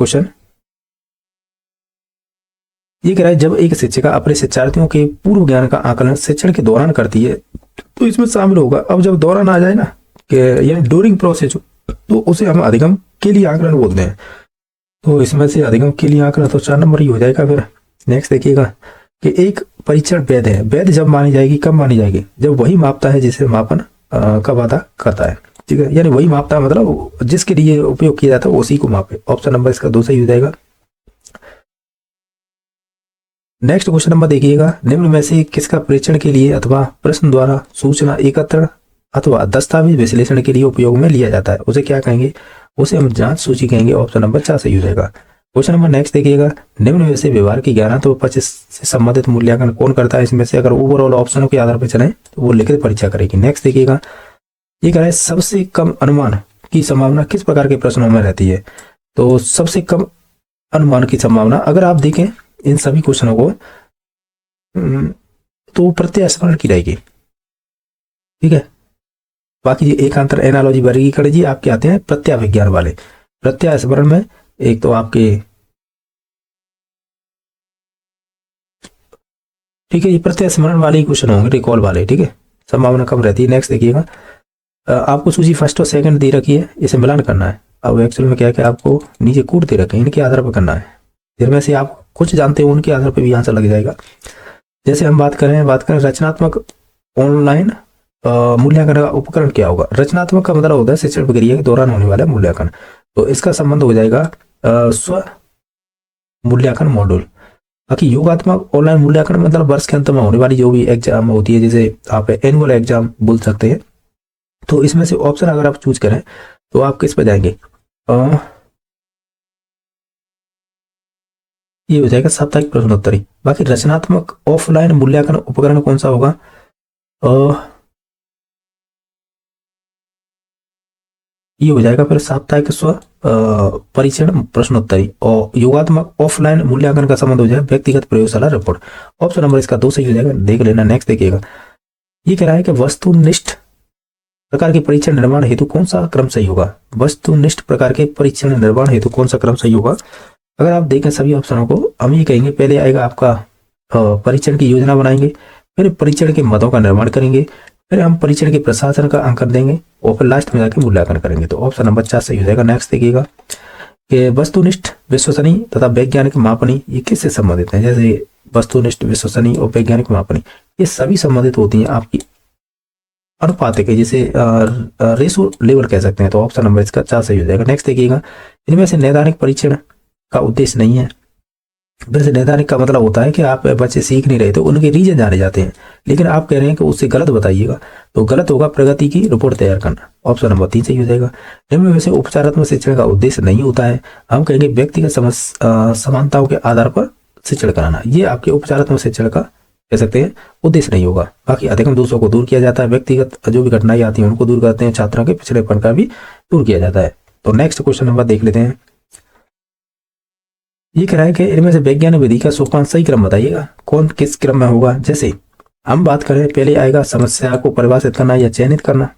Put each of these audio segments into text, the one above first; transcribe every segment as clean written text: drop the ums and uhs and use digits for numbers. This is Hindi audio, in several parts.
क्वेश्चन ये कह रहा है, जब एक शिक्षिका अपने शिक्षार्थियों के पूर्व ज्ञान का आकलन शिक्षण के दौरान करती है तो इसमें शामिल होगा। अब जब दौरान आ जाए ना कि यानी ड्यूरिंग प्रोसेस, तो उसे हम अधिगम के लिए आकलन बोलते हैं। तो इसमें से अधिगम के लिए आकलन तो 4 नंबर ही हो जाएगा। फिर नेक्स्ट देखिएगा कि एक परीक्षण वैध है। वैध जब मानी जाएगी, कब मानी जाएगी? जब वही मापता है जिसे मापन का वादा करता है। ठीक है, यानी वही मापता है मतलब जिसके लिए उपयोग किया जाता है उसी को मापे। ऑप्शन नंबर इसका 2 सही हो जाएगा। नेक्स्ट क्वेश्चन नंबर देखिएगा, निम्न में से किसका परीक्षण के लिए अथवा प्रश्न द्वारा सूचना एकत्र अथवा दस्तावेज विश्लेषण के लिए उपयोग में लिया जाता है? उसे क्या कहेंगे? उसे हम जांच सूची कहेंगे। ऑप्शन नंबर 4 सही हो जाएगा। क्वेश्चन नंबर नेक्स्ट देखिएगा, निम्न में से व्यवहार की ज्ञानात्मक पक्ष से संबंधित मूल्यांकन कौन करता है? इसमें से अगर ओवरऑल ऑप्शनों के आधार पर चले तो वो लिखित परीक्षा करेगी। नेक्स्ट देखिएगा, ये कह रहा है सबसे कम अनुमान की संभावना किस प्रकार के प्रश्नों में रहती है? तो सबसे कम अनुमान की संभावना अगर आप देखें इन सभी क्वेश्चनों को तो प्रत्यय स्मरण की रहेगी। ठीक है, बाकी ये एकांतर एनालॉजी वर्गीकरण जी आपके आते हैं प्रत्यय विज्ञान वाले। प्रत्यय स्मरण में एक तो आपके, ठीक है, ये प्रत्यय स्मरण वाले ही क्वेश्चन होंगे, रिकॉल वाले। ठीक है, संभावना कम रहती है। नेक्स्ट देखिएगा, आपको सूची फर्स्ट और सेकंड दे रखी है, इसे मिलान करना है। अब एक्चुअल में क्या है कि आपको नीचे कूट दे रखे हैं, इनके आधार पर करना है। जिनमें से आप कुछ जानते हो उनके आधार पर भी आंसर लग जाएगा। जैसे हम बात करें रचनात्मक ऑनलाइन मूल्यांकन का उपकरण क्या होगा? रचनात्मक का मतलब होता है शिक्षण प्रक्रिया के दौरान होने वाला मूल्यांकन, तो इसका संबंध हो जाएगा स्व मूल्यांकन मॉड्यूल। बाकी योगात्मक ऑनलाइन मूल्यांकन मतलब वर्ष के अंत में होने वाली जो भी एग्जाम होती है, जैसे आप एनुअल एग्जाम बोल सकते हैं। तो इसमें से ऑप्शन अगर आप चूज करें तो आप किस पे जाएंगे? ये हो जाएगा साप्ताहिक प्रश्नोत्तरी। बाकी रचनात्मक ऑफलाइन मूल्यांकन उपकरण कौन सा होगा? ये हो जाएगा फिर साप्ताहिक स्व परीक्षण प्रश्नोत्तरी। और योगात्मक ऑफलाइन मूल्यांकन का संबंध हो जाए व्यक्तिगत प्रयोगशाला रिपोर्ट। ऑप्शन नंबर इसका 2 सही हो जाएगा, देख लेना। नेक्स्ट देखिएगा, ये कह रहा है कि वस्तुनिष्ठ प्रकार के परीक्षण निर्माण हेतु कौन सा क्रम सही होगा? वस्तुनिष्ठ प्रकार के परीक्षण निर्माण हेतु कौन सा क्रम सही होगा? अगर आप देखें सभी ऑप्शनों को, हम ये कहेंगे पहले आएगा आपका परीक्षण की योजना बनाएंगे, फिर परीक्षण के मदों का निर्माण करेंगे, फिर हम परीक्षण के प्रशासन का अंकन देंगे और फिर लास्ट में जाकर मूल्यांकन करेंगे। तो ऑप्शन नंबर 4 सही हो जाएगा। नेक्स्ट देखिएगा कि वस्तुनिष्ठ, विश्वसनीय तथा वैज्ञानिक मापनी ये किससे संबंधित है? जैसे वस्तुनिष्ठ, विश्वसनीय और वैज्ञानिक मापनी ये सभी संबंधित होती हैं आपकी अनुपातिक है, जिसे रेशो लेवल कह सकते हैं। तो ऑप्शन नंबर इसका 4 सही हो जाएगा। नेक्स्ट देखिएगा, इनमें से नैदानिक परीक्षण का उद्देश्य नहीं है। वैसे नैदानिक का मतलब होता है कि आप बच्चे सीख नहीं रहे तो उनके रीजन जाने जाते हैं, लेकिन आप कह रहे हैं कि उससे गलत बताइएगा, तो गलत होगा प्रगति की रिपोर्ट तैयार करना। ऑप्शन नंबर 3 सही हो जाएगा। निम्न में से उपचारात्मक शिक्षण का उद्देश्य नहीं होता है, हम कहेंगे व्यक्तिगत समानताओं के आधार पर शिक्षण कराना। ये आपके उपचारात्मक शिक्षण का कह सकते हैं उद्देश्य नहीं होगा। बाकी अधिगम दोषों को दूर किया जाता है, व्यक्तिगत जो भी घटनाएं आती हैं उनको दूर करते हैं, छात्रों के पिछड़ेपन का भी दूर किया जाता है। तो नेक्स्ट क्वेश्चन नंबर देख लेते हैं, ये कह रहा है कि इनमें से वैज्ञानिक विधि का सोपान सही क्रम बताइएगा, कौन किस क्रम में होगा? जैसे हम बात करें, पहले आएगा समस्या को परिभाषित करना या चयनित करना।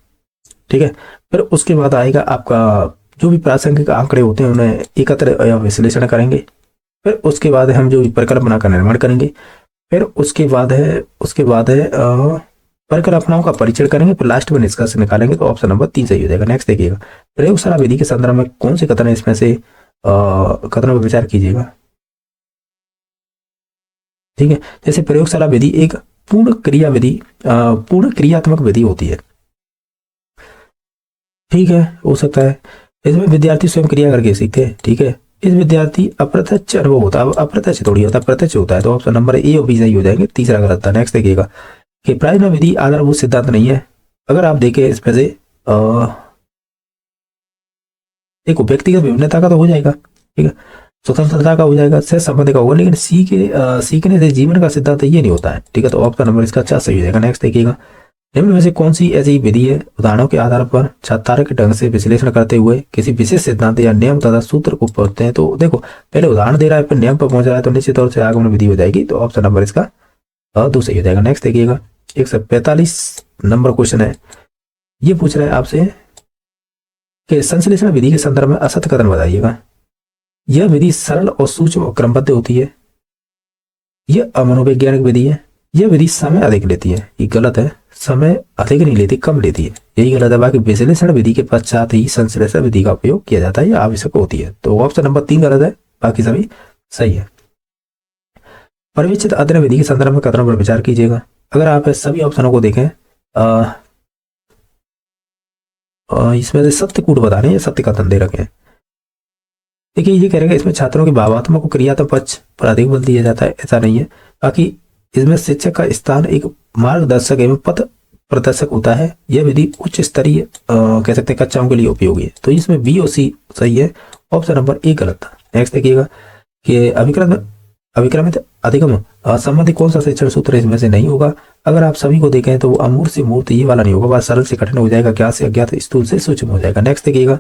ठीक है, फिर उसके बाद आएगा आपका जो भी प्रासंगिक आंकड़े होते हैं उन्हें एकत्र या विश्लेषण करेंगे, फिर उसके बाद हम जो भी परिकल्पना का निर्माण करेंगे, फिर उसके बाद है परिकल्पनाओं का परीक्षण करेंगे, फिर लास्ट में निष्कर्ष निकालेंगे। तो ऑप्शन नंबर 3 सही हो जाएगा। नेक्स्ट देखिएगा, प्रयोगशाला विधि के संदर्भ में कौन से कथन है इसमें से कथनों पर विचार कीजिएगा। ठीक है, जैसे प्रयोगशाला विधि एक पूर्ण क्रियात्मक विधि होती है। ठीक है, हो सकता है इसमें विद्यार्थी स्वयं क्रिया करके सीखते हैं। ठीक है, इस विद्यार्थी अप्रत्यक्ष अनुभव होता है, अप्रत्यक्ष थोड़ी होता है, प्रत्यक्ष होता है। तो ऑप्शन नंबर ए और बी सही हो जाएंगे, तीसरा गलत था। नेक्स्ट देखिएगा कि प्रायोजन विधि आधारभूत सिद्धांत नहीं है। अगर आप देखें इसमें से देखो व्यक्तिगत विभिन्नता का तो हो जाएगा, ठीक है, स्वतंत्रता का हो जाएगा, सह संबंध का होगा, लेकिन सीखने से जीवन का सिद्धांत ये नहीं होता है। ठीक है, तो ऑप्शन नंबर इसका 4 सही हो जाएगा। नेक्स्ट देखिएगा, निम्न में से कौन सी ऐसी विधि है उदाहरणों के आधार पर तार्किक ढंग से विश्लेषण करते हुए किसी विशेष सिद्धांत या नियम तथा सूत्र को पहुंचते हैं? तो देखो पहले उदाहरण दे रहा है फिर नियम पर पहुंच रहा है, तो निश्चित तौर से आगमन विधि हो जाएगी। तो ऑप्शन नंबर इसका 2 सही हो जाएगा। नेक्स्ट देखिएगा, 145 नंबर क्वेश्चन है, ये पूछ रहा है आपसे कि संश्लेषण विधि के संदर्भ में असत्य कथन बताइएगा। यह विधि सरल और सूक्ष्म और क्रमबद्ध होती है। यह अमनोवैज्ञानिक विधि है। यह विधि समय अधिक लेती है। ये गलत है, समय अधिक नहीं लेती, कम लेती है, यही गलत है। बाकी विश्लेषण विधि के पश्चात ही संश्लेषण विधि का उपयोग किया जाता है, यह आवश्यक होती है। तो ऑप्शन नंबर 3 गलत है, बाकी सभी सही है। परिवेशित अध्ययन विधि के संदर्भ में कथनों पर विचार कीजिएगा। अगर आप सभी ऑप्शनों को देखें, इसमें से सत्य कूट बता रहे हैं या सत्य कथन दे रखे हैं। देखिए ये कह रहे हैं इसमें छात्रों के भावात्मक को क्रियात्मक पक्ष पर अधिक बल दिया जाता है, ऐसा नहीं है। बाकी इसमें शिक्षक का स्थान एक मार्गदर्शक एवं पथ प्रदर्शक होता है। यह विधि उच्च स्तरीय कह सकते हैं कक्षाओं के लिए उपयोगी है। तो इसमें बी और सी सही है, ऑप्शन नंबर ए गलत था। नेक्स्ट देखिएगा कि अभिक्रमित अधिगम संबंधी कौन सा शिक्षण सूत्र इसमें से नहीं होगा। अगर आप सभी को देखें तो वो अमूर्त से मूर्त ये वाला नहीं होगा, बात सरल से कठिन हो जाएगा, ज्ञात से अज्ञात, स्थूल से सूक्ष्म हो जाएगा। नेक्स्ट देखिएगा,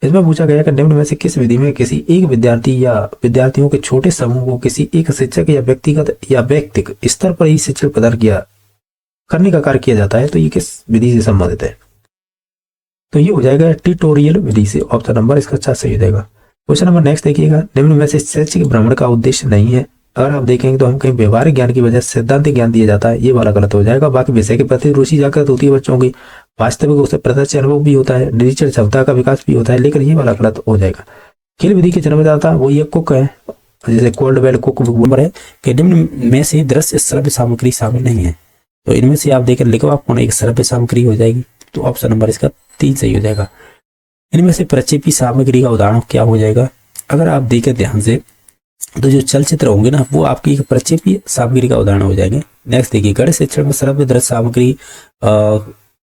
इसमें पूछा गया कि निम्न में से किस विधि में किसी एक विद्यार्थी या विद्यार्थियों के छोटे समूह को किसी एक शिक्षक या व्यक्तिगत या व्यक्तिगत स्तर पर ही शिक्षण प्रदान करने का कार्य किया जाता है, तो ये किस विधि से संबंधित है। तो ये हो जाएगा ट्यूटोरियल विधि से, ऑप्शन नंबर इसका 4 सही हो जाएगा। क्वेश्चन नंबर नेक्स्ट देखिएगा, निम्न में से शैक्षिक भ्रमण का उद्देश्य नहीं है। अगर आप देखेंगे तो हम कहीं व्यवहारिक ज्ञान की बजाय सिद्धांतिक ज्ञान दिया जाता है, ये वाला गलत हो जाएगा। बाकी विषय के प्रति रुचि जागृत होती है बच्चों की, वास्तविक उससे प्रत्यक्ष अनुभव भी होता है, निरीक्षण क्षमता का विकास भी होता है, लेकिन ये वाला गलत हो जाएगा। खेल विधि के जन्मदाता वो ये कुक है, जैसे कोल्डवेल कुक नंबर है कि निम्न में से दृश्य श्रव्य सामग्री शामिल नहीं है। तो इनमें से आप देखें लिखो आपको एक श्रव्य सामग्री हो जाएगी, तो ऑप्शन नंबर इसका 3 सही हो जाएगा। इनमें से प्रक्षेपी सामग्री का उदाहरण क्या हो जाएगा। अगर आप देखें ध्यान से तो जो चलचित्र होंगे ना वो आपकी एक प्रक्षेपी सामग्री का उदाहरण हो जाएंगे। नेक्स्ट देखिए, गणित शिक्षण में श्रव्य दृश्य सामग्री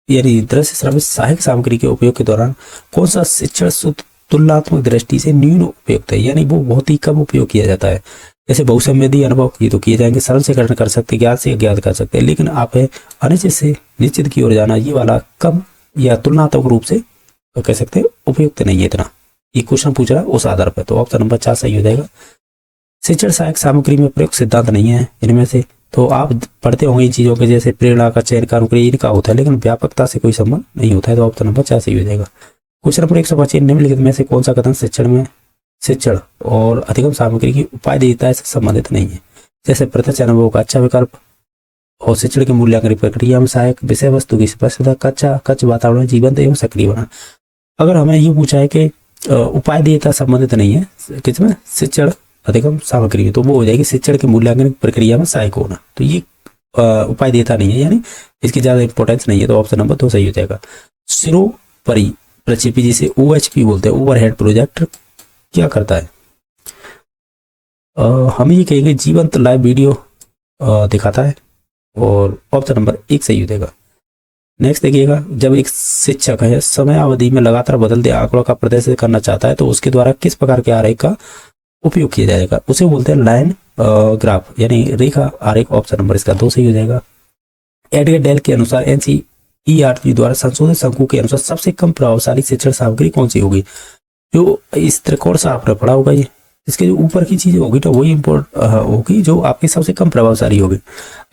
यानी दृश्य श्रव्य सहायक सामग्री के उपयोग के दौरान कौन सा शिक्षण सूत्र तुलनात्मक दृष्टि से न्यून उपयुक्त है, यानी वो बहुत ही कम उपयोग किया जाता है। जैसे बहुसंवेदी अनुभव ये तो किए जाएंगे, सरल से कठिन कर सकते, ज्ञात से अज्ञात कर सकते हैं, लेकिन आप अनिश्चित से निश्चित की ओर जाना ये वाला कम या तुलनात्मक रूप से तो कह सकते हैं उपयुक्त नहीं है इतना। ये क्वेश्चन पूछ रहा है उस आधार पर, तो ऑप्शन नंबर 4 सही हो जाएगा। शिक्षण सहायक सामग्री में प्रयोग सिद्धांत नहीं है इनमें से, तो आप पढ़ते होंगे इन चीजों के, जैसे प्रेरणा का चयन का अनुक्रिया इनका होता है, लेकिन व्यापकता से कोई संबंध नहीं होता है, तो ऑप्शन नंबर 4 सही हो जाएगा। क्वेश्चन नंबर 125, निम्नलिखित में से कौन सा कथन शिक्षण और अधिगम सामग्री की उपादेयता से संबंधित नहीं है। जैसे प्रत्यक्ष अनुभव का अच्छा विकल्प और शिक्षण के मूल्यांकन प्रक्रिया में सहायक, विषय वस्तु की स्पष्टता, कच्चा वातावरण जीवंत एवं सक्रिय बना। अगर हमें ये पूछा है कि उपादेयता संबंधित नहीं है किसमें, शिक्षण अधिगम सामग्री में, तो वो हो जाएगी शिक्षण के मूल्यांकन प्रक्रिया में सहायक होना। तो ये उपादेयता नहीं है, यानी इसकी ज्यादा इंपॉर्टेंस नहीं है, तो ऑप्शन नंबर 2 सही हो जाएगा। सिरोपरि प्रक्षेपी जिसे OHP बोलते हैं, ओवरहेड प्रोजेक्टर, क्या करता है, हम ये कहेंगे जीवंत लाइव वीडियो दिखाता है, और ऑप्शन नंबर 1 सही हो जाएगा। नेक्स्ट देखिएगा, जब एक शिक्षक है समय अवधि में लगातार बदलते आंकड़ों का प्रदर्शन करना चाहता है तो उसके द्वारा किस प्रकार के आरेख का उपयोग किया जाएगा, उसे बोलते हैं लाइन ग्राफ यानी रेखा आरेख। ऑप्शन नंबर इसका 2 सही हो जाएगा। एडगर डेल के अनुसार NCERT द्वारा संशोधित शंकु के अनुसार सबसे कम प्रभावशाली शिक्षण सामग्री कौन सी होगी। जो इस त्रिकोण से आपने पढ़ा होगा, ये इसके जो ऊपर की चीजें होगी तो वही इंपॉर्टेंट होगी जो आपकी सबसे कम प्रभावशाली होगी।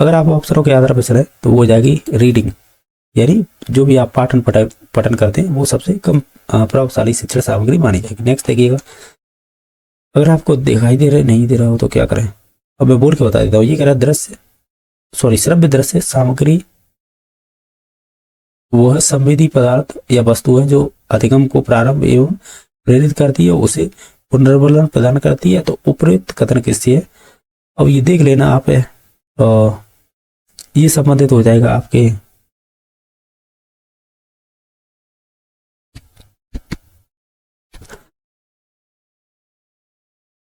अगर आप ऑप्शनों के आधार पर चले तो वो हो जाएगी रीडिंग, यानी जो भी आप पठन करते हैं वो सबसे कम प्रभावशाली शिक्षण सामग्री मानी जाएगी। नेक्स्ट देखिएगा, अगर आपको दिखाई दे रहा नहीं दे रहा हो तो क्या करें, अब मैं बोल के बता देता हूँ। ये कह रहा है श्रव्य दृश्य सामग्री वो है संवेदी पदार्थ या वस्तु है जो अधिगम को प्रारंभ एवं प्रेरित करती है, उसे पुनर्बलन प्रदान करती है। तो उपयुक्त कथन किससे है, अब ये देख लेना आप, ये संबंधित हो जाएगा आपके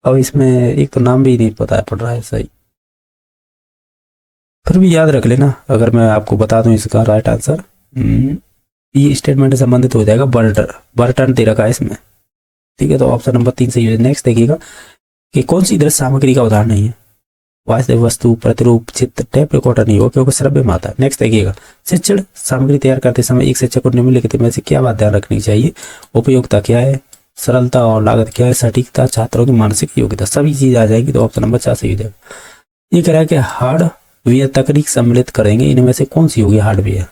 अब इसमें एक तो नाम भी नहीं पता पड़ रहा है सही, फिर भी याद रख लेना अगर मैं आपको बता दूं इसका राइट आंसर। ये स्टेटमेंट से संबंधित हो जाएगा, बर्टन दे रखा है इसमें, ठीक है, तो ऑप्शन नंबर 3 सही है। नेक्स्ट देखिएगा कि कौन सी दृश्य सामग्री का उदाहरण नहीं है, वास्तविक वस्तु, प्रतिरूप, चित्र, टेप रिकॉर्डर नहीं हो क्योंकि श्रव्य में आता है। नेक्स्ट देखिएगा, शिक्षण सामग्री तैयार करते समय एक शिक्षक को निम्नलिखित में से क्या बात ध्यान रखनी चाहिए, उपयोगिता क्या है, सरलता और लागत क्या है, सटीकता, छात्रों की मानसिक योग्यता, सभी चीज आ जाएगी, तो ऑप्शन नंबर 4 सही हो जाएगा। ये कह रहा है कि हार्डवेयर तकनीक सम्मिलित करेंगे, इनमें से कौन सी होगी हार्डवेयर,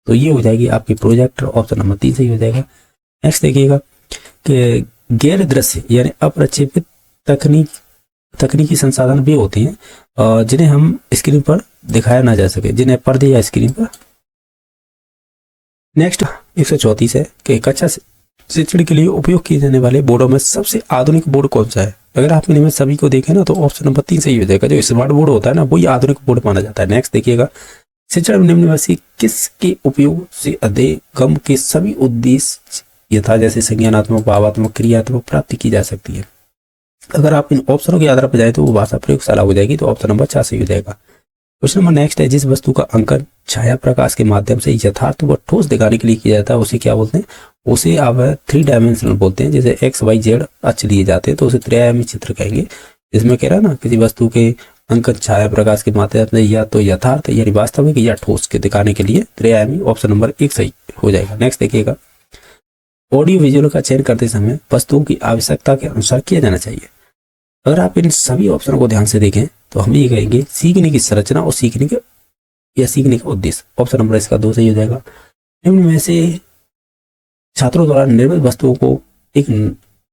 तो ये हो जाएगी आपकी प्रोजेक्टर, ऑप्शन नंबर 3 सही हो जाएगा। नेक्स्ट देखिएगा कि गैर दृश्य यानी अप्रक्षेपित तकनीकी संसाधन भी होते हैं जिन्हें हम स्क्रीन पर दिखाया ना जा सके, जिन्हें पर्दे या स्क्रीन पर। नेक्स्ट 134 है कि कक्षा शिक्षण के लिए उपयोग किए जाने वाले बोर्डों में सबसे आधुनिक बोर्ड कौन सा है। अगर आप इनमें सभी को देखें ना तो ऑप्शन नंबर 3 सही हो जाएगा। जो स्मार्ट बोर्ड होता है ना वही आधुनिक बोर्ड माना जाता है। नेक्स्ट देखिएगा, शिक्षण निम्न में से किसके उपयोग से अधिगम के सभी उद्देश्य यथा जैसे संज्ञानात्मक, भावात्मक, क्रियात्मक प्राप्ति की जा सकती है। अगर आप इन ऑप्शनों के आधार पर जाए तो वो भाषा प्रयोगशाला हो जाएगी, तो ऑप्शन नंबर 4 सही हो जाएगा। क्वेश्चन नंबर नेक्स्ट है, जिस वस्तु का अंकन छाया प्रकाश के माध्यम से यथार्थ व ठोस दिखाने के लिए किया जाता है उसे क्या बोलते हैं। उसे आप 3 डायमेंशनल बोलते हैं। जैसे XYZ अक्ष लिए जाते हैं तो उसे त्रिआयामी चित्र कहेंगे। इसमें कह रहा है ना, किसी वस्तु के अंकन छाया प्रकाश के माध्यम से या तो यथार्थ यानी वास्तविक या ठोस के दिखाने के लिए त्रिआयामी, ऑप्शन नंबर 1 सही हो जाएगा। नेक्स्ट देखिएगा, ऑडियो विजुअल का चयन करते समय वस्तुओं की आवश्यकता के अनुसार किया जाना चाहिए। अगर आप इन सभी ऑप्शनों को ध्यान से देखें तो हम ये कहेंगे सीखने की संरचना और सीखने का उद्देश्य, ऑप्शन नंबर इसका 2 सही हो जाएगा। निम्न में से छात्रों द्वारा निर्मित वस्तुओं को एक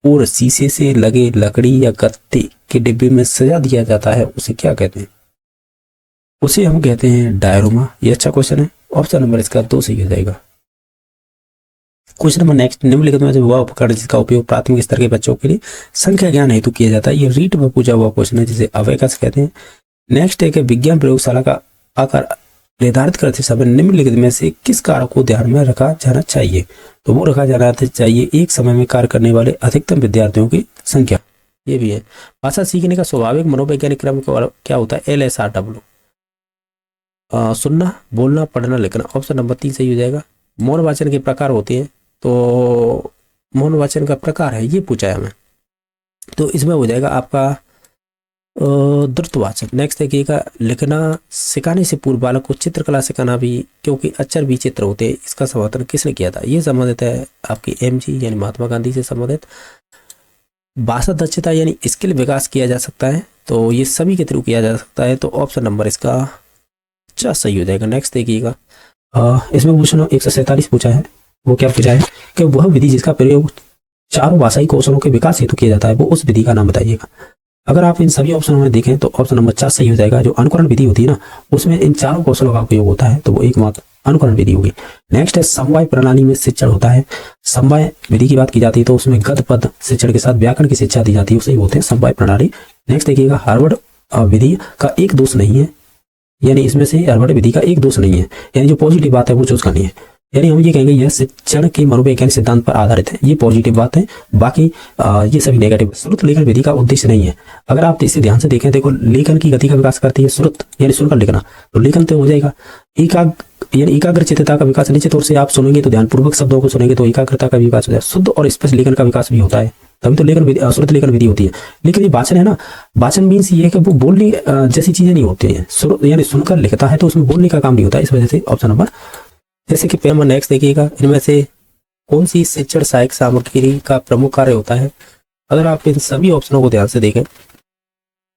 और शीशे से लगे लकड़ी या गत्ते के डिब्बे में सजा दिया जाता है, उसे क्या कहते हैं। उसे हम कहते हैं डायरोमा। ये अच्छा क्वेश्चन है, ऑप्शन नंबर इसका 2 सही हो जाएगा। क्वेश्चन नंबर नेक्स्ट, निम्नलिखित में से वह उपकरण जिसका उपयोग प्राथमिक स्तर के बच्चों के लिए संख्या ज्ञान हेतु किया जाता है। ये रीट में पूछा हुआ क्वेश्चन है जिसे अवेकस कहते हैं। नेक्स्ट है कि विज्ञान प्रयोगशाला का आकार निर्धारित करते समय निम्नलिखित में से किस कारक को ध्यान में रखा जाना चाहिए। तो वो रखा जाना चाहिए एक समय में कार्य करने वाले अधिकतम विद्यार्थियों की संख्या। ये भी है। भाषा सीखने का स्वाभाविक मनोवैज्ञानिक क्रम क्या होता है, LSRW। सुनना, बोलना, पढ़ना, लिखना, ऑप्शन नंबर 3 सही हो जाएगा। मौन वाचन के प्रकार होते हैं, तो मौन वाचन का प्रकार है ये पूछा है हमें, तो इसमें हो जाएगा आपका द्रुत वाचन। नेक्स्ट देखिएगा, लिखना सिखाने से पूर्व बालक को चित्रकला सिखाना भी, क्योंकि अक्षर भी चित्र होते हैं, इसका समर्थन किसने किया था। ये संबंधित है आपकी MG यानी महात्मा गांधी से संबंधित। भाषा दक्षता यानी स्किल विकास किया जा सकता है, तो ये सभी के थ्रू किया जा सकता है, तो ऑप्शन नंबर इसका 4 सही हो जाएगा। नेक्स्ट देखिएगा, इसमें क्वेश्चन 147 पूछा है। वो क्या पूछा है कि वह विधि जिसका प्रयोग चारों भाषाई कौशलों के विकास हेतु किया जाता है, वो उस विधि का नाम बताइएगा। अगर आप इन सभी ऑप्शनों में देखें तो ऑप्शन नंबर 4 सही हो जाएगा। जो अनुकरण विधि होती है ना, उसमें इन चारों कौशलों का उपयोग होता है, तो वो एकमात्र अनुकरण विधि होगी। नेक्स्ट है, समवाय प्रणाली में शिक्षण होता है। समवाय विधि की बात की जाती है तो उसमें गद्य पद शिक्षण के साथ व्याकरण की शिक्षा दी जाती है, उसे बोलते हैं समवाय प्रणाली। नेक्स्ट देखिएगा, हार्वर्ड विधि का एक दोष नहीं है, यानी इसमें से हार्वर्ड विधि का एक दोष नहीं है, यानी जो पॉजिटिव बात है वो चूज करनी है। यानी हम ये कहेंगे यह शिक्षण के मनोवैज्ञानिक सिद्धांत पर आधारित है, ये पॉजिटिव बात है, बाकी ये सभी नेगेटिव। श्रुत लेखन विधि का उद्देश्य नहीं है। अगर आप इसे ध्यान से देखें, देखो लेखन की गति का विकास करती है श्रुत, यानी सुनकर लिखना, तो लेखन तो हो जाएगा। यानी एकाग्र चित्तता का विकास, निश्चित तौर से आप सुनेंगे तो ध्यानपूर्वक शब्दों को सुनेंगे तो एकाग्रता का विकास हो जाए। शुद्ध और स्पष्ट लेखन का विकास भी होता है, तभी तो लेखन विधि, श्रुत लेखन विधि होती है। लेकिन ये वाचन है ना, वाचन मीन्स ये है कि वो बोलने जैसी चीजें नहीं होती है, यानी सुनकर लिखता है तो उसमें बोलने का काम नहीं होता है। इस वजह से ऑप्शन नंबर, जैसे कि पेपर नेक्स्ट देखिएगा, इनमें से कौन सी शिक्षण सहायक सामग्री का प्रमुख कार्य होता है। अगर आप इन सभी ऑप्शनों को ध्यान से देखें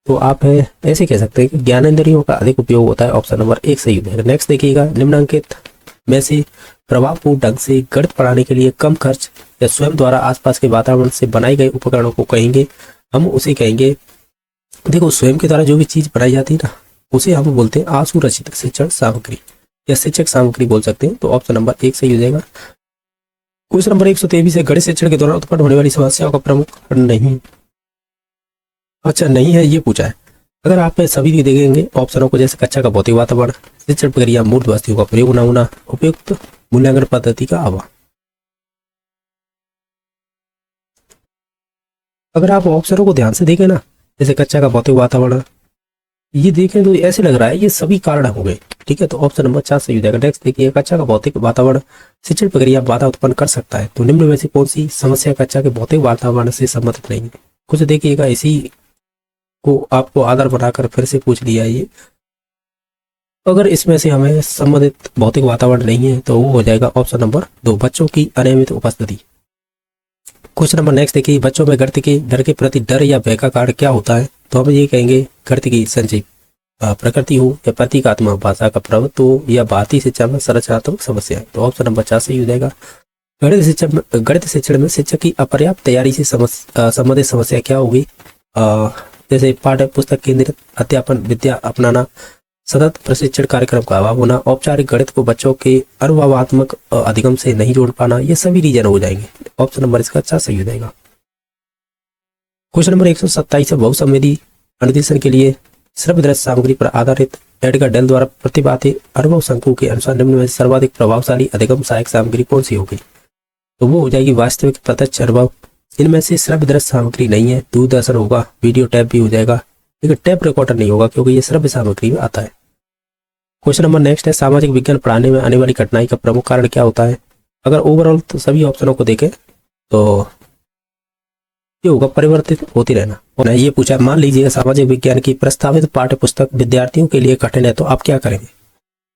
तो आप ऐसे कह सकते हैं कि ज्ञानेंद्रियों का अधिक उपयोग होता है, ऑप्शन नंबर 1 सही हो जाएगा। नेक्स्ट देखिएगा, निम्नलिखित में से प्रभावपूर्ण ढंग से गणित पढ़ाने के लिए कम खर्च या स्वयं द्वारा आसपास के वातावरण से बनाए गए उपकरणों को कहेंगे। हम उसे कहेंगे, देखो स्वयं के द्वारा जो भी चीज बनाई जाती है ना, उसे हम बोलते हैं आसुरचित शिक्षण सामग्री या शिक्षक सामग्री बोल सकते हैं, तो ऑप्शन नंबर 1 सही हो जाएगा। क्वेश्चन नंबर 123 है, गणित शिक्षण के दौरान उत्पन्न होने वाली समस्याओं का प्रमुख नहीं, अच्छा नहीं है ये पूछा है। अगर आप सभी देखेंगे ऑप्शनों को, जैसे कक्षा का भौतिक वातावरण, शिक्षण प्रक्रिया, मूर्त वस्तुओं का प्रयोग न होना, उपयुक्त मूल्यांकन पद्धति का अभाव। अगर आप ऑप्शनों को ध्यान से देखें ना, जैसे कक्षा का भौतिक वातावरण, ये देखें तो ऐसे लग रहा है ये सभी कारण हो गए, ठीक है, तो ऑप्शन नंबर 4 सही हो जाएगा। नेक्स्ट देखिए, कक्षा का भौतिक वातावरण शिक्षण प्रक्रिया बाधा उत्पन्न कर सकता है, तो निम्न में से कौन सी समस्या कक्षा के भौतिक वातावरण से संबंधित नहीं है। कुछ देखिएगा, इसी को आपको आधार बनाकर फिर से पूछ लिया ये। अगर इसमें से हमें संबंधित भौतिक वातावरण नहीं है तो वो हो जाएगा ऑप्शन नंबर 2, बच्चों की अनियमित उपस्थिति। क्वेश्चन नंबर नेक्स्ट देखिए, बच्चों में गणित के डर के प्रति डर या भय का कारण क्या होता है। तो हम ये कहेंगे गणित की संचय प्रकृति हो या प्रतीकात्मक भाषा का प्रभुत्व हो या भारतीय शिक्षा में संरचनात्मक समस्या है, तो ऑप्शन नंबर 4 सही हो जाएगा। गणित शिक्षण में शिक्षक की अपर्याप्त तैयारी से संबंधित समस्या क्या होगी? जैसे पाठ्य पुस्तक केंद्रित अध्यापन विद्या अपनाना, सतत प्रशिक्षण कार्यक्रम का अभाव होना, औपचारिक गणित को बच्चों के अनुभवात्मक अधिगम से नहीं जोड़ पाना, ये सभी रीजन हो जाएंगे। ऑप्शन नंबर इसका 4 सही हो जाएगा। क्वेश्चन नंबर 127 है, बहुसंवेदी अनुदेशन के लिए श्रव्य दृश्य सामग्री पर आधारित एडगर डेल द्वारा प्रतिपादित अनुभव शंकु के अनुसार निम्न में सर्वाधिक प्रभावशाली अधिगम सहायक सामग्री कौन सी होगी? तो वो हो जाएगी वास्तविक प्रत्यक्ष अनुभव। इनमें से श्रव्य दृश्य सामग्री नहीं है, दूरदर्शन होगा, वीडियो टैप भी हो जाएगा, लेकिन टैप रिकॉर्डर नहीं होगा क्योंकि ये श्रव्य सामग्री में आता है। क्वेश्चन नंबर नेक्स्ट है, सामाजिक विज्ञान पढ़ाने में आने वाली कठिनाई का प्रमुख कारण क्या होता है? अगर ओवरऑल तो सभी ऑप्शनों को देखें तो ये होगा परिवर्तित होती रहना। और ये पूछा, मान लीजिए सामाजिक विज्ञान की प्रस्तावित पाठ्य पुस्तक विद्यार्थियों के लिए कठिन है तो आप क्या करेंगे?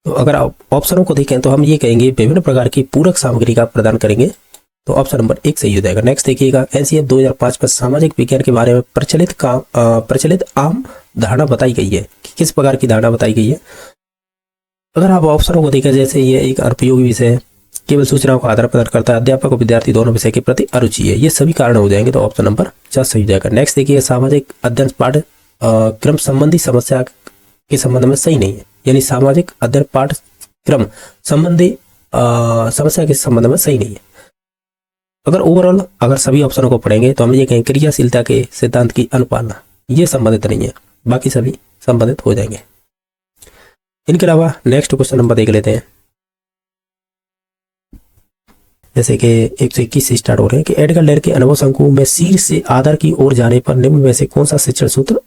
तो अगर आप ऑप्शनों को देखें तो हम ये कहेंगे विभिन्न प्रकार की पूरक सामग्री का प्रदान करेंगे, तो ऑप्शन नंबर 1 सही हो जाएगा। नेक्स्ट देखिएगा, एनसीएफ 2005 में सामाजिक विज्ञान के बारे में प्रचलित आम धारणा बताई गई है कि किस प्रकार की धारणा बताई गई है? अगर आप ऑप्शनों को देखें, जैसे ये एक अनुपयोगी विषय है, केवल सूचनाओं का आधार प्रदान करता है, अध्यापक और विद्यार्थी दोनों विषय के प्रति अरुचि है, ये सभी कारण हो जाएंगे, तो ऑप्शन नंबर 4 सही हो जाएगा। नेक्स्ट देखिए, सामाजिक अध्ययन पाठ्य क्रम संबंधी समस्या के संबंध में सही नहीं है, यानी सामाजिक अध्ययन पाठ्यक्रम संबंधी समस्या के संबंध में सही नहीं है। अगर ओवरऑल अगर सभी ऑप्शनों को पढ़ेंगे तो हम ये कहेंगे क्रियाशीलता के सिद्धांत की अनुपालना, ये संबंधित नहीं है, बाकी सभी संबंधित हो जाएंगे। इनके अलावा नेक्स्ट क्वेश्चन नंबर देख लेते हैं, जैसे कि 121 से स्टार्ट हो रहे हैं कि एडगर डेल के अनुभव शंकु में शीर्ष से आधार की ओर जाने पर निम्न में से कौन सा शिक्षण सूत्र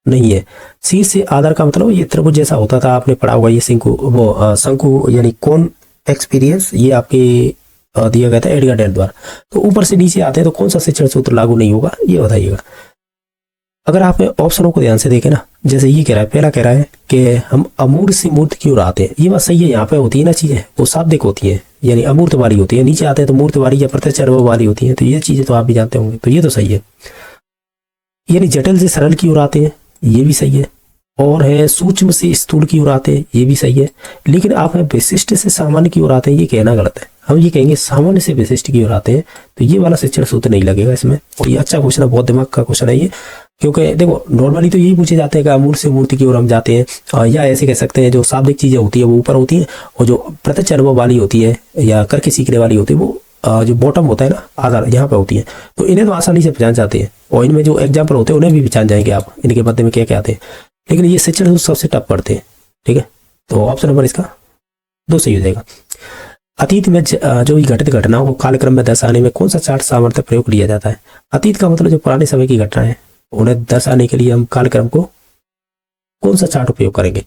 नहीं है? शीर्ष से आधार का मतलब ये त्रिभुज जैसा होता था, आपने पढ़ा होगा, ये शंकु यानी कौन एक्सपीरियंस, ये आपके दिया गया था एडगर डेल द्वारा। तो ऊपर से नीचे आते हैं तो कौन सा शिक्षण सूत्र लागू नहीं होगा, ये बताइएगा। अगर आप ऑप्शनों को ध्यान से देखें ना, जैसे ये कह रहा है, पहला कह रहा है कि हम अमूर्त से मूर्त की ओर आते हैं, ये बात सही है, यहाँ पे होती है ना चीजें वो शाब्दिक होती है, यानी अमूर्त वाली होती है, नीचे आते हैं तो मूर्त वाली या प्रत्यक्ष अनुभव वाली होती है, तो ये चीजें तो आप भी जानते होंगे, तो ये तो सही है। यानी जटिल से सरल की ओर आते हैं, ये भी सही है, और है सूक्ष्म से स्थूल की ओर आते हैं, ये भी सही है। लेकिन आप विशिष्ट से सामान्य की ओर आते हैं, ये कहना गलत है, हम ये कहेंगे सामान्य से विशिष्ट की ओर आते हैं, तो ये वाला शिक्षण सूत्र नहीं लगेगा इसमें। और ये अच्छा क्वेश्चन है, बहुत दिमाग का क्वेश्चन है ये, क्योंकि देखो नॉर्मली तो यही पूछे जाते हैं कि अमूर्त से मूर्ति की ओर हम जाते हैं, या ऐसे कह सकते हैं जो शाब्दिक चीजें होती है वो ऊपर होती है, और जो प्रत्यक्ष अनुभव वाली होती है या करके सीखने वाली होती है वो जो बॉटम होता है ना, आधार, यहाँ पे होती है। तो इन्हें तो आसानी से पहचान जाते हैं, और इनमें जो एग्जाम्पल होते हैं उन्हें भी पहचान जाएंगे आप, इनके मध्य में क्या क्या आते हैं, लेकिन ये शिक्षण सबसे टफ पड़ते हैं। ठीक है, तो ऑप्शन नंबर इसका 2 सही हो जाएगा। अतीत में जो घटित घटनाओं को कालक्रम में दर्शाने में कौन सा चार्ट सामर्थ्य प्रयोग लिया जाता है? अतीत का मतलब जो पुराने समय की घटना है उन्हें दर्शाने के लिए हम कालक्रम को कौन सा चार्ट उपयोग करेंगे?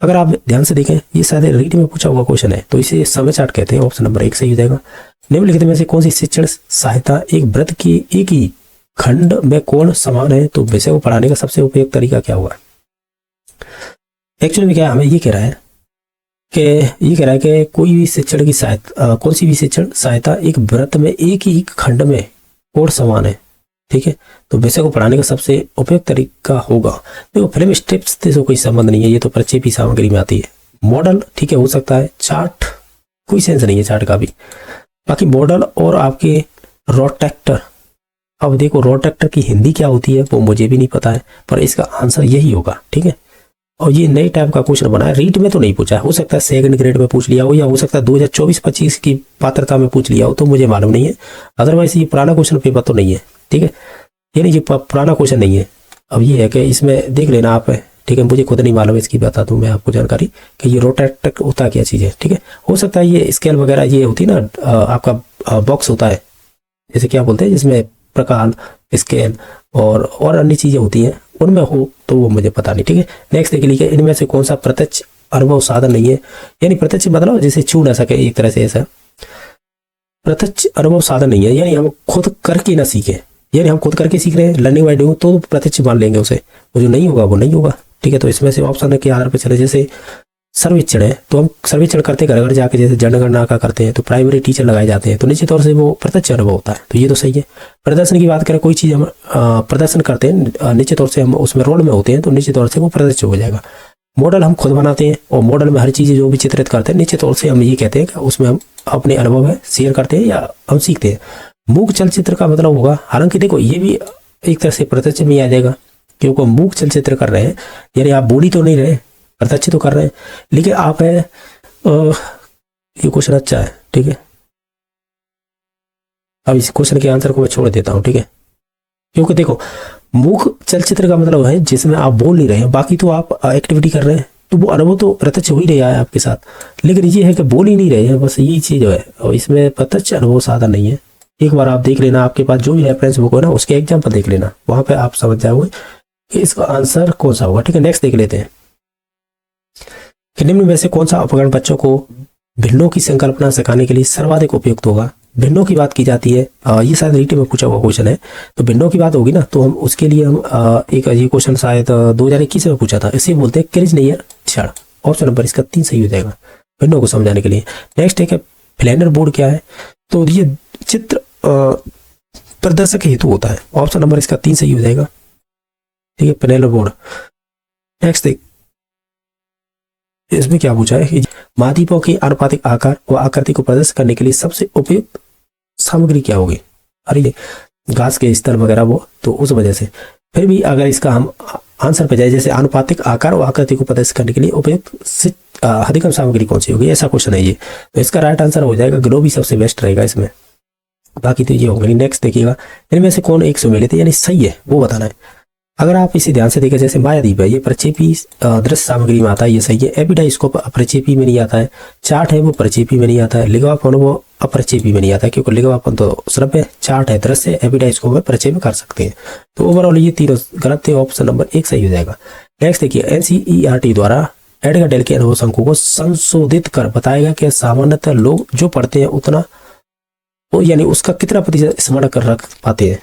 अगर आप ध्यान से देखें, ये शायद रीट में पूछा हुआ क्वेश्चन है, तो इसे समय चार्ट कहते हैं, ऑप्शन नंबर 1 सही हो जाएगा। निम्नलिखित में से कौन सी शिक्षण सहायता एक वृत्त की एक ही खंड में कोण समान है, तो विषय को पढ़ाने का सबसे उपयुक्त तरीका क्या हुआ? एक्चुअली में क्या हमें ये कह रहा है कि कोई भी शिक्षण की सहायता, कौन सी भी शिक्षण सहायता एक वृत्त में एक ही खंड में कोण समान है, ठीक है, तो विषय को पढ़ाने का सबसे उपयुक्त तरीका होगा। देखो फिल्म स्ट्रिप्स से कोई संबंध नहीं है, ये तो प्रक्षेपी सामग्री में आती है। मॉडल ठीक है हो सकता है, चार्ट कोई सेंस नहीं है चार्ट का भी। बाकी मॉडल और आपके रोटेक्टर, अब देखो रोटेक्टर की हिंदी क्या होती है वो मुझे भी नहीं पता है, पर इसका आंसर यही होगा। ठीक है, और ये नई टाइप का क्वेश्चन बना है, रीट में तो नहीं पूछा, हो सकता है सेकंड ग्रेड में पूछ लिया हो, या हो सकता है 2024-25 की पात्रता में पूछ लिया हो, तो मुझे मालूम नहीं है। अदरवाइज ये पुराना क्वेश्चन पेपर तो नहीं है। ठीक है, यानी ये पुराना क्वेश्चन नहीं है। अब ये है कि इसमें देख लेना आप, ठीक है, मुझे खुद नहीं मालूम, इसकी बता दूं मैं आपको जानकारी कि ये रोटेक्टर होता क्या चीज़ है। ठीक है, हो सकता है ये स्केल वगैरह ये होती है ना, आपका बॉक्स होता है, जैसे क्या बोलते हैं जिसमें प्रकार, स्केल और अन्य चीजें होती हैं, उनमें हो तो वो मुझे पता नहीं। ठीक है, नेक्स्ट देख लीजिए, इनमें से कौन सा प्रत्यक्ष अनुभव साधन नहीं है? यानी प्रत्यक्ष मतलब जिसे छू ना सके, एक तरह से ऐसा प्रत्यक्ष अनुभव साधन नहीं है, यानी हम खुद करके ना सीखे, यानी हम खुद करके सीख रहे हैं, लर्निंग बाय डूइंग, तो प्रत्यक्ष मान लेंगे उसे, वो जो नहीं होगा वो नहीं होगा। ठीक है, तो इसमें से ऑप्शन के आधार पर चले, जैसे सर्वेक्षण है तो हम सर्वेक्षण करते घर घर जाके जैसे जनगणना का करते हैं तो प्राइमरी टीचर लगाए जाते हैं, तो निश्चित तौर से वो प्रत्यक्ष अनुभव होता है, तो ये तो सही है। प्रदर्शन की बात करें, कोई चीज़ हम प्रदर्शन करते हैं, निश्चित तौर से हम उसमें रोल में होते हैं, तो निश्चित तौर से वो प्रत्यक्ष हो जाएगा। मॉडल हम खुद बनाते हैं और मॉडल में हर चीज़ जो भी चित्रित करते हैं, निश्चित तौर से हम ये कहते हैं कि उसमें हम अपने अनुभव है शेयर करते हैं या हम सीखते हैं। मूक चलचित्र का मतलब होगा, हालांकि देखो ये भी एक तरह से प्रत्यक्ष में आ जाएगा, क्योंकि मूक चलचित्र कर रहे हैं यानी आप बोली तो नहीं रहे, प्रत्यक्ष तो कर रहे हैं, लेकिन आप है ये क्वेश्चन अच्छा है, ठीक है। अब इस क्वेश्चन के आंसर को मैं छोड़ देता हूं, ठीक है, क्योंकि देखो मूक चलचित्र का मतलब है जिसमें आप बोल नहीं रहे हैं, बाकी तो आप एक्टिविटी कर रहे हैं, तो वो अनुभव तो प्रत्यक्ष हो ही रहा है आपके साथ, लेकिन ये है कि बोल ही नहीं रहे हैं, बस यही चीज है, और इसमें प्रत्यक्ष अनुभव साधन नहीं है। एक बार आप देख लेना, आपके पास जो भी रेफरेंस बुक हो ना उसके एग्जाम्पल देख लेना, वहां पे आप समझ जाओगे कि इसका आंसर कौन सा होगा, ठीक है। नेक्स्ट देख लेते हैं कि निम्न में से कौन सा उपकरण बच्चों को भिन्नों की संकल्पना सिखाने के लिए सर्वाधिक उपयुक्त होगा। भिन्नों की बात की जाती है, ये शायद रीटिंग में पूछा हुआ क्वेश्चन है, तो भिन्नों की बात होगी ना, तो हम उसके लिए हम एक ये क्वेश्चन शायद 2021 में पूछा था, इसे बोलते हैं क्रिज नहीं क्षण। ऑप्शन नंबर इसका 3 सही हो जाएगा भिन्नों को समझाने के लिए। नेक्स्ट है फ्लैनर बोर्ड क्या है, तो ये चित्र प्रदर्शक हेतु होता है, ऑप्शन नंबर इसका 3 सही हो जाएगा, ठीक है, फ्लैनर बोर्ड। नेक्स्ट इसमें क्या पूछा है, महाद्वीपों के आनुपातिक आकार व आकृति को प्रदर्शित करने के लिए सबसे उपयुक्त सामग्री क्या होगी। अरे ये घास के स्तर वगैरह वो, तो उस वजह से फिर भी अगर इसका हम आंसर पे जाए, जैसे आनुपातिक आकार व आकृति को प्रदर्शित करने के लिए उपयुक्त अधिकतम सामग्री कौन सी होगी, ऐसा क्वेश्चन है ये, तो इसका राइट आंसर हो जाएगा ग्लोब ही सबसे बेस्ट रहेगा इसमें, बाकी तो ये होगा। नेक्स्ट देखिएगा, इनमें से कौन एक सुमेलित है यानी सही है वो बताना है। अगर आप इसे ध्यान से देखें, जैसे मायादीप है ये प्रक्षेपी दृश्य सामग्री में आता है, ये सही है। एपिडाइस्कोप प्रक्षेपी में नहीं आता है। चार्ट है वो प्रक्षेपी में नहीं आता है। लिगवापन वो अप्रक्षेपी में नहीं आता है, क्योंकि लिगवापन तो श्रव्य, चार्ट है दृश्य, एपिडाइस्कोप में प्रक्षेपी कर सकते हैं। तो ओवरऑल ये तीनों गलत थे, ऑप्शन नंबर 1 सही हो जाएगा। नेक्स्ट देखिए, एनसीईआरटी द्वारा एडगर डेल के अनुभव शंकु को संशोधित कर बताएगा कि सामान्यतः लोग जो पढ़ते हैं उतना वो यानी उसका कितना प्रतिशत स्मरण कर रख पाते हैं।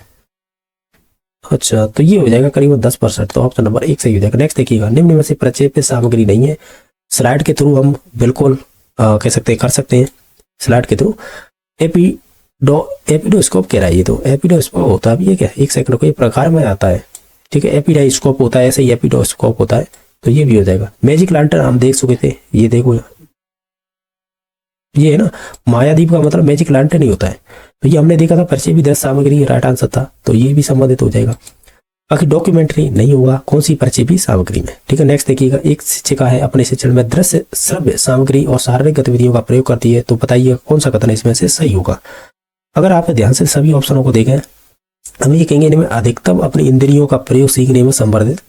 अच्छा, तो ये हो जाएगा करीबन 10%, तो ऑप्शन नंबर 1 सही हो जाएगा। नेक्स्ट देखिएगा, निम्न में से प्रक्षेपित सामग्री नहीं है। स्लाइड के थ्रू हम बिल्कुल कह सकते हैं, कर सकते हैं स्लाइड के थ्रू। एपिडोस्कोप कह रहा है ये, तो एपिडोस्कोप होता भी है क्या, एक सेकंड को ये प्रकार में आता है, ठीक है। एपिडाइस्कोप होता है, ऐसे ही एपिडोस्कोप होता है, तो ये भी हो जाएगा। मैजिक लैंटर्न हम देख चुके थे, ये देखो ये है ना, मायादीप का मतलब मैजिक लैंटर्न ही होता है, तो ये हमने देखा था। प्रक्षेपी दृश्य सामग्री राइट आंसर था, तो ये भी संबंधित हो जाएगा। बाकी डॉक्यूमेंट्री नहीं होगा, कौन सी प्रक्षेपी सामग्री में, ठीक है। नेक्स्ट देखिएगा, एक शिक्षिका है अपने शिक्षण में दृश्य श्रव्य सामग्री और शारीरिक गतिविधियों का प्रयोग करती है, तो बताइए कौन सा कथन इसमें से सही होगा। अगर आप ध्यान से सभी ऑप्शनों को देखें, हम ये कहेंगे इनमें अधिकतम अपनी इंद्रियों का प्रयोग सीखने में संवर्धित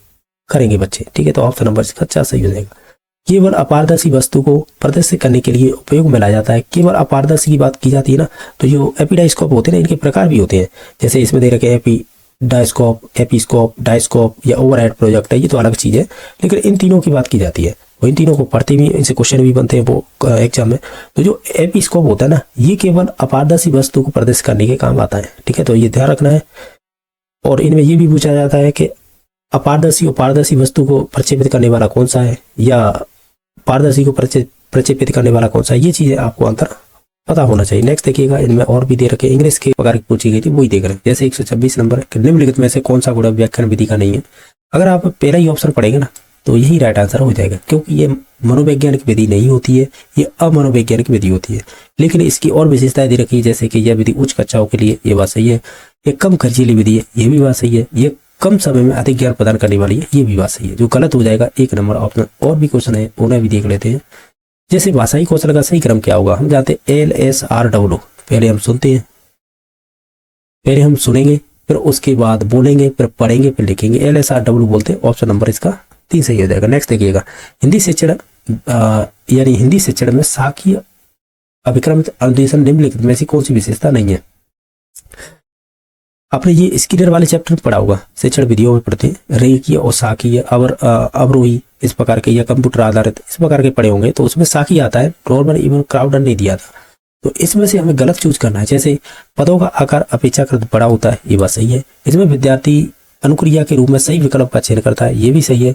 करेंगे बच्चे, ठीक है, तो ऑप्शन नंबर इसका 4 सही हो जाएगा। केवल अपारदर्शी वस्तु को प्रदर्शित करने के लिए उपयोग में लाया जाता है। केवल अपारदर्शी की बात की जाती है ना, तो जो एपिडाइस्कोप होते हैं ना, इनके प्रकार भी होते हैं, जैसे इसमें दे रखे एपिडाइस्कोप, एपिस्कोप, डाइस्कोप या ओवरहेड प्रोजेक्टर, ये तो अलग चीज है, लेकिन इन तीनों की बात की जाती है। वो इन तीनों को पढ़ते भी, इनसे क्वेश्चन भी बनते हैं वो एग्जाम में। तो जो एपिस्कोप होता है ना, ये केवल अपारदर्शी वस्तु को प्रदर्शित करने के काम आता है, ठीक है, तो ये ध्यान रखना है। और इनमें ये भी पूछा जाता है कि अपारदर्शी और पारदर्शी वस्तु को प्रक्षेपित करने वाला कौन सा है, या पारदर्शी को प्रक्षेपित करने वाला कौन सा है, ये चीजें आपको अंतर पता होना चाहिए। नेक्स्ट देखिएगा, इनमें और भी दे रखे इंग्लिश के प्रकार की पूछी गई थी, वही देख रहे हैं। जैसे 126 नंबर निम्नलिखित में से कौन सा गुण व्याख्यान विधि का नहीं है। अगर आप पहला ही ऑप्शन पढ़ेंगे ना, तो यही राइट आंसर हो जाएगा, क्योंकि ये मनोवैज्ञानिक विधि नहीं होती है, ये अमनोवैज्ञानिक विधि होती है। लेकिन इसकी और विशेषताएं दे रखी है, जैसे कि यह विधि उच्च कक्षाओं के लिए, ये बात सही है। ये कम खर्चीली विधि है, ये भी बात सही है। ये कम समय में अधिक ज्ञान प्रदान करने वाली है, ये भी बात सही है। जो गलत हो जाएगा 1 नंबर ऑप्शन। और भी क्वेश्चन है, उन्हें भी देख लेते हैं। जैसे भाषाई कौशल का सही क्रम क्या होगा, हम जानते हैं LSRW, पहले हम सुनते हैं, पहले हम सुनेंगे, फिर उसके बाद बोलेंगे, फिर पढ़ेंगे, फिर लिखेंगे, LSRW बोलते हैं। ऑप्शन नंबर इसका 3 सही हो जाएगा। नेक्स्ट देखिएगा, हिंदी शिक्षण यानी हिंदी शिक्षण में साखी अभिक्रमित अनुदेशन निम्नलिखित में से कौन सी विशेषता नहीं है। आपने ये स्किनर वाले चैप्टर पढ़ा होगा, शिक्षण विधियों में पढ़ते हैं, रेखीय और साखीय, अवरोही इस प्रकार के, या कंप्यूटर आधारित इस प्रकार के पढ़े होंगे, तो उसमें साखी आता है, नॉर्मल इवन क्राउडर नहीं दिया था। तो इसमें से हमें गलत चूज करना है। जैसे पदों का आकार अपेक्षाकृत बड़ा होता है, ये बात सही है। इसमें विद्यार्थी अनुक्रिया के रूप में सही विकल्प का चयन करता है, ये भी सही है।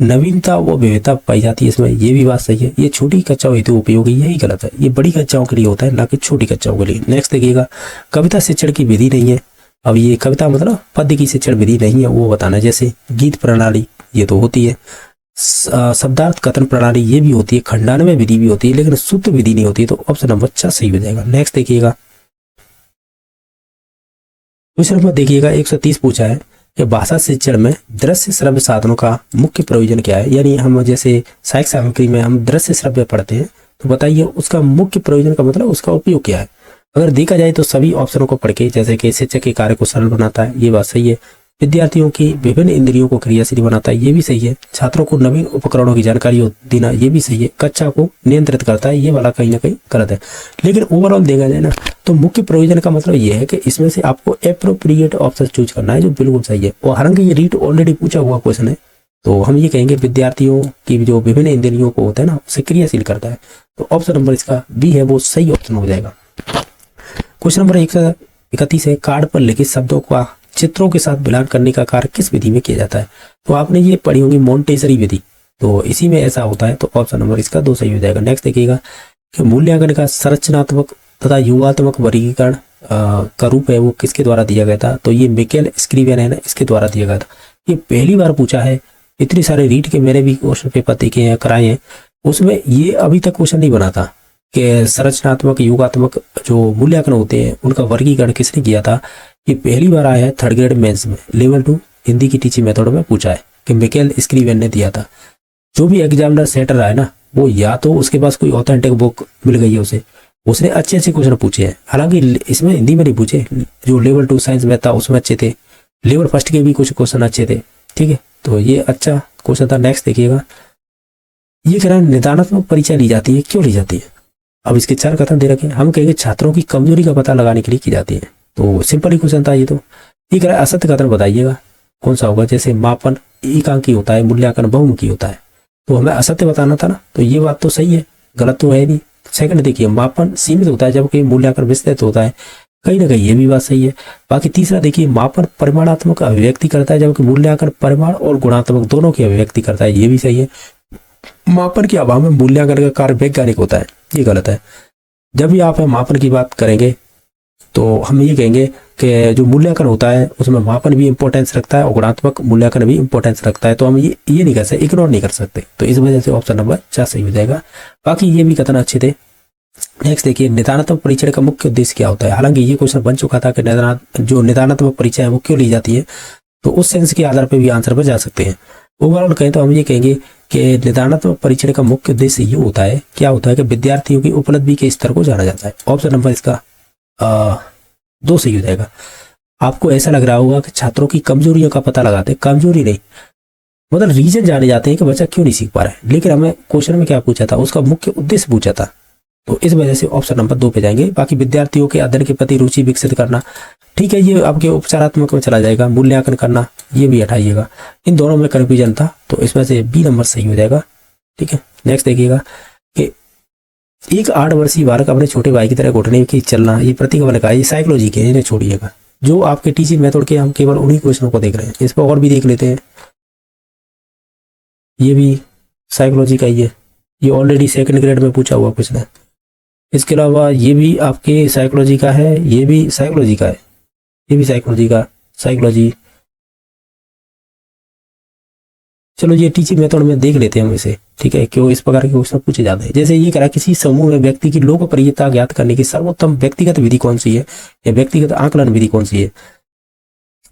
नवीनता व विविधता पाई जाती है इसमें, ये भी बात सही है। ये छोटी कक्षाओं हेतु उपयोगी, यही गलत है। ये बड़ी कक्षाओं के लिए होता है, ना कि छोटी कक्षाओं के लिए। नेक्स्ट देखिएगा, कविता शिक्षण की विधि नहीं है। अब ये कविता मतलब पद्य की शिक्षण विधि नहीं है, वो बताना है। जैसे गीत प्रणाली, ये तो होती है। शब्दार्थ कथन प्रणाली ये भी होती है, खंडान्वय विधि भी होती है, लेकिन सूत्र विधि नहीं होती है। तो ऑप्शन नंबर 4 सही हो जाएगा। नेक्स्ट देखिएगा, क्वेश्चन नंबर देखिएगा 130 पूछा है कि भाषा शिक्षण में दृश्य श्रव्य साधनों का मुख्य प्रयोजन क्या है। यानी हम जैसे साहित्य सामग्री में हम दृश्य श्रव्य पढ़ते हैं, तो बताइए उसका मुख्य प्रयोजन का मतलब उसका उपयोग क्या है। अगर देखा जाए तो सभी ऑप्शनों को पढ़ के, जैसे कि शिक्षक के कार्य को सरल बनाता है, ये बात सही है। विद्यार्थियों की विभिन्न इंद्रियों को क्रियाशील बनाता है, ये भी सही है। छात्रों को नवीन उपकरणों की जानकारी देना, ये भी सही है। कक्षा को नियंत्रित करता है, ये वाला कहीं ना कहीं गलत है। लेकिन ओवरऑल देखा जाए ना, तो मुख्य प्रयोजन का मतलब ये है कि इसमें से आपको एप्रोप्रिएट ऑप्शन चूज करना है जो बिल्कुल सही है। और हालांकि ये रीट ऑलरेडी पूछा हुआ क्वेश्चन है, तो हम ये कहेंगे विद्यार्थियों की जो विभिन्न इंद्रियों को होता है ना, उसे क्रियाशील करता है। तो ऑप्शन नंबर इसका बी है, वो सही ऑप्शन हो जाएगा। क्वेश्चन नंबर 131 है, कार्ड पर लिखित शब्दों का चित्रों के साथ मिलान करने का कार्य किस विधि में किया जाता है। तो आपने ये पढ़ी होगी मोंटेसरी विधि, तो इसी में ऐसा होता है। तो ऑप्शन नंबर इसका 2 सही हो जाएगा। नेक्स्ट देखिएगा कि मूल्यांकन का संरचनात्मक तथा युगात्मक वर्गीकरण का रूप है वो किसके द्वारा दिया गया था। तो ये मिकेल स्क्रीवेन है ना, इसके द्वारा दिया गया था। ये पहली बार पूछा है। इतने सारे रीड के मैंने भी क्वेश्चन पेपर देखे हैं, कराए हैं, उसमें ये अभी तक क्वेश्चन नहीं बना था कि संरचनात्मक युगात्मक जो मूल्यांकन होते हैं उनका वर्गीकरण किसने किया था। ये पहली बार आया है 3rd ग्रेड मेंस में, लेवल 2 हिंदी की टीचिंग मेथड में पूछा है कि मिकेल स्क्रीवेन ने दिया था। जो भी एग्जामिनर सेटर रहा है ना, वो या तो उसके पास कोई ऑथेंटिक बुक मिल गई है उसे, उसने अच्छे अच्छे क्वेश्चन पूछे हैं। हालांकि इसमें हिंदी में नहीं पूछे, जो लेवल 2 साइंस में था उसमें अच्छे थे, लेवल 1 के भी कुछ क्वेश्चन अच्छे थे। ठीक है, तो ये अच्छा क्वेश्चन था। नेक्स्ट देखिएगा, ये कह रहा है निदानात्मक परीक्षा ली जाती है, क्यों ली जाती है। अब इसके 4 कथन दे रखे हैं। हम कहेंगे छात्रों की कमजोरी का पता लगाने के लिए की जाती है। तो सिंपल ही क्वेश्चन था ये। तो ये कह रहा है असत्य कथन बताइएगा, कौन सा होगा। जैसे मापन एकांकी होता है, मूल्यांकन बहुमुखी होता है, तो हमें असत्य बताना था ना, तो ये बात तो सही है, गलत तो है नहीं। सेकंड देखिए, मापन सीमित होता है जबकि मूल्यांकन विस्तृत होता है, कहीं ना कहीं ये भी बात सही है। बाकी तीसरा देखिए, मापन परिमाणात्मक अभिव्यक्ति करता है जबकि मूल्यांकन परिमाण और गुणात्मक दोनों की अभिव्यक्ति करता है, ये भी सही है। मापन के अभाव में मूल्यांकन का कार्य वैज्ञानिक होता है, ये गलत है। जब भी आप मापन की बात करेंगे तो हम ये कहेंगे कि जो मूल्यांकन होता है उसमें मापन भी इंपॉर्टेंस रखता है और गुणात्मक मूल्यांकन भी इंपॉर्टेंस रखता है। तो हम ये नहीं कर सकते, इग्नोर नहीं कर सकते। तो इस वजह से ऑप्शन नंबर 4 सही हो जाएगा। बाकी ये भी कथन अच्छे थे। नेक्स्ट देखिए, निदानात्मक परीक्षण का मुख्य उद्देश्य क्या होता है। हालांकि ये क्वेश्चन बन चुका था कि जो निदानात्मक परीक्षा है वो क्यों ली जाती है, तो उस सेंस के आधार पर भी आंसर पर जा सकते हैं। ओवरऑल कहें तो हम ये कहेंगे कि निदानात्मक परीक्षण का मुख्य उद्देश्य ये होता है, क्या होता है कि विद्यार्थियों की उपलब्धि के स्तर को जाना जाता है। ऑप्शन नंबर इसका 2 सही हो जाएगा। आपको ऐसा लग रहा होगा कि छात्रों की कमजोरियों का पता लगाते हैं, कमजोरी नहीं, मतलब रीजन जाने जाते हैं कि बच्चा क्यों नहीं सीख पा रहा है। लेकिन हमें क्वेश्चन में क्या पूछा था, उसका मुख्य उद्देश्य पूछा था, तो इस वजह से ऑप्शन नंबर 2 पे जाएंगे। बाकी विद्यार्थियों के अध्ययन के प्रति रुचि विकसित करना, ठीक है, ये आपके उपचारात्मक में चला जाएगा। मूल्यांकन करना, ये भी हटाइएगा। इन दोनों में कन्फ्यूजन था, तो इसमें से बी नंबर सही हो जाएगा। ठीक है, नेक्स्ट देखिएगा कि एक 8 वर्षीय बालक अपने छोटे भाई की तरह घुटने की चलना, ये प्रतिगमन का, ये साइकोलॉजी के, इन्हें छोड़िएगा। जो आपके टीचिंग मेथड के हम केवल उन्हीं क्वेश्चनों को देख रहे हैं, इस पर और भी देख लेते हैं। ये भी साइकोलॉजी का ही है, ये ऑलरेडी 2nd ग्रेड में पूछा हुआ क्वेश्चन है। इसके अलावा ये भी आपके साइकोलॉजी का है, ये भी साइकोलॉजी का है, ये भी साइकोलॉजी का, साइकोलॉजी। चलो ये टीचिंग मेथड में देख लेते हैं हम इसे। ठीक है, क्यों इस प्रकार के क्वेश्चन पूछे जाते हैं। जैसे ये करा, किसी समूह में व्यक्ति की लोकप्रियता ज्ञात करने की सर्वोत्तम व्यक्तिगत विधि कौन सी है, या व्यक्तिगत आकलन विधि कौन सी है।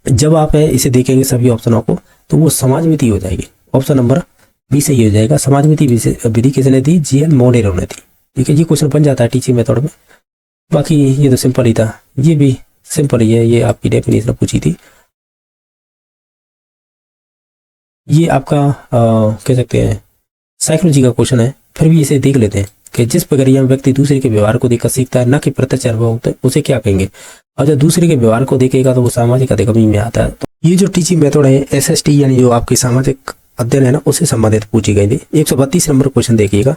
जब आप इसे देखेंगे सभी ऑप्शनों को, तो वो समाजमिति हो जाएगी। ऑप्शन नंबर बी सही हो जाएगा। समाजमिति विधि किसने दी, जीएन मोनेरो ने दी। ठीक है, ये क्वेश्चन बन जाता है टीचिंग मेथड में। बाकी ये तो सिंपल ही था, ये भी सिंपल ही है, ये आपकी डेफिनेशन पूछी थी। ये आपका कह सकते हैं साइकोलॉजी का क्वेश्चन है, फिर भी इसे देख लेते हैं कि जिस प्रक्रिया में व्यक्ति दूसरे के व्यवहार को देखकर सीखता है, न कि प्रत्यक्ष अनुभव होता है, उसे क्या कहेंगे। और जब दूसरे के व्यवहार को देखेगा तो वो सामाजिक अधिगम में आता है। तो ये जो टीचिंग मेथड है SST, यानी जो आपकी सामाजिक अध्ययन है ना, उससे संबंधित पूछी गई थी। 132 नंबर क्वेश्चन देखिएगा।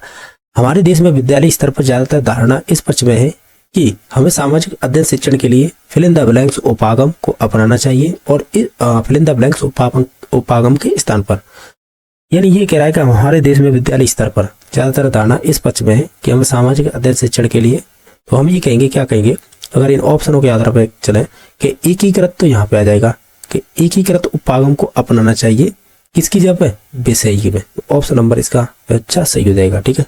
हमारे देश में विद्यालय स्तर पर ज्यादातर धारणा इस पक्ष में है कि हमें सामाजिक अध्ययन शिक्षण के लिए फिल इन द ब्लैंक्स उपागम को अपनाना चाहिए, और फिल इन द ब्लैंक्स उपागम के स्थान पर, यानी ये कह रहा है कि हमारे देश में विद्यालय स्तर पर ज्यादातर धारणा इस पक्ष में है कि हमें सामाजिक अध्ययन शिक्षण के लिए, तो हम ये कहेंगे, क्या कहेंगे, अगर इन ऑप्शनों के आधार पर चले, कि एकीकृत, तो यहाँ पे आ जाएगा कि एकीकृत उपागम को अपनाना चाहिए, किसकी जब है, विषय की में। ऑप्शन नंबर इसका 50 सही हो जाएगा। ठीक है,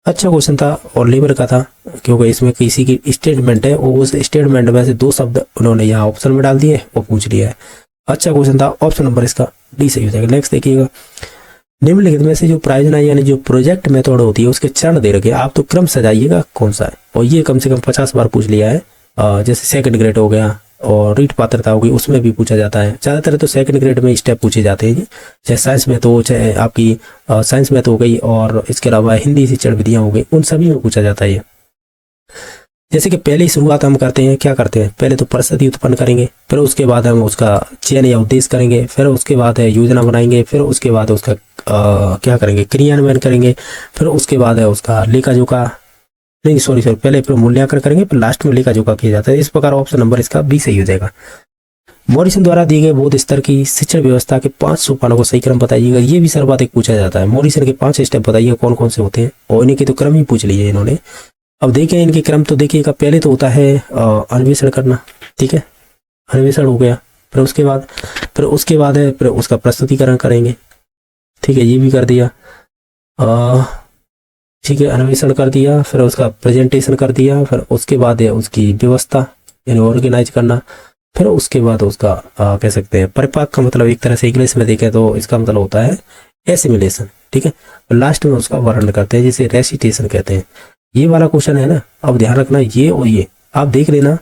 अच्छा क्वेश्चन था और लेबर का था, क्योंकि इसमें किसी की स्टेटमेंट है और उस स्टेटमेंट में से 2 शब्द उन्होंने यहाँ ऑप्शन में डाल दिए और पूछ लिया है। अच्छा क्वेश्चन था, ऑप्शन नंबर इसका डी सही हो जाएगा। नेक्स्ट देखिएगा, निम्नलिखित में से जो प्रायोजना यानी जो प्रोजेक्ट मेथड होती है उसके चरण दे रखे, आप तो क्रम सजाइएगा कौन सा है। और ये कम से कम 50 बार पूछ लिया है। जैसे सेकंड ग्रेड हो गया और रीट पात्रता होगी, उसमें भी पूछा जाता है। ज़्यादातर तो सेकंड ग्रेड में स्टेप पूछे जाते हैं जी, चाहे साइंस में तो, चाहे आपकी साइंस में तो हो गई, और इसके अलावा हिंदी शिक्षण विधियाँ हो गई, उन सभी में पूछा जाता है ये। जैसे कि पहले ही शुरुआत हम करते हैं, क्या करते हैं, पहले तो परिस्थिति उत्पन्न करेंगे, फिर उसके बाद हम उसका चयन या उद्देश्य करेंगे, फिर उसके बाद है योजना बनाएंगे, फिर उसके बाद उसका क्या करेंगे, क्रियान्वयन करेंगे, फिर उसके बाद है उसका लेखा जोखा, नहीं सॉरी पहले फिर मूल्यांकन करेंगे, फिर लास्ट में लेखा जोखा किया जाता है। इस प्रकार ऑप्शन नंबर इसका बी सही हो जाएगा। मॉरिसन द्वारा दिए गए बौद्ध स्तर की शिक्षण व्यवस्था के 5 सोपानों को सही क्रम बताइएगा। ये भी सर्वाधिक पूछा जाता है। मॉरिसन के 5 स्टेप बताइए कौन कौन से होते हैं, और इन्हीं के तो क्रम ही पूछ लिए इन्होंने। अब देखिए इनके क्रम तो देखिएगा, पहले तो होता है अन्वेषण करना। ठीक है, अन्वेषण हो गया, फिर उसके बाद है फिर उसका प्रस्तुतिकरण करेंगे। ठीक है, ये भी कर दिया। ठीक है, अन्वेषण कर दिया, फिर उसका प्रेजेंटेशन कर दिया, फिर उसके बाद है उसकी व्यवस्था यानी ऑर्गेनाइज करना, फिर उसके बाद उसका कह सकते हैं परिपाक का मतलब एक तरह से इंग्लिश में देखें तो इसका मतलब होता है एसिमिलेशन। ठीक है, लास्ट में उसका वर्णन करते हैं जिसे रेसिटेशन कहते हैं। ये वाला क्वेश्चन है ना, अब ध्यान रखना, ये और ये आप देख लेना,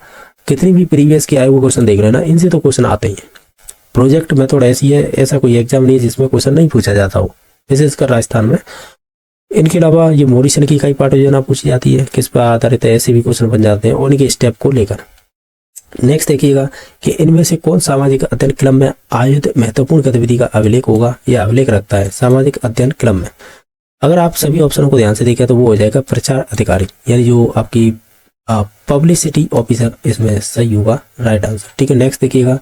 कितनी भी प्रीवियस के आए हुए क्वेश्चन देख लेना, इनसे तो क्वेश्चन आते ही हैं। प्रोजेक्ट मेथड ऐसी है, ऐसा कोई एग्जाम नहीं है जिसमें क्वेश्चन नहीं पूछा जाता हो, विशेषकर राजस्थान में। इनके अलावा ये मॉरिसन की कई पाठ योजना पूछी जाती है, किस पर आधारित है, ऐसे भी क्वेश्चन बन जाते हैं और इनके स्टेप को लेकर। नेक्स्ट देखिएगा कि इनमें से कौन सामाजिक अध्ययन क्रम में आयोजित महत्वपूर्ण गतिविधि का अभिलेख होगा या अभिलेख रखता है सामाजिक अध्ययन क्रम में। अगर आप सभी ऑप्शनों को ध्यान से देखें तो वो हो जाएगा प्रचार अधिकारी, यानी जो आपकी पब्लिसिटी ऑफिसर, इसमें सही होगा राइट आंसर। ठीक है, नेक्स्ट देखिएगा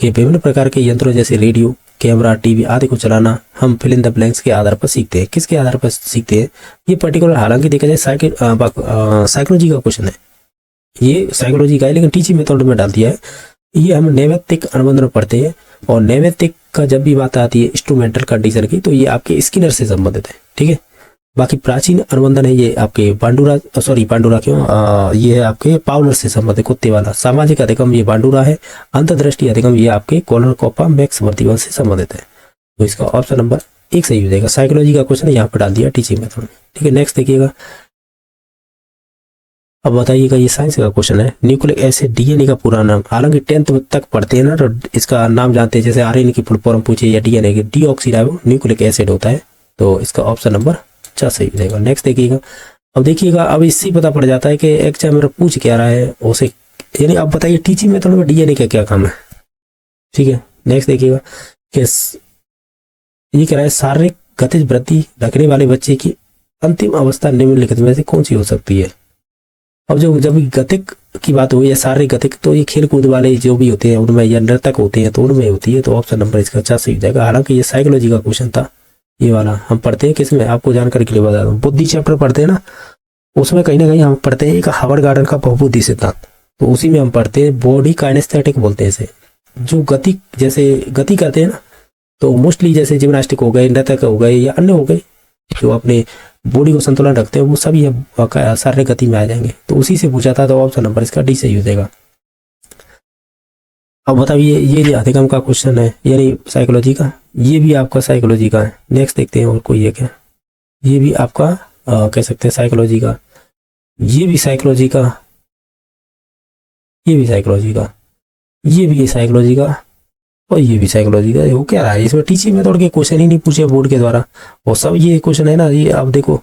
कि विभिन्न प्रकार के यंत्रों जैसे रेडियो, कैमरा, टीवी आदि को चलाना हम फिल इन द ब्लैंक्स के आधार पर सीखते हैं। किसके आधार पर सीखते हैं, ये पर्टिकुलर हालांकि देखा जाए साइकोलॉजी का क्वेश्चन है, ये साइकोलॉजी का है लेकिन टीचिंग मेथड में डाल दिया है। ये हम नैमित्तिक अनुबंध में पढ़ते हैं, और नैमित्तिक का जब भी बात आती है इंस्ट्रूमेंटल कंडीशन की, तो ये आपके स्किनर से संबंधित है। ठीक है, बाकी प्राचीन अनुबंधन है ये आपके पांडुरा क्यों, ये है आपके पावलर से संबंधित, कुत्ते वाला। सामाजिक अधिगम ये पांडुरा है। अंतर्दृष्टि अधिगम ये आपके कॉलर कॉपा मैक्स वर्तीवल से संबंधित है। तो इसका ऑप्शन नंबर 1 सही हो जाएगा। साइकोलॉजी का क्वेश्चन यहाँ पर डाल दिया टीचिंग मेथड में। ठीक है, नेक्स्ट देखिएगा, अब बताइएगा, ये साइंस का क्वेश्चन है। न्यूक्लिक एसिड डीएनए का पूरा नाम, हालांकि 10th तक पढ़ते हैं ना तो इसका नाम जानते हैं, जैसे आरएनए की फुल फॉर्म पूछे या डीएनए की, डीऑक्सीराइबो न्यूक्लिक एसिड होता है। तो इसका ऑप्शन नंबर 4 सही हो जाएगा। नेक्स्ट देखिएगा, अब देखिएगा, अब इससे पता पड़ जाता है कि एग्जामिनर पूछ क्या रहा है उसे, यानी अब बताइए टीचिंग मेथड में डीएनए का क्या काम है। ठीक है, नेक्स्ट देखिएगा कि ये कह रहा है शारीरिक गतिज वृद्धि रखने वाले बच्चे की अंतिम अवस्था निम्नलिखित में से कौन सी हो सकती है। अब जब गतिक की बात हुई है, शारीरिक गतिक, तो ये खेल कूद वाले जो भी होते हैं उनमें, या नर्तक होते हैं तो उनमें होती है। तो ऑप्शन नंबर इसका 4 सही हो जाएगा। हालांकि ये साइकोलॉजी का क्वेश्चन था, ये वाला हम पढ़ते हैं किसमें, आपको जानकारी के लिए बता दूं, बुद्धि चैप्टर पढ़ते हैं ना, उसमें कहीं ना कहीं हम पढ़ते हैं एक हार्वर्ड गार्डन का बहुबुद्धि सिद्धांत, तो उसी में हम पढ़ते हैं बॉडी काइनेस्थेटिक बोलते हैं इसे। जो गति, जैसे गति करते हैं ना, तो मोस्टली जैसे जिम्नास्टिक हो गए, नर्तक हो गए या अन्य हो गए जो अपने बॉडी को संतुलन रखते हैं, वो सभी शारीरिक गति में आ जाएंगे। तो उसी से पूछा था, तो ऑप्शन नंबर इसका डी सही हो जाएगा। अब बताइए, ये अधिगम का क्वेश्चन है यानी साइकोलॉजी का, ये भी आपका साइकोलॉजी का है। नेक्स्ट देखते हैं और कोई है क्या, ये भी आपका कह सकते हैं साइकोलॉजी का, ये भी साइकोलॉजी का, ये भी साइकोलॉजी का, ये भी साइकोलॉजी का, और ये भी साइकोलॉजी का। वो क्या रहा है, इसमें टीचिंग मेथड के क्वेश्चन ही नहीं पूछे बोर्ड के द्वारा, और सब ये क्वेश्चन है ना, ये आप देखो।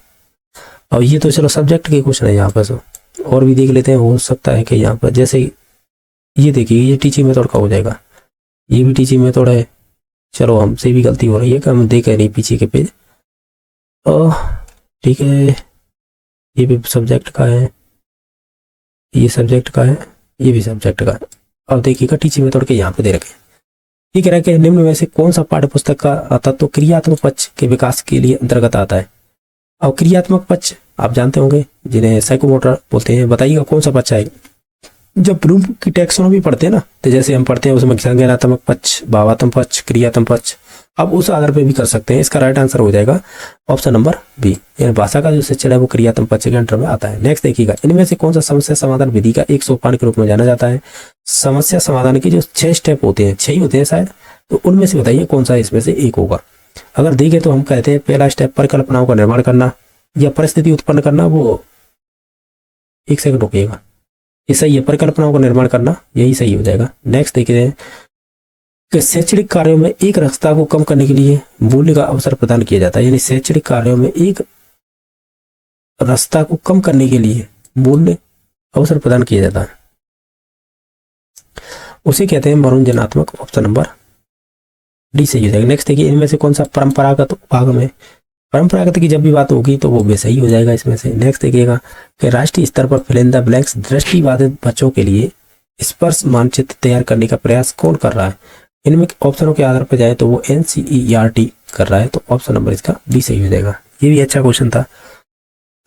और ये तो चलो सब्जेक्ट के क्वेश्चन है यहाँ पर, सो और भी देख लेते हैं, हो सकता है कि यहाँ पर जैसे ये देखिए, ये टीचिंग मेथड का हो जाएगा, ये भी टीचिंग मेथड है। चलो हमसे भी गलती हो रही है कि हम देखे नहीं पीछे के पेज। ठीक है, ये भी सब्जेक्ट का है, ये सब्जेक्ट का है, ये भी सब्जेक्ट का है। अब देखिएगा टीचिंग मेथड के यहाँ पे दे रखे, ये कह रहा है कि निम्न में से कौन सा पाठ्य पुस्तक का तत्व क्रियात्मक पक्ष के विकास के लिए अंतर्गत आता है। अब क्रियात्मक पक्ष आप जानते होंगे, जिन्हें साइकोमोटर बोलते हैं, बताइएगा कौन सा पक्ष आएगा। जब ब्लूम की टैक्सोनॉमी पढ़ते हैं ना, तो जैसे हम पढ़ते हैं उसमें संज्ञानात्मक पक्ष, भावात्मक पक्ष, क्रियात्मक पक्ष, अब उस आधार पे भी कर सकते हैं। इसका राइट आंसर हो जाएगा ऑप्शन नंबर बी, यानी भाषा का जो शिक्षण है वो क्रियात्मक पक्ष के अंडर में आता है। नेक्स्ट देखिएगा, इनमें से कौन सा समस्या समाधान विधि का एक सोपान के रूप में जाना जाता है? समस्या समाधान के जो 6 स्टेप होते हैं, 6 ही होते हैं शायद, तो उनमें से बताइए कौन सा इसमें से एक होगा। अगर देखें तो हम कहते हैं पहला स्टेप परिकल्पनाओं का निर्माण करना या परिस्थिति उत्पन्न करना, वो 1 सेकंड रुकिएगा, ये सही है, परिकल्पनाओं का निर्माण करना, यही सही हो जाएगा। नेक्स्ट देखते हैं कि शैक्षणिक कार्यों में एक रखता को कम करने के लिए मूल्य का अवसर प्रदान किया जाता है, यानी शैक्षणिक कार्यों में एक रास्ता को कम करने के लिए मूल्य अवसर प्रदान किया जाता है, उसे कहते हैं मनोरंजनात्मक। ऑप्शन नंबर डी सही हो जाएगा। नेक्स्ट देखिए, इनमें से कौन सा परंपरागत उपागम है? परंपरागत की जब भी बात होगी तो वो भी सही हो जाएगा इसमें से। नेक्स्ट देखिएगा कि राष्ट्रीय स्तर पर फिल इन द ब्लैंक्स दृष्टिबाधित बच्चों के लिए स्पर्श मानचित्र तैयार करने का प्रयास कौन कर रहा है? इनमें ऑप्शनों के आधार पर जाए तो वो NCERT कर रहा है, तो ऑप्शन नंबर इसका डी सही हो जाएगा। ये भी अच्छा क्वेश्चन था।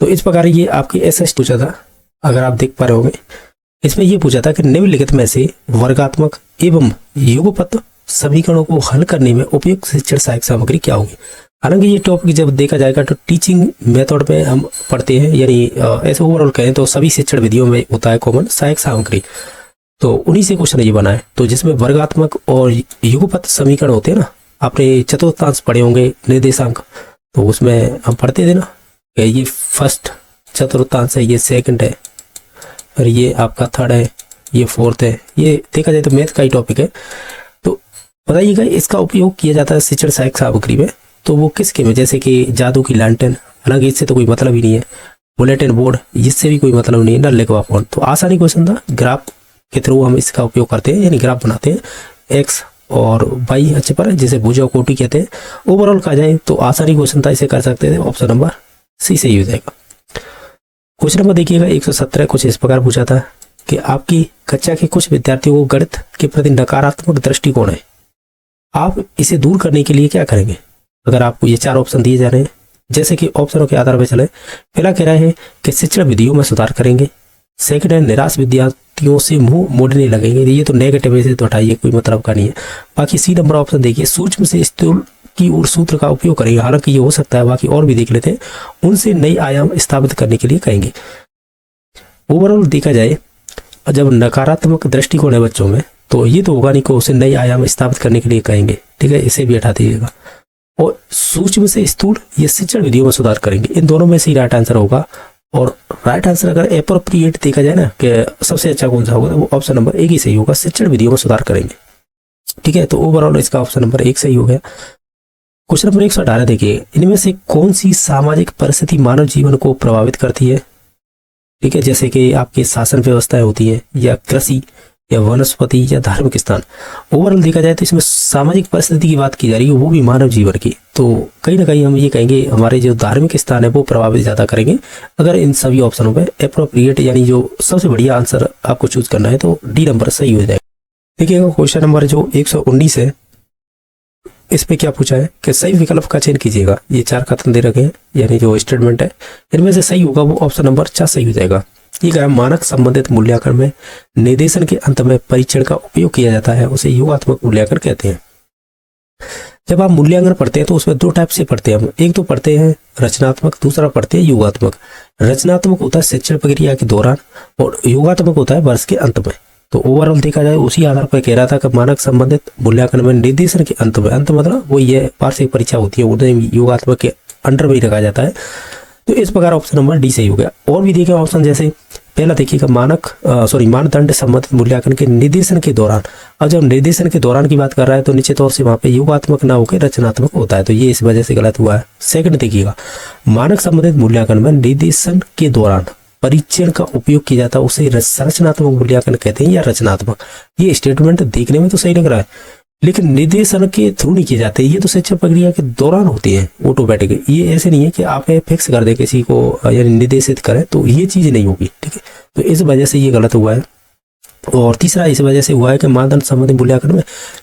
तो इस प्रकार ये आपकी SS पूछा था, अगर आप देख पा रहे होंगे। इसमें ये पूछा था कि निम्नलिखित में से वर्गात्मक एवं युगपत समीकरणों को हल करने में उपयुक्त शिक्षण सहायक सामग्री क्या होगी? हालांकि ये टॉपिक जब देखा जाएगा तो टीचिंग मेथड में हम पढ़ते हैं, यानी ऐसे ओवरऑल कहें तो सभी शिक्षण विधियों में होता है कॉमन सहायक सामग्री, तो उन्हीं से क्वेश्चन ये बना है। तो जिसमें वर्गात्मक और युगपत समीकरण होते हैं ना, आपने चतुर्थांश पढ़े होंगे, निर्देशांक, तो उसमें हम पढ़ते थे ना कि ये फर्स्ट चतुर्थांश है, ये सेकंड है, और ये आपका थर्ड है, ये फोर्थ है। ये देखा जाए तो मैथ का ही टॉपिक है। तो बताइएगा इसका उपयोग किया जाता है शिक्षण सहायक सामग्री में, तो वो किसके में? जैसे कि जादू की लैंटर्न, हालांकि इससे तो कोई मतलब ही नहीं है, बुलेटिन बोर्ड, इससे भी कोई मतलब नहीं है, नल लिखवा फोन, तो आसानी क्वेश्चन था। ग्राफ के थ्रू हम इसका उपयोग करते हैं, यानी ग्राफ बनाते हैं एक्स और वाई अच्छे पर, जिसे भुजा कोटि कहते हैं। ओवरऑल कहा जाए तो आसानी क्वेश्चन था, इसे कर सकते थे। ऑप्शन नंबर सी सही हो जाएगा। क्वेश्चन नंबर देखिएगा 117 कुछ इस प्रकार पूछा था कि आपकी कक्षा के कुछ विद्यार्थियों को गणित के प्रति नकारात्मक दृष्टिकोण है, आप इसे दूर करने के लिए क्या करेंगे? अगर आपको ये 4 ऑप्शन दिए जा रहे हैं, जैसे कि ऑप्शनों के आधार पर चले। पहला कह रहा है कि शिक्षण विधियों में सुधार करेंगे। सेकंड है निराश विद्यार्थियों से मुंह मोड़ने लगेंगे, ये तो नेगेटिव है, इसे तो हटाइए, कोई मतलब का नहीं है। बाकी सी नंबर ऑप्शन देखिए, सूक्ष्म से स्थूल की ओर सूत्र का उपयोग करेंगे, हालांकि ये हो सकता है, बाकी और भी देख लेते हैं। उनसे नई आयाम स्थापित करने के लिए कहेंगे। ओवरऑल देखा जाए जब नकारात्मक दृष्टिकोण है बच्चों में, तो ये तो होगा नहीं को उसे नई आयाम स्थापित करने के लिए कहेंगे, ठीक है, इसे भी हटा दीजिएगा। और सूक्ष्म से स्थूल ये शिक्षण विधियों में सुधार करेंगे, इन दोनों में से राइट आंसर होगा। और राइट आंसर अगर एप्रोप्रिएट देखा जाए ना कि सबसे अच्छा कौन सा होगा, तो वो ऑप्शन नंबर 1 ही सही होगा, शिक्षण विधियों में सुधार करेंगे, ठीक है। तो ओवरऑल इसका ऑप्शन नंबर 1 सही हो गया। क्वेश्चन नंबर 118 देखिए, इनमें से कौन सी सामाजिक परिस्थिति मानव जीवन को प्रभावित करती है? ठीक है, जैसे कि आपकी शासन व्यवस्थाएं होती है, या कृषि, या वनस्पति, या धार्मिक स्थान। ओवरऑल देखा जाए तो इसमें सामाजिक परिस्थिति की बात की जा रही है, वो भी मानव जीवन की, तो कहीं ना कहीं हम ये कहेंगे हमारे जो धार्मिक स्थान है वो प्रभावित ज्यादा करेंगे। अगर इन सभी ऑप्शनों पे एप्रोप्रिएट यानी जो सबसे बढ़िया आंसर आपको चूज करना है, तो डी नंबर सही हो जाएगा। देखिएगा क्वेश्चन नंबर जो 119 है, इस पे क्या पूछा है कि सही विकल्प का चयन कीजिएगा। ये 4 कथन दे रखे हैं, यानी जो स्टेटमेंट है, इनमें से सही होगा वो ऑप्शन नंबर 4 सही हो जाएगा। ये कहा मानक संबंधित मूल्यांकन में निर्देशन के अंत में परीक्षण का उपयोग किया जाता है, उसे योगात्मक मूल्यांकन कहते हैं। जब आप मूल्यांकन पढ़ते हैं तो उसमें 2 टाइप से पढ़ते हैं हम, एक तो पढ़ते हैं रचनात्मक, दूसरा पढ़ते हैं योगात्मक। रचनात्मक होता है शिक्षण प्रक्रिया के दौरान और योगात्मक होता है वर्ष के अंत में। तो ओवरऑल देखा जाए उसी आधार पर कह रहा था कि मानक संबंधित मूल्यांकन में निर्देशन के अंत में, अंत मतलब वो ये वार्षिक परीक्षा होती है, उन्हें योगात्मक के अंडर में ही रखा जाता है। तो इस प्रकार ऑप्शन नंबर डी सही हो गया। और भी देखिए ऑप्शन, जैसे पहला देखिएगा मानदंड संबंधित मूल्यांकन के निर्देशन के दौरान। अब जब निर्देशन के दौरान की बात कर रहा है तो निश्चित तौर से वहां पे योगात्मक ना होकर रचनात्मक होता है, तो ये इस वजह से गलत हुआ है। सेकंड देखिएगा, मानक संबंधित मूल्यांकन में निर्देशन के दौरान परीक्षण का उपयोग किया जाता है, उसे रचनात्मक मूल्यांकन कहते हैं या रचनात्मक। ये स्टेटमेंट देखने में तो सही लग रहा है, लेकिन निर्देशन के थ्रू नहीं किए जाते, ये तो शिक्षा प्रक्रिया के दौरान होती है ऑटोमेटिक। ये ऐसे नहीं है कि आप फिक्स कर दे किसी को यानी निर्देशित करें, तो ये चीज नहीं होगी, ठीक है। तो इस वजह से ये गलत हुआ है। और तीसरा इस वजह से हुआ है कि मानदंड संबंधी मूल्यांकन में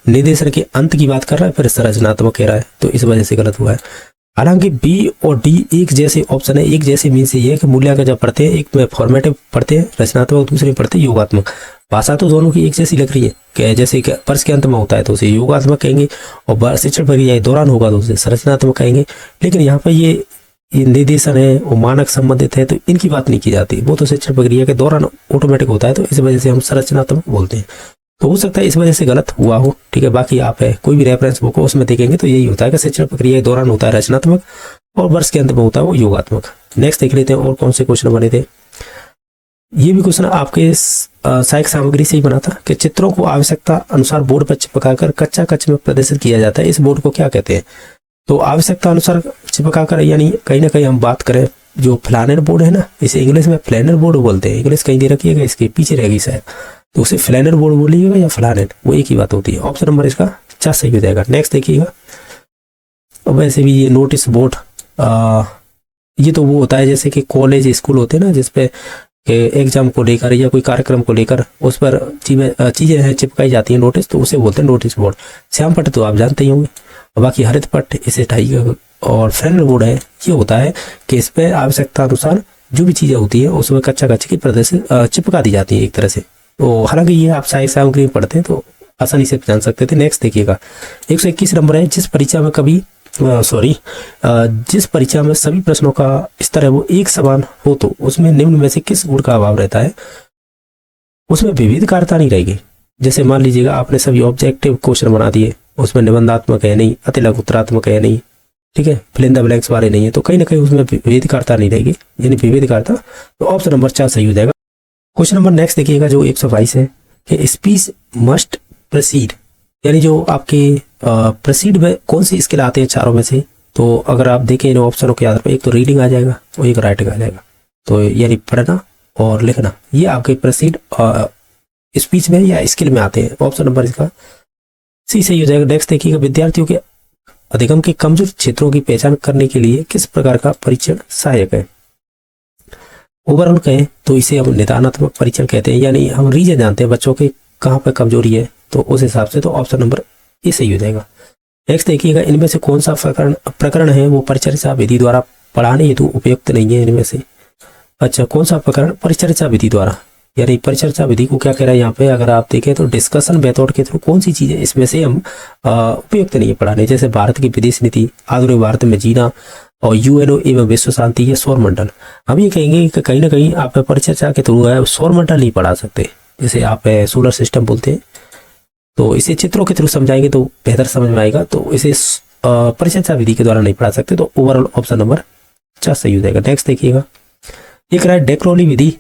निर्देशन के अंत की बात कर रहा है, फिर रचनात्मक कह रहा है, तो इस वजह से गलत हुआ है। हालांकि बी और डी एक जैसे ऑप्शन है, एक जैसे मीन से ये है कि मूल्यांकन जब पढ़ते हैं, एक में फॉर्मेटिव पढ़ते हैं रचनात्मक, दूसरे में पढ़ते हैं योगात्मक। भाषा तो दोनों की एक जैसी लग रही है कि जैसे कि वर्ष के अंत में होता है तो उसे योगात्मक कहेंगे, और शिक्षण प्रक्रिया के दौरान होगा तो उसे संरचनात्मक कहेंगे। लेकिन यहाँ पर ये निर्देशन है वो मानक संबंधित है, तो इनकी बात नहीं की जाती, वो तो शिक्षण प्रक्रिया के दौरान ऑटोमेटिक होता है, तो इस वजह से हम संरचनात्मक बोलते हैं। तो हो सकता है इस वजह से गलत हुआ हो, ठीक है। बाकी आप है कोई भी रेफरेंस बुक हो उसमें देखेंगे तो यही होता है कि शिक्षण प्रक्रिया के दौरान होता है रचनात्मक और वर्ष के अंत में होता है वो योगात्मक। नेक्स्ट देख लेते हैं और कौन से क्वेश्चन बने थे। ये भी क्वेश्चन आपके सहायक सामग्री से ही बना था कि चित्रों को आवश्यकता अनुसार बोर्ड पर चिपकाकर कच्चा कच्च में प्रदर्शित किया जाता है, इस बोर्ड को क्या कहते हैं। तो आवश्यकता अनुसार चिपकाकर, यानी कहीं ना कहीं हम बात करें जो फ्लानर बोर्ड है ना, इसे इंग्लिश में फ्लैनर बोर्ड बोलते हैं। इंग्लिश कहीं दे रखिएगा, इसके पीछे रहेगी शायद, तो उसे फ्लैनर बोर्ड बोलिएगा या फ्लानर, वो एक ही बात होती है। ऑप्शन नंबर इसका 4 सही हो जाएगा। नेक्स्ट देखिएगा। और वैसे भी ये नोटिस बोर्ड, ये तो वो होता है जैसे कि कॉलेज स्कूल होते हैं ना, जिसपे एग्जाम को लेकर या कोई कार्यक्रम को लेकर उस पर चीजें चिपकाई जाती हैं नोटिस, तो उसे बोलते हैं नोटिस बोर्ड। श्याम पट्ट तो आप जानते ही होंगे, और बाकी हरित पट्ट इसे टाइगर और फ्लैनर बोर्ड है, ये होता है कि इस पर आवश्यकता अनुसार जो भी चीजें होती है उसमें कच्चा कच्चे की प्रदर्शित चिपका दी जाती है एक तरह से। तो हालांकि ये आप सहायक सामग्री में पढ़ते हैं तो आसानी से जान सकते थे। नेक्स्ट देखिएगा। 121 नंबर है, जिस परीक्षा में सभी प्रश्नों का स्तर है वो एक समान हो तो उसमें निम्न में से किस गुण का अभाव रहता है। उसमें विविधकारता नहीं रहेगी। जैसे मान लीजिएगा आपने सभी ऑब्जेक्टिव क्वेश्चन बना दिए, उसमें निबंधात्मक है नहीं, अतिलघु उत्तरात्मक है नहीं, ठीक है, फिल इन द ब्लैंक्स वाले नहीं है, तो कहीं ना कहीं उसमें विविधकारता नहीं रहेगी, यानी विविधकारता। तो ऑप्शन नंबर 4 सही हो जाएगा। क्वेश्चन नंबर नेक्स्ट देखिएगा जो 122 है कि स्पीच मस्ट प्रोसीड, यानी जो आपके प्रोसीड में कौन सी स्किल आते हैं चारों में से। तो अगर आप देखें इन ऑप्शनों के आधार पर, एक तो रीडिंग आ जाएगा और एक राइटिंग आ जाएगा, तो यानी पढ़ना और लिखना, ये आपके प्रोसीड स्पीच में या स्किल में आते हैं। ऑप्शन नंबर इसका सी सही हो जाएगा। नेक्स्ट देखिएगा। विद्यार्थियों के अधिगम के कमजोर क्षेत्रों की पहचान करने के लिए किस प्रकार का परीक्षण सहायक है। ओवरऑल कहें तो इसे हम निदानात्मक परीक्षण कहते हैं, यानी हम रीजन जानते हैं बच्चों के कहाँ पर कमजोरी है, तो उस हिसाब से तो ऑप्शन नंबर ए सही हो जाएगा। नेक्स्ट देखिएगा। इनमें से कौन सा प्रकरण है वो परिचर्चा विधि द्वारा पढ़ाने हेतु उपयुक्त नहीं है इनमें से। अच्छा, कौन सा प्रकरण परिचर्चा विधि द्वारा, यानी परिचर्चा विधि को क्या कह रहा है यहाँ पे, अगर आप देखें तो डिस्कशन मेथड के थ्रू कौन सी चीजें इसमें से हम उपयुक्त नहीं है पढ़ाने। जैसे भारत की विदेश नीति, आधुनिक भारत में जीना, और यूएनओ एवं विश्व शांति या सौरमंडल। हम ये कहेंगे कि कहीं ना कहीं आप परिचर्चा के थ्रू है सौरमंडल नहीं पढ़ा सकते, जैसे आप सोलर सिस्टम बोलते हैं, तो इसे चित्रों के थ्रू समझाएंगे तो बेहतर समझ में आएगा, तो इसे परिचर्चा विधि के द्वारा नहीं पढ़ा सकते। तो ओवरऑल ऑप्शन नंबर 4 सही हो जाएगा। नेक्स्ट देखिएगा। एक रहा डेक्रोली विधि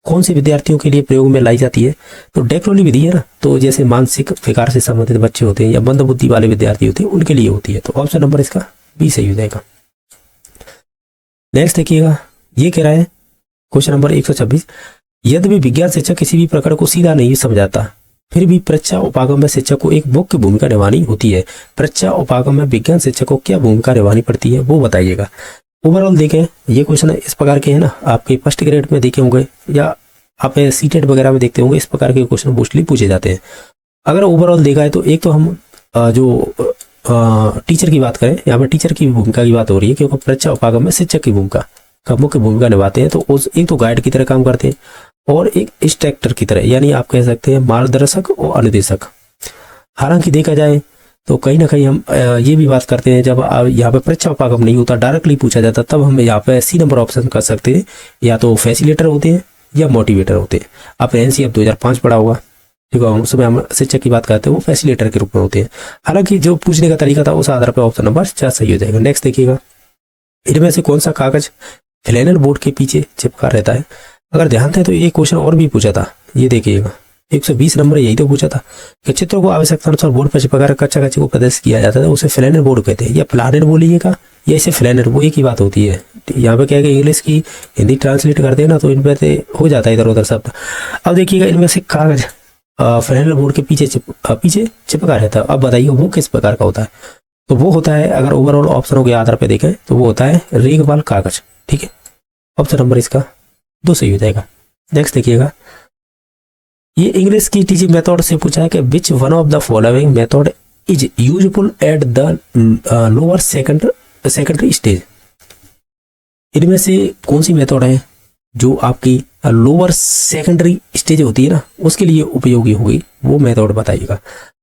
कौन सी विद्यार्थियों के लिए प्रयोग में लाई जाती है। तो डेक्रोली विधि है ना, तो जैसे मानसिक विकार से संबंधित बच्चे होते हैं या मंद बुद्धि वाले विद्यार्थी होते हैं उनके लिए होती है, तो ऑप्शन नंबर इसका बी सही हो जाएगा। नेक्स्ट देखिएगा। ये कह रहा है क्वेश्चन नंबर 126। यद्यपि विज्ञान शिक्षक किसी भी प्रकरण को सीधा नहीं समझाता, फिर भी परीक्षा उपागम में शिक्षक को एक मुख्य भूमिका निभानी होती है। परीक्षा उपागम में विज्ञान शिक्षक को क्या भूमिका निभानी पड़ती है वो बताइएगा। ओवरऑल देखें ये क्वेश्चन इस प्रकार के हैं ना, आपके फर्स्ट ग्रेड में देखे होंगे या आप सीटेट वगैरह में देखते होंगे, इस प्रकार के क्वेश्चन मोस्टली पूछे जाते हैं। अगर ओवरऑल देखा है तो एक तो हम जो टीचर की बात करें, यहाँ पर टीचर की भूमिका की बात हो रही है, क्योंकि परीक्षा उपागम में शिक्षक की भूमिका का मुख्य भूमिका निभाते हैं। तो उस एक तो गाइड की तरह काम करते हैं और एक इंस्ट्रक्टर की तरह, यानी आप कह सकते हैं मार्गदर्शक और अनुदेशक। हालांकि देखा जाए तो कहीं ना कहीं हम ये भी बात करते हैं, जब यहाँ पे परीक्षा उपागम नहीं होता, डायरेक्टली पूछा जाता, तब हम यहाँ पे सी नंबर ऑप्शन कर सकते हैं, या तो फैसिलिटेटर होते हैं या मोटिवेटर होते हैं। आप एनसीएफ 2005 पढ़ा होगा, ठीक है, उसमें हम शिक्षक की बात करते हैं, वो फैसिलिटेटर के रूप में होते हैं। हालांकि जो पूछने का तरीका था उस आधार पर ऑप्शन नंबर 4 सही हो जाएगा। नेक्स्ट देखिएगा। इनमें से कौन सा कागज फ्लैनल बोर्ड के पीछे चिपका रहता है। अगर ध्यान दें तो ये क्वेश्चन और भी पूछा था, ये देखिएगा 120 नंबर यही तो पूछा था कि चित्रों को आवश्यकता अनुसार बोर्ड पर चिपकाकर कच्चा कच्चे को प्रदर्शित किया जाता था, उसे फ्लैनर बोर्ड कहते हैं, या प्लानर बोलिएगा या इसे फ्लैनर, वो एक ही बात होती है। यहाँ पे क्या है कि इंग्लिश की हिंदी ट्रांसलेट करते हैं ना, तो इन पर हो जाता है इधर उधर शब्द। अब देखिएगा इनमें से कागज फ्लैनर बोर्ड के पीछे चिपका रहता है। अब बताइए वो किस प्रकार का होता है। तो वो होता है, अगर ओवरऑल ऑप्शनों के आधार पर देखें तो वो होता है रेगवाल कागज, ठीक है। ऑप्शन नंबर इसका 2 सही हो जाएगा। नेक्स्ट देखिएगा। ये इंग्लिश की टीचिंग मेथड से पूछा है कि which one of the following method is useful at the lower secondary stage. इनमें से कौन सी मेथड है जो आपकी लोअर सेकेंडरी स्टेज होती है ना, उसके लिए उपयोगी होगी, वो मेथड बताइएगा।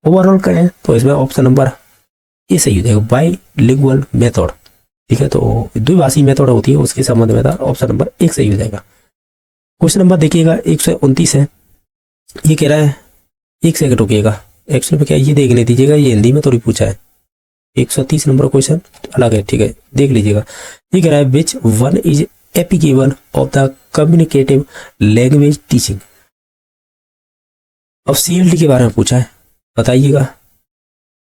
ओवरऑल करें तो इसमें ऑप्शन नंबर ए सही हो जाएगा, बाइलिंगुअल मेथड। ठीक है, तो द्विभाषी मेथड होती है, उसके संबंध में था, ऑप्शन नंबर 1 सही हो जाएगा। क्वेश्चन नंबर देखिएगा 129 है। ये कह रहा है, एक सेकंड रुकिएगा, एक्चुअली में क्या ये देखने दीजिएगा, ये हिंदी में थोड़ी पूछा है। 130 नंबर क्वेश्चन अलग है, ठीक है, देख लीजिएगा। ये कह रहा है which one is applicable of the communicative language teaching. अब CLT के बारे में पूछा है, बताइएगा।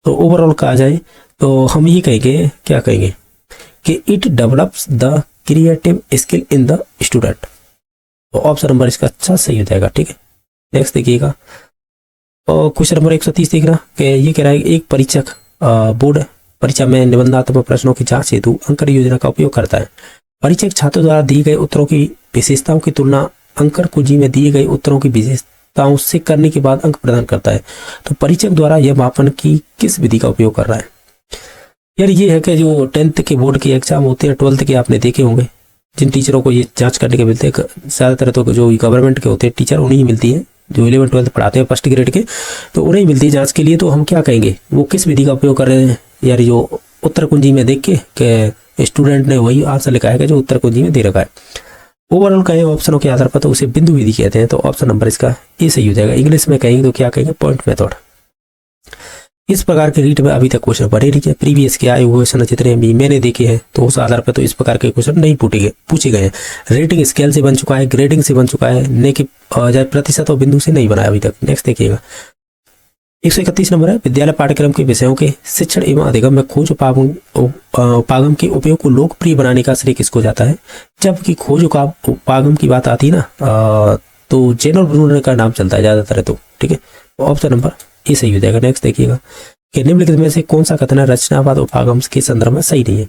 तो ओवरऑल कहा जाए तो हम ये कहेंगे, क्या कहेंगे कि it develops the creative skill in the student. तो ऑप्शन नंबर इसका अच्छा सही हो जाएगा। ठीक है, नेक्स्ट देखिएगा। और क्वेश्चन नंबर 130 देखना कि ये कह रहा है एक परीक्षक बोर्ड परीक्षा में निबंधात्मक प्रश्नों की जांच हेतु अंकन योजना का उपयोग करता है। परीक्षक छात्रों द्वारा दिए गए उत्तरों की विशेषताओं की तुलना अंकन कुंजी में दिए गए उत्तरों की विशेषताओं से करने के बाद अंक प्रदान करता है। तो परीक्षक द्वारा यह मापन की किस विधि का उपयोग कर रहा है? यार ये है कि जो 10th के बोर्ड के एग्जाम होते हैं, 12th के आपने देखे होंगे, जिन टीचरों को ये जांच करने के मिलते हैं, ज़्यादातर तो जो गवर्नमेंट के होते हैं टीचर, उन्हीं ही मिलती है, जो 11 12 पढ़ाते हैं फर्स्ट ग्रेड के, तो उन्हें ही मिलती है जांच के लिए। तो हम क्या कहेंगे, वो किस विधि का उपयोग कर रहे हैं? यार जो उत्तर कुंजी में देख के कि स्टूडेंट ने वही आंसर लिखा है कि जो उत्तर कुंजी में दे रखा है। ओवरऑल कहें ऑप्शनों के आधार पर तो उसे बिंदु विधि कहते हैं। तो ऑप्शन नंबर इसका ए सही हो जाएगा। इंग्लिश में कहेंगे तो क्या कहेंगे, पॉइंट मेथड। इस प्रकार के रीट में अभी तक क्वेश्चन बने रही है। प्रीवियस के आए हुए क्वेश्चन जितने भी मैंने देखे हैं, तो उस आधार पर तो इस प्रकार के क्वेश्चन नहीं पूछे गए हैं। रेटिंग स्केल से बन चुका है, ग्रेडिंग से बन चुका है, न कि प्रतिशत और बिंदु से नहीं बना अभी तक। नेक्स्ट देखिएगा 131 नंबर है, विद्यालय पाठ्यक्रम के विषयों के शिक्षण एवं अधिगम में खोज उपागम के उपयोग को लोकप्रिय बनाने का श्रेय किसको जाता है? जबकि खोज उपागम की बात आती है ना, तो जनरल ब्रूनर का नाम चलता है ज्यादातर। तो ठीक है, ऑप्शन नंबर ये सही हो जाएगा। नेक्स्ट देखिएगा कि निम्नलिखित में से कौन सा कथन है रचनावाद उपागम के संदर्भ में सही नहीं है?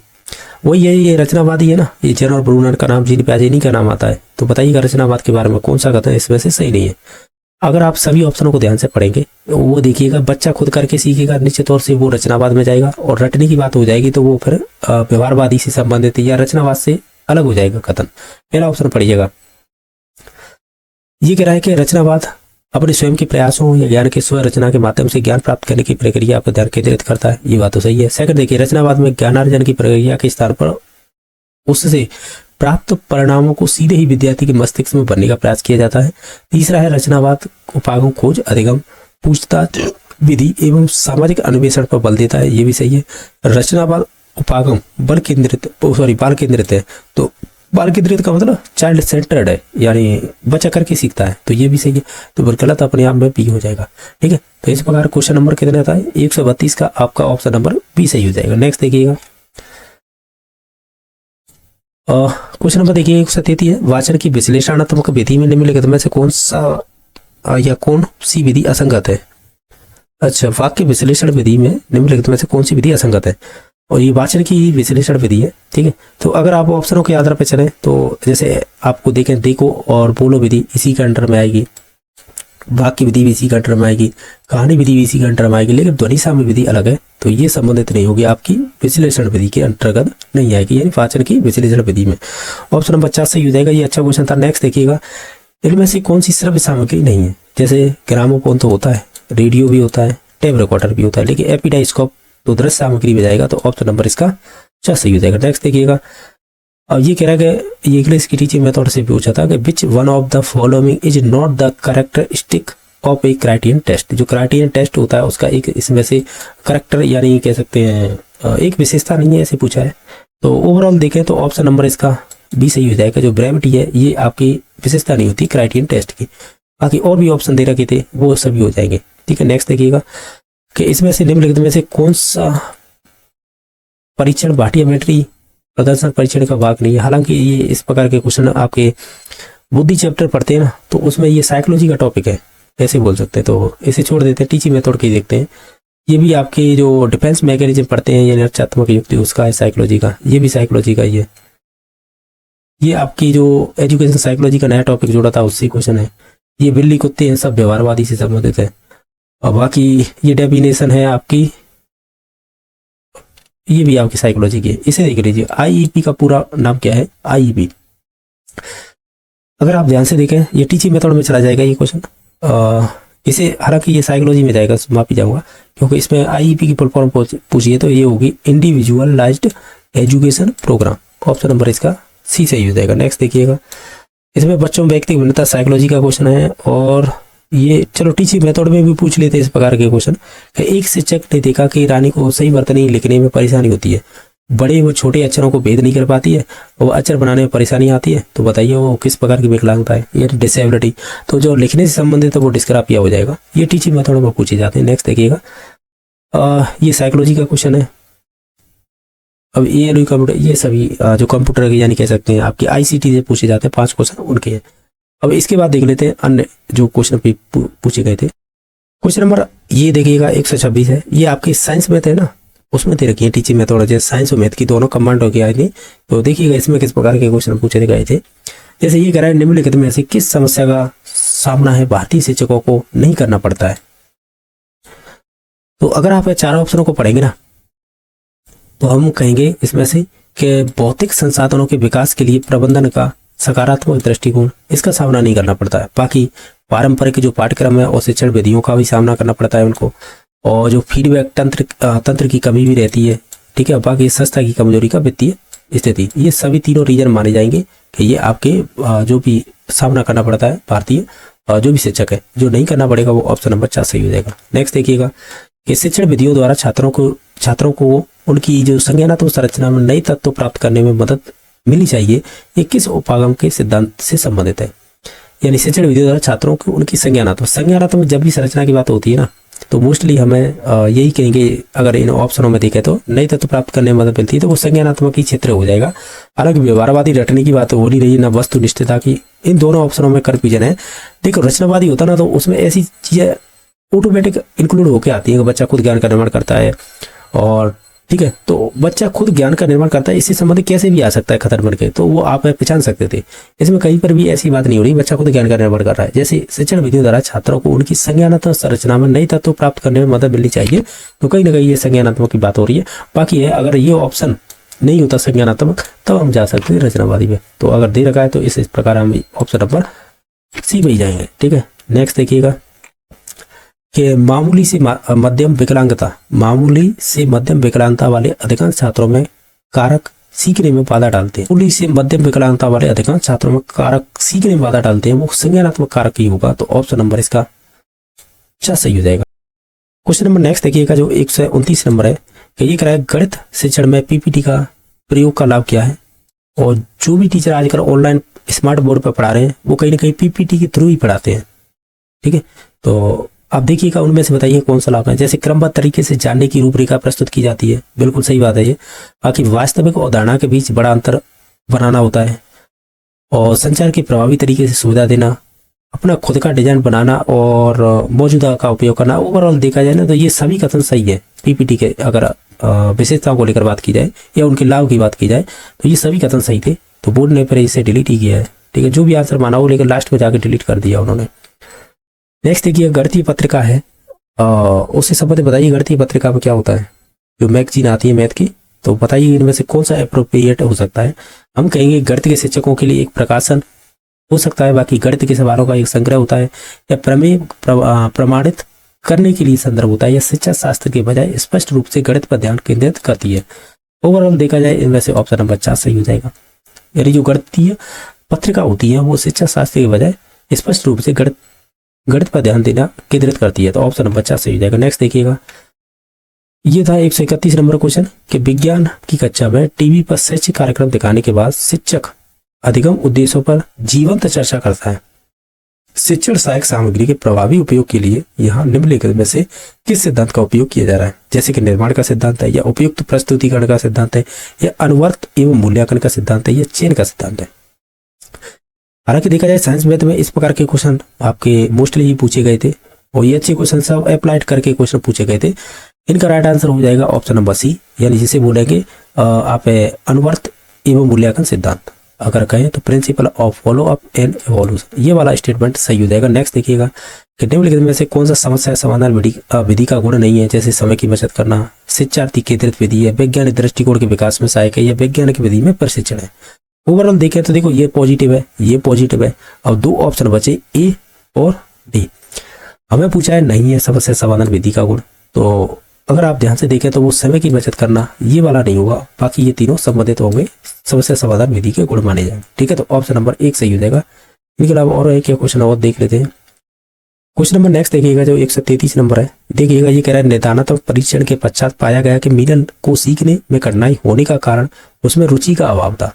वही है, ये रचनावादी है ना, ये जनरल ब्रूनर का नाम, जीन प्याजेनी का नाम आता है। तो बताइएगा रचनावाद के बारे में कौन सा कथन इसमें से सही नहीं है? अगर आप सभी ऑप्शनों को ध्यान से पढ़ेंगे, वो देखिएगा, बच्चा खुद करके सीखेगा, निश्चित तौर से वो रचनावाद में जाएगा। और रटने की बात हो जाएगी तो वो फिर व्यवहारवादी से संबंधित या रचनावाद से अलग हो जाएगा कथन। पहला ऑप्शन पढ़िएगा। ये कह रहा है कि रचनावाद अपने स्वयं के प्रयासों या ज्ञान के स्व रचना के माध्यम से ज्ञान प्राप्त करने की प्रक्रिया पर ध्यान केंद्रित करता है। ये बात तो सही है। सेकंड देखिए, रचनावाद में ज्ञानार्जन की प्रक्रिया के स्थान पर उससे प्राप्त परिणामों को सीधे ही विद्यार्थी के मस्तिष्क में भरने का प्रयास किया जाता है। तीसरा है, रचनावाद उपागम खोज अधिगम पूछताछ विधि एवं सामाजिक अन्वेषण पर बल देता है। ये भी सही है। रचनावाद उपागम बाल केंद्रित है। तो बाल केंद्रित का मतलब चाइल्ड सेंटर्ड है, यानी बच्चा करके सीखता है। तो ये भी सही है। तो गलत अपने आप में बी हो जाएगा। ठीक है, तो इस प्रकार क्वेश्चन नंबर कितने आता है? 132 का आपका ऑप्शन नंबर बी सही हो जाएगा। नेक्स्ट देखिएगा क्वेश्चन नंबर देखिए 133 है, वाचन की विश्लेषणात्मक विधि में निम्नलिखित में से कौन सी विधि असंगत है? अच्छा, वाक्य विश्लेषण विधि में निम्नलिखित में से कौन सी विधि असंगत है? और ये वाचन की विश्लेषण विधि है। ठीक है, तो अगर आप ऑप्शनों के आधार पर चलें तो जैसे आपको देखें, देखो और बोलो विधि इसी के अंडर में आएगी, वाक्य विधि भी इसी के अंडर में आएगी, कहानी विधि भी इसी के अंडर में आएगी, लेकिन ध्वनि साम्य विधि अलग है, तो ये संबंधित नहीं होगी, आपकी विश्लेषण विधि के अंतर्गत नहीं आएगी, यानी वाचन की विश्लेषण विधि में। ऑप्शन नंबर 50 सही हो जाएगा। ये अच्छा क्वेश्चन था। नेक्स्ट देखिएगा, इनमें से कौन सी श्रव्य सामग्री नहीं है? जैसे ग्रामोफोन तो होता है, रेडियो भी होता है, टेप रिकॉर्डर भी होता है, लेकिन एपिडाइस्कोप तो दृश्य सामग्री में जाएगा। तो ऑप्शन नंबर इसका अच्छा सही हो जाएगा। नेक्स्ट देखिएगा, अब ये कह रहा है कि ये इंग्लिश की टीचिंग मेथड से पूछा था कि which one of the following is not the characteristic of a criterion test. जो क्राइटेरियन टेस्ट होता है उसका एक इसमें से करेक्टर, यानी कह सकते हैं एक विशेषता नहीं है, ऐसे पूछा है। तो ओवरऑल देखें तो ऑप्शन नंबर इसका बी सही हो जाएगा। जो ब्रेविटी है ये आपकी विशेषता नहीं होती क्राइटेरियन टेस्ट की। बाकी और भी ऑप्शन दे रखे थे वो सभी हो जाएंगे। ठीक है, नेक्स्ट देखिएगा कि इसमें से निम्नलिखित में से कौन सा परीक्षण भाटियोमेट्री प्रदर्शन परीक्षण का भाग नहीं है। हालांकि ये इस प्रकार के क्वेश्चन आपके बुद्धि चैप्टर पढ़ते हैं ना, तो उसमें ये साइकोलॉजी का टॉपिक है, ऐसे बोल सकते हैं, तो इसे छोड़ देते हैं, टीचिंग मेथड के देखते हैं। ये भी आपके जो डिफेंस मैकेनिज्म पढ़ते हैं, यानी रक्षात्मक युक्ति, उसका है साइकोलॉजी का, ये भी साइकोलॉजी का ही है। ये आपकी जो एजुकेशन साइकोलॉजी का नया टॉपिक जोड़ा था उससे क्वेश्चन है। ये बिल्ली कुत्ते हैं, सब व्यवहारवादी से संबंधित है। और बाकी ये डेफिनेशन है आपकी, ये भी आपकी साइकोलॉजी की है, इसे देख लीजिए। आईईपी का पूरा नाम क्या है? आईईपी अगर आप ध्यान से देखें ये टीचिंग मेथड में चला जाएगा ये क्वेश्चन। इसे हालांकि ये साइकोलॉजी में जाएगा, माफी चाहूंगा, क्योंकि इसमें आईईपी की फुल फॉर्म पूछिए तो ये होगी individualized education program. Option number इसका सी सही हो जाएगा। नेक्स्ट देखिएगा, इसमें बच्चों में व्यक्तिगत भिन्नता साइकोलॉजी का क्वेश्चन है, और ये चलो टीचिंग मेथड में भी पूछ लेते हैं इस प्रकार के क्वेश्चन। एक शिक्षक ने देखा कि रानी को सही वर्तनी लिखने में परेशानी होती है, बड़े व छोटे अक्षरों को भेद नहीं कर पाती है, वो अक्षर बनाने में परेशानी आती है, तो बताइए वो किस प्रकार की विकलांगता है, ये डिसेबिलिटी। तो जो लिखने से संबंधित है वो डिस्ग्राफिया हो जाएगा। ये टीचिंग मेथड में पूछे जाते हैं। नेक्स्ट देखिएगा, ये साइकोलॉजी का क्वेश्चन है। अब ये कंप्यूटर, ये सभी जो कंप्यूटर यानी कह सकते हैं आपकी आईसीटी से पूछे जाते हैं 5 क्वेश्चन उनके हैं। अब इसके बाद देख लेते हैं अन्य जो क्वेश्चन पूछे गए थे। क्वेश्चन नंबर ये देखिएगा 126 है, ये आपकी साइंस में थे ना, उसमें दे रखी है टीचिंग मेथड, जैसे साइंस और मैथ की दोनों कमांड हो गया थी। तो देखिएगा इसमें किस प्रकार के क्वेश्चन पूछे गए थे। जैसे ये कह रहा है निम्नलिखित में से किस समस्या का सामना है भारतीय शिक्षकों को नहीं करना पड़ता है। तो अगर आप 4 ऑप्शनों को पढ़ेंगे ना तो हम कहेंगे इसमें से कि भौतिक संसाधनों के विकास के लिए प्रबंधन का सकारात्मक दृष्टिकोण, इसका सामना नहीं करना पड़ता है। बाकी पारंपरिक जो पाठ्यक्रम है और शिक्षण विधियों का भी सामना करना पड़ता है उनको, और जो फीडबैक तंत्र की कमी भी रहती है, ठीक है। बाकी संस्था की कमजोरी का वित्तीय स्थिति, ये सभी तीनों रीजन माने जाएंगे कि ये आपके जो भी सामना करना पड़ता है भारतीय जो भी शिक्षक है, जो नहीं करना पड़ेगा वो ऑप्शन नंबर 4 सही हो जाएगा। नेक्स्ट देखिएगा कि शिक्षण विधियों द्वारा छात्रों को उनकी जो संज्ञानात्मक संरचना में नई तत्व प्राप्त करने में मदद मिलनी चाहिए, ये किस उपागम के सिद्धांत से संबंधित है। यानी शिक्षण विधियों द्वारा छात्रों को उनकी संज्ञानात्मक जब भी संरचना की बात होती है ना, तो मोस्टली हमें यही कहेंगे, अगर इन ऑप्शनों में देखें तो नई तत्व प्राप्त करने में मदद मिलती है तो वो संज्ञानात्मक ही क्षेत्र हो जाएगा। हालांकि व्यवहारवादी रटने की बात हो नहीं रही ना वस्तुनिष्ठता की, इन दोनों ऑप्शनों में कंफ्यूजन है। देखो रचनावादी होता ना तो उसमें ऐसी चीजें ऑटोमेटिक इंक्लूड होकर आती है कि बच्चा खुद ज्ञान का निर्माण करता है, और ठीक है, तो बच्चा खुद ज्ञान का निर्माण करता है, इससे संबंधित कैसे भी आ सकता है खतर बन के, तो वो आप पहचान सकते थे। इसमें कहीं पर भी ऐसी बात नहीं हो रही, बच्चा खुद ज्ञान का निर्माण कर रहा है। जैसे शिक्षण विधियों द्वारा छात्रों को उनकी संज्ञानात्मक संरचना में नई तत्व प्राप्त करने में मदद मिलनी चाहिए, तो कहीं ना कहीं ये संज्ञानात्मक की बात हो रही है। बाकी है अगर ये ऑप्शन नहीं होता संज्ञानात्मक, तब हम जा सकते हैं रचनावादी में। तो अगर दे रखा है तो इस प्रकार हम ऑप्शन नंबर सी में ही जाएंगे, ठीक है। नेक्स्ट देखिएगा कि मामूली से मध्यम विकलांगता वाले अधिकांश छात्रों में कारक सीखने में बाधा डालते हैं। मामूली से मध्यम विकलांगता वाले अधिकांश छात्रों में कारक सीखने में बाधा डालते हैं, वो संज्ञानात्मक कारक ही होगा। तो ऑप्शन नंबर इसका 4 सही हो जाएगा। क्वेश्चन नंबर नेक्स्ट देखिएगा जो 129 नंबर है कि ये कह रहा है गणित शिक्षण में पीपीटी का प्रयोग का लाभ क्या है। और जो भी टीचर आजकल ऑनलाइन स्मार्ट बोर्ड पर पढ़ा रहे हैं वो कहीं ना कहीं पीपीटी के थ्रू ही पढ़ाते हैं, ठीक है। तो आप देखिएगा उनमें से बताइए कौन सा लाभ है। जैसे क्रमबद्ध तरीके से जानने की रूपरेखा प्रस्तुत की जाती है, बिल्कुल सही बात है ये। बाकी वास्तविक और धारणा के बीच बड़ा अंतर बनाना होता है, और संचार के प्रभावी तरीके से सुविधा देना, अपना खुद का डिजाइन बनाना और मौजूदा का उपयोग करना। ओवरऑल देखा जाए ना तो ये सभी कथन सही है पीपीटी के, अगर विशेषताओं को लेकर बात की जाए या उनके लाभ की बात की जाए तो ये सभी कथन सही थे। तो बोर्ड ने फिर इसे डिलीट ही किया है, ठीक है। जो भी आंसर माना हो लेकिन लास्ट में जाकर डिलीट कर दिया उन्होंने। नेक्स्ट देखिए गणितीय पत्रिका है, उससे संबंधित बताइए गणितीय पत्रिका में क्या होता है। जो मैगजीन आती है मैथ की, तो बताइए इनमें से कौन सा अप्रोप्रिएट हो सकता है। हम कहेंगे गणित के शिक्षकों के लिए एक प्रकाशन हो सकता है, बाकी गणित के सवालों का एक संग्रह होता है, या प्रमेय प्रमाणित करने के लिए संदर्भ होता है, या शिक्षा शास्त्र के बजाय स्पष्ट रूप से गणित पर ध्यान केंद्रित करती है। ओवरऑल देखा जाए इनमें से ऑप्शन नंबर 4 सही हो जाएगा। यानी जो गणितीय पत्रिका होती है वो शिक्षा शास्त्र के बजाय स्पष्ट रूप से गणित पर ध्यान देना केंद्रित करती है, तो ऑप्शन नंबर 4 सही हो जाएगा। नेक्स्ट देखिएगा, ये था 131 नंबर क्वेश्चन कि विज्ञान की कक्षा में टीवी पर शैक्षिक कार्यक्रम दिखाने के बाद शिक्षक अधिगम उद्देश्यों पर जीवंत चर्चा करता है। शिक्षण सहायक सामग्री के प्रभावी उपयोग के लिए यहाँ निम्नलिखित में से किस सिद्धांत का उपयोग किया जा रहा है। जैसे कि निर्माण का सिद्धांत है, या उपयुक्त प्रस्तुतिकरण का सिद्धांत है, या अनुवर्त एवं मूल्यांकन का सिद्धांत है, या चेन का सिद्धांत है। हालांकि देखा जाए साइंस मैथ में इस प्रकार के क्वेश्चन आपके मोस्टली ही पूछे गए थे, और ये अच्छे क्वेश्चन सब अप्लाइड करके क्वेश्चन पूछे गए थे। इनका राइट आंसर हो जाएगा ऑप्शन नंबर सी, यानी जिसे बोलेंगे आप अनुवर्त एवं मूल्यांकन सिद्धांत। अगर कहें तो principle of follow up and evolution, ये वाला स्टेटमेंट सही हो जाएगा। नेक्स्ट देखिएगा कि निम्नलिखित में से कौन सा समस्या समाधान विधि का गुण नहीं है। जैसे समय की बचत करना, शिक्षार्थी केंद्रित विधि है, वैज्ञानिक दृष्टिकोण के विकास में सहायक है, या वैज्ञानिक विधि में प्रशिक्षण है। ओवरऑल देखें तो देखो ये पॉजिटिव है, ये पॉजिटिव है। अब दो ऑप्शन बचे ए और डी। हमें पूछा है नहीं है समस्या समाधान विधि का गुण, तो अगर आप ध्यान से देखें तो वो समय की बचत करना ये वाला नहीं होगा, बाकी ये तीनों संबंधित होंगे, समस्या समाधान विधि के गुण माने जाएंगे। ठीक है, तो ऑप्शन नंबर 1 सही हो जाएगा। इनके अलावा और एक क्वेश्चन और देख लेते हैं। क्वेश्चन नंबर नेक्स्ट देखिएगा जो 133 नंबर है। देखिएगा ये कह रहा है निदानात्मक परीक्षण के पश्चात पाया गया कि मिलन को सीखने में कठिनाई होने का कारण उसमें रुचि का अभाव था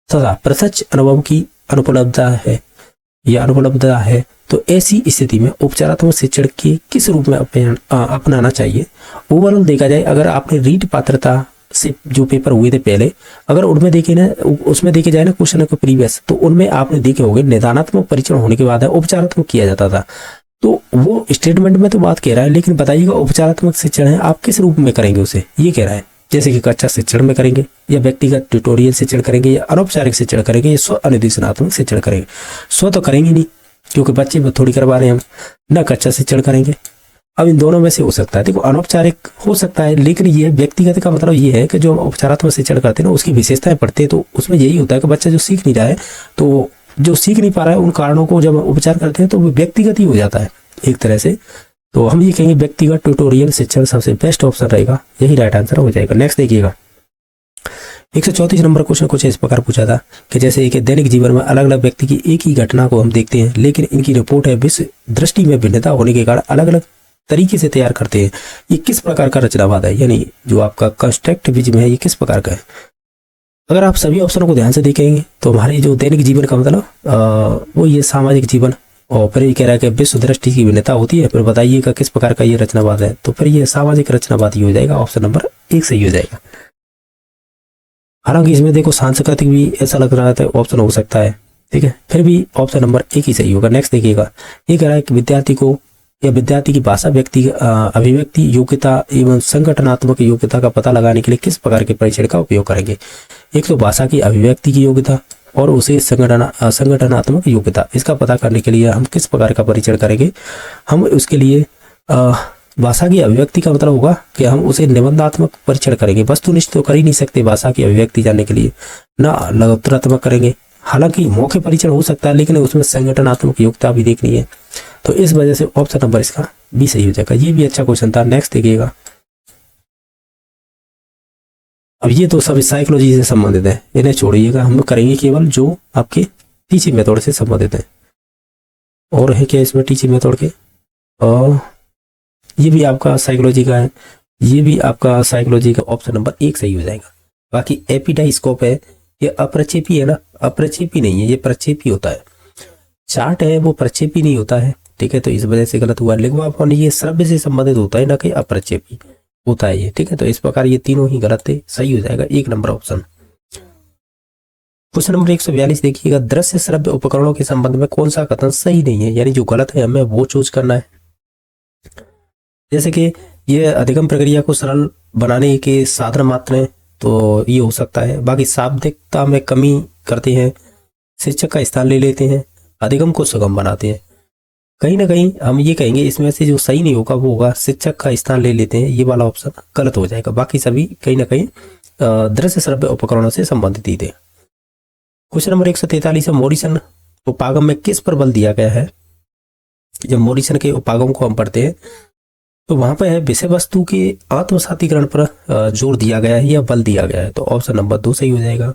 तथा प्रत्यक्ष अनुभव की अनुपलब्धता है या अनुपलब्धता है। तो ऐसी स्थिति में उपचारात्मक शिक्षण के किस रूप में अपनाना चाहिए। ओवरऑल देखा जाए अगर आपने रीट पात्रता से जो पेपर हुए थे पहले, अगर उनमें देखे ना, उसमें देखे जाए ना क्वेश्चन को प्रीवियस, तो उनमें आपने देखे होंगे निदानात्मक परीक्षण होने के बाद उपचारात्मक किया जाता था। तो वो स्टेटमेंट में तो बात कह रहा है, लेकिन बताइएगा उपचारात्मक शिक्षण है आप किस रूप में करेंगे उसे, ये कह रहा है। जैसे कि कक्षा शिक्षण में करेंगे या व्यक्तिगत ट्यूटोरियल शिक्षण करेंगे या अनौपचारिक शिक्षण करेंगे या स्व अनुदेशनात्मक शिक्षण करेंगे। स्व तो करेंगे नहीं क्योंकि बच्चे थोड़ी करवा रहे हैं हम, ना कक्षा शिक्षण करेंगे। अब इन दोनों में से हो सकता है, देखो अनौपचारिक हो सकता है, लेकिन ये व्यक्तिगत का मतलब ये है कि जो उपचारात्मक शिक्षण करते हैं ना उसकी विशेषताएं पढ़ते हैं, तो उसमें यही होता है कि बच्चा जो सीख नहीं रहा है, तो जो सीख नहीं पा रहा है उन कारणों को जब उपचार करते हैं तो वो व्यक्तिगत ही हो जाता है एक तरह से। तो हम ये कहेंगे व्यक्तिगत ट्यूटोरियल शिक्षण सबसे बेस्ट ऑप्शन रहेगा, यही राइट आंसर हो जाएगा। नेक्स्ट देखिएगा 134 नंबर क्वेश्चन कुछ इस प्रकार पूछा था कि जैसे कि दैनिक जीवन में अलग अलग व्यक्ति की एक ही घटना को हम देखते हैं, लेकिन इनकी रिपोर्ट है विश्व दृष्टि में भिन्नता होने के कारण अलग अलग तरीके से तैयार करते हैं। ये किस प्रकार का रचनावाद है, यानी जो आपका कंस्ट्रक्टिविज्म है ये किस प्रकार का है। अगर आप सभी ऑप्शनों को ध्यान से देखेंगे तो हमारे जो दैनिक जीवन का मतलब वो ये सामाजिक जीवन, और फिर ये कह रहा है कि विश्व दृष्टि की भिन्नता होती है, फिर बताइएगा किस प्रकार का ये रचनावाद है, तो फिर ये सामाजिक रचनावाद ही हो जाएगा, ऑप्शन नंबर 1 सही हो जाएगा। हालांकि इसमें देखो सांस्कृतिक भी ऐसा लग रहा है ऑप्शन हो सकता है, ठीक है, फिर भी ऑप्शन नंबर 1 ही सही होगा। नेक्स्ट देखिएगा ये कह रहा है कि विद्यार्थी को या विद्यार्थी की भाषा व्यक्ति अभिव्यक्ति योग्यता एवं संगठनात्मक योग्यता का पता लगाने के लिए किस प्रकार के परीक्षण का उपयोग करेंगे। एक तो भाषा की अभिव्यक्ति की योग्यता और उसे संगठनात्मक योग्यता, इसका पता करने के लिए हम किस प्रकार का परीक्षण करेंगे। हम उसके लिए भाषा की अभिव्यक्ति का मतलब होगा कि हम उसे निबंधात्मक परीक्षण करेंगे, वस्तुनिष्ठ तो कर ही नहीं सकते भाषा की अभिव्यक्ति जानने के लिए, ना लगोत्तरात्मक करेंगे। हालांकि मौखिक परीक्षण हो सकता है लेकिन उसमें संगठनात्मक योग्यता भी देखनी है, तो इस वजह से ऑप्शन नंबर इसका भी सही हो जाएगा। ये भी अच्छा क्वेश्चन था। नेक्स्ट देखिएगा, अब ये तो सब साइकोलॉजी से संबंधित है, इन्हें छोड़िएगा, हम करेंगे केवल जो आपके टीचिंग मेथड से संबंधित है। और है क्या इसमें टीचिंग मेथड के, और ये भी आपका साइकोलॉजी का है, ये भी आपका साइकोलॉजी का ऑप्शन नंबर 1 सही हो जाएगा। बाकी एपिडाइस्कोप है, ये अप्रक्षेपी है ना, अप्रक्षेपी नहीं है, ये प्रक्षेपी होता है। चार्ट है वो प्रक्षेपी नहीं होता है, ठीक है, तो इस वजह से गलत हुआ। लिंगवापन ये श्रव्य से संबंधित होता है ना कि अप्रक्षेपी होता है ये, ठीक है, तो इस प्रकार ये तीनों ही गलत थे, सही हो जाएगा 1 नंबर ऑप्शन। क्वेश्चन नंबर 142 देखिएगा, दृश्य श्रव्य उपकरणों के संबंध में कौन सा कथन सही नहीं है, यानी जो गलत है हमें वो चूज करना है। जैसे कि ये अधिगम प्रक्रिया को सरल बनाने के साधन मात्र हैं, तो ये हो सकता है। बाकी शाब्दिकता में कमी करते हैं, शिक्षक का स्थान ले लेते हैं, अधिगम को सुगम बनाते हैं। कहीं ना कहीं हम ये कहेंगे इसमें से जो सही नहीं होगा वो होगा शिक्षक का स्थान ले लेते हैं, ये वाला ऑप्शन गलत हो जाएगा। बाकी सभी कहीं ना कहीं दृश्य श्रव्य उपकरणों से संबंधित ही थे। क्वेश्चन नंबर 143 है, मॉरिसन उपागम में किस पर बल दिया गया है। जब मॉरिसन के उपागम को हम पढ़ते हैं तो वहां पर है विषय वस्तु के आत्मसातीकरण पर जोर दिया गया है या बल दिया गया है, तो ऑप्शन नंबर 2 सही हो जाएगा।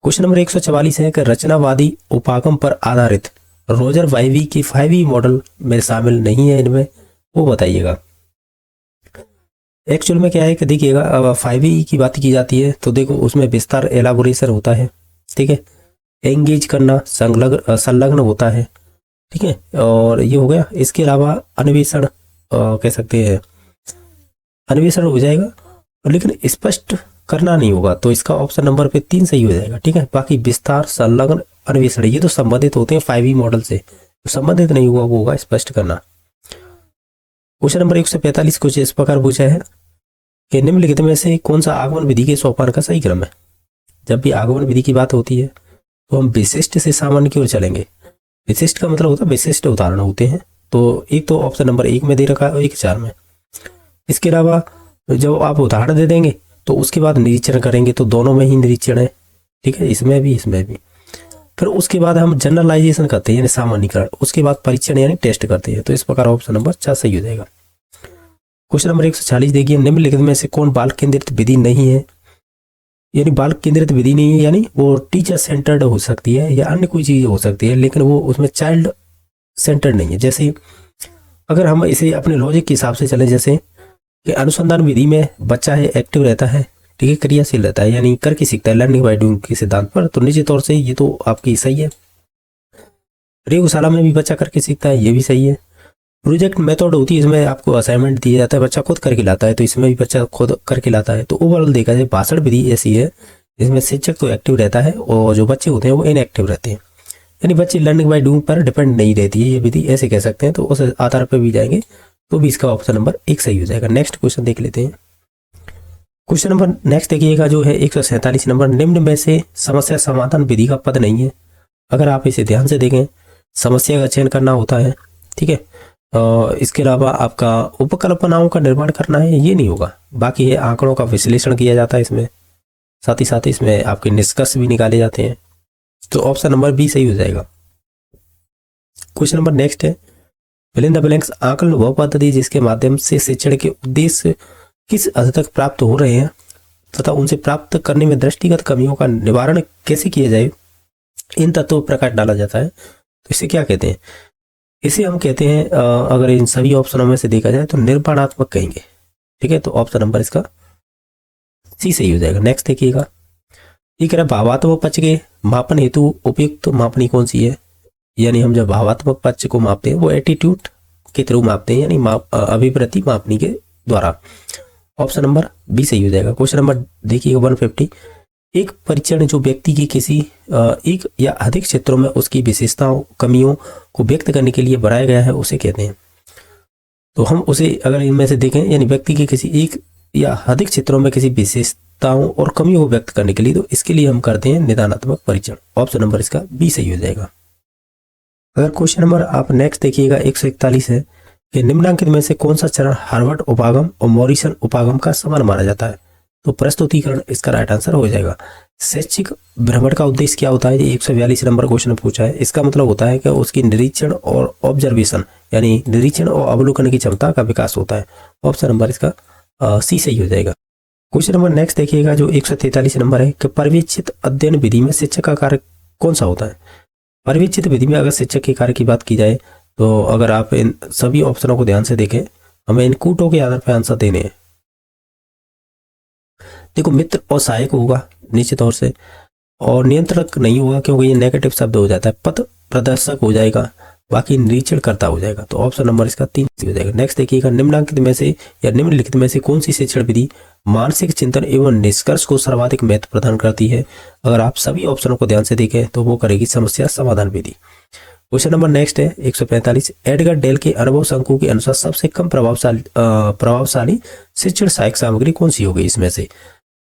क्वेश्चन नंबर 144 है कि रचनावादी उपागम पर आधारित रोजर वाइवी की 5E मॉडल में शामिल नहीं है, इनमें वो बताइएगा। एक्चुअल में क्या है कि देखिएगा, अब 5E की बात की जाती है तो देखो उसमें विस्तार एलाबोरेशन होता है, ठीक है, एंगेज करना संलग्न होता है, ठीक है, और ये हो गया। इसके अलावा अन्वेषण कह सकते हैं, अन्वेषण हो जाएगा लेकिन स्पष्ट करना नहीं होगा, तो इसका ऑप्शन नंबर पे 3 सही हो जाएगा, ठीक है। बाकी विस्तार संलग्न अन्वेषण ये तो संबंधित होते हैं 5E मॉडल से, तो संबंधित नहीं हुआ वो होगा स्पष्ट करना। क्वेश्चन नंबर 145 कुछ इस प्रकार पूछा है कि निम्नलिखित में से कौन सा आगमन विधि के सोपान का सही क्रम है। जब भी आगमन विधि की बात होती है तो हम विशिष्ट से सामान्य की ओर चलेंगे। विशिष्ट का मतलब होता है विशिष्ट उदाहरण होते हैं, तो एक तो ऑप्शन नंबर 1 में दे रखा है और 1 4 में। इसके अलावा जब आप उदाहरण दे देंगे तो उसके बाद निरीक्षण करेंगे, तो दोनों में ही निरीक्षण है, ठीक है, इसमें भी इसमें भी। फिर उसके बाद हम जनरलाइजेशन करते हैं यानी सामान्यीकरण, उसके बाद परीक्षण यानी टेस्ट करते हैं। तो इस प्रकार ऑप्शन नंबर 4 सही हो जाएगा। क्वेश्चन नंबर 140 देखिए, निम्नलिखित में से कौन बाल केंद्रित विधि नहीं है? यानी बाल केंद्रित विधि नहीं है यानी वो टीचर सेंटर्ड हो सकती है या अन्य कोई चीज हो सकती है, लेकिन वो उसमें चाइल्ड सेंटर्ड नहीं है। जैसे अगर हम इसे अपने लॉजिक के हिसाब से चले, जैसे कि अनुसंधान विधि में बच्चा है एक्टिव रहता है, ठीक है, क्रियाशील रहता है यानी करके सीखता है, लर्निंग बाय डूइंग के सिद्धांत पर, तो निश्चित तौर से ये तो आपकी सही है। प्रयोगशाला में भी बच्चा करके सीखता है, ये भी सही है। प्रोजेक्ट मेथड होती है, इसमें आपको असाइनमेंट दिया जाता है, बच्चा खुद करके लाता है, तो इसमें भी बच्चा खुद करके लाता है। तो ओवरऑल देखा जाए भाषण विधि ऐसी है जिसमें शिक्षक तो एक्टिव रहता है और जो बच्चे होते हैं वो इनएक्टिव रहते हैं, यानी बच्चे लर्निंग बाय डूइंग पर डिपेंड नहीं रहती है ये विधि, ऐसे कह सकते हैं। तो उस आधार पर भी जाएंगे तो भी इसका ऑप्शन नंबर 1 सही हो जाएगा। नेक्स्ट क्वेश्चन देख लेते हैं। क्वेश्चन नंबर नेक्स्ट देखिएगा जो है 147 नंबर, निम्न में से समस्या समाधान विधि का पद नहीं है। अगर आप इसे ध्यान से देखें, समस्या का चयन करना होता है, ठीक है, इसके अलावा आपका उपकल्पनाओं का निर्माण करना है, ये नहीं होगा। बाकी है आंकड़ों का विश्लेषण किया जाता है इसमें, साथ ही साथ इसमें आपके निष्कर्ष भी निकाले जाते हैं। तो ऑप्शन नंबर बी सही हो जाएगा। क्वेश्चन नंबर नेक्स्ट है, फिल इन द ब्लैंक्स, आकलन वह पद्धति जिसके माध्यम से शिक्षण के उद्देश्य किस हद तक प्राप्त हो रहे हैं तथा उनसे प्राप्त करने में दृष्टिगत कमियों का निवारण कैसे किया जाए, इन तत्वों पर प्रकाश डाला जाता है। तो इसे क्या कहते हैं? इसे हम कहते हैं, अगर इन सभी ऑप्शनों में से देखा जाए तो निर्माणात्मक कहेंगे, ठीक है। तो ऑप्शन नंबर इसका सी सही हो जाएगा। नेक्स्ट देखिएगा, ये कह रहा है भावात्मक पक्ष के मापन हेतु उपयुक्त मापनी कौन सी है? यानी हम जब भावात्मक पक्ष को मापते हैं वो एटीट्यूड के थ्रू मापते हैं, यानी अभिप्रति मापनी के द्वारा। ऑप्शन नंबर बी सही हो जाएगा। क्वेश्चन नंबर देखिएगा 150, एक परीक्षण जो व्यक्ति की किसी एक या अधिक क्षेत्रों में उसकी विशेषताओं कमियों को व्यक्त करने के लिए बनाया गया है, उसे कहते हैं। तो हम उसे अगर इनमें से देखें, यानी व्यक्ति के किसी एक या अधिक क्षेत्रों में किसी विशेषताओं और कमियों को व्यक्त करने के लिए, तो इसके लिए हम करते हैं निदानात्मक परीक्षण। ऑप्शन नंबर इसका बी सही हो जाएगा। अगर क्वेश्चन नंबर आप नेक्स्ट देखिएगा 141 है कि निम्नलिखित में से कौन सा चरण हार्वर्ड उपागम और मॉरिसन उपागम का समान माना जाता है? तो प्रस्तुतिकरण इसका राइट आंसर हो जाएगा। शैक्षिक भ्रमण का उद्देश्य क्या होता है? ये 142 नंबर क्वेश्चन पूछा है। इसका मतलब होता है कि उसकी निरीक्षण और ऑब्जर्वेशन यानी निरीक्षण और अवलोकन की क्षमता का विकास होता है। ऑप्शन नंबर इसका सी सही हो जाएगा। क्वेश्चन नंबर नेक्स्ट देखिएगा जो 143 नंबर है कि पर्यवेक्षित अध्ययन विधि में शिक्षक का कार्य कौन सा होता है? पर्यवेक्षित विधि में अगर शिक्षक के कार्य की बात की जाए तो अगर आप इन सभी ऑप्शनों को ध्यान से देखें, हमें इन कूटों के आधार पर आंसर देने हैं। देखो, मित्र और सहायक होगा निश्चित तौर से, और नियंत्रक नहीं होगा क्योंकि ये नेगेटिव शब्द हो जाता है। पथ प्रदर्शक हो जाएगा, बाकी निरीक्षण करता हो जाएगा। तो ऑप्शन नंबर इसका 3 हो जाएगा। नेक्स्ट देखिएगा, निम्नलिखित में से या निम्नलिखित में से कौन सी शिक्षण विधि मानसिक चिंतन एवं निष्कर्ष को सर्वाधिक महत्व प्रदान करती है? अगर आप सभी ऑप्शनों को ध्यान से देखें तो वो करेगी समस्या समाधान विधि। क्वेश्चन नंबर नेक्स्ट है 145, एडगर डेल के अनुभव शंकु के अनुसार सबसे कम प्रभावशाली शिक्षण सहायक सामग्री कौन सी होगी इसमें से?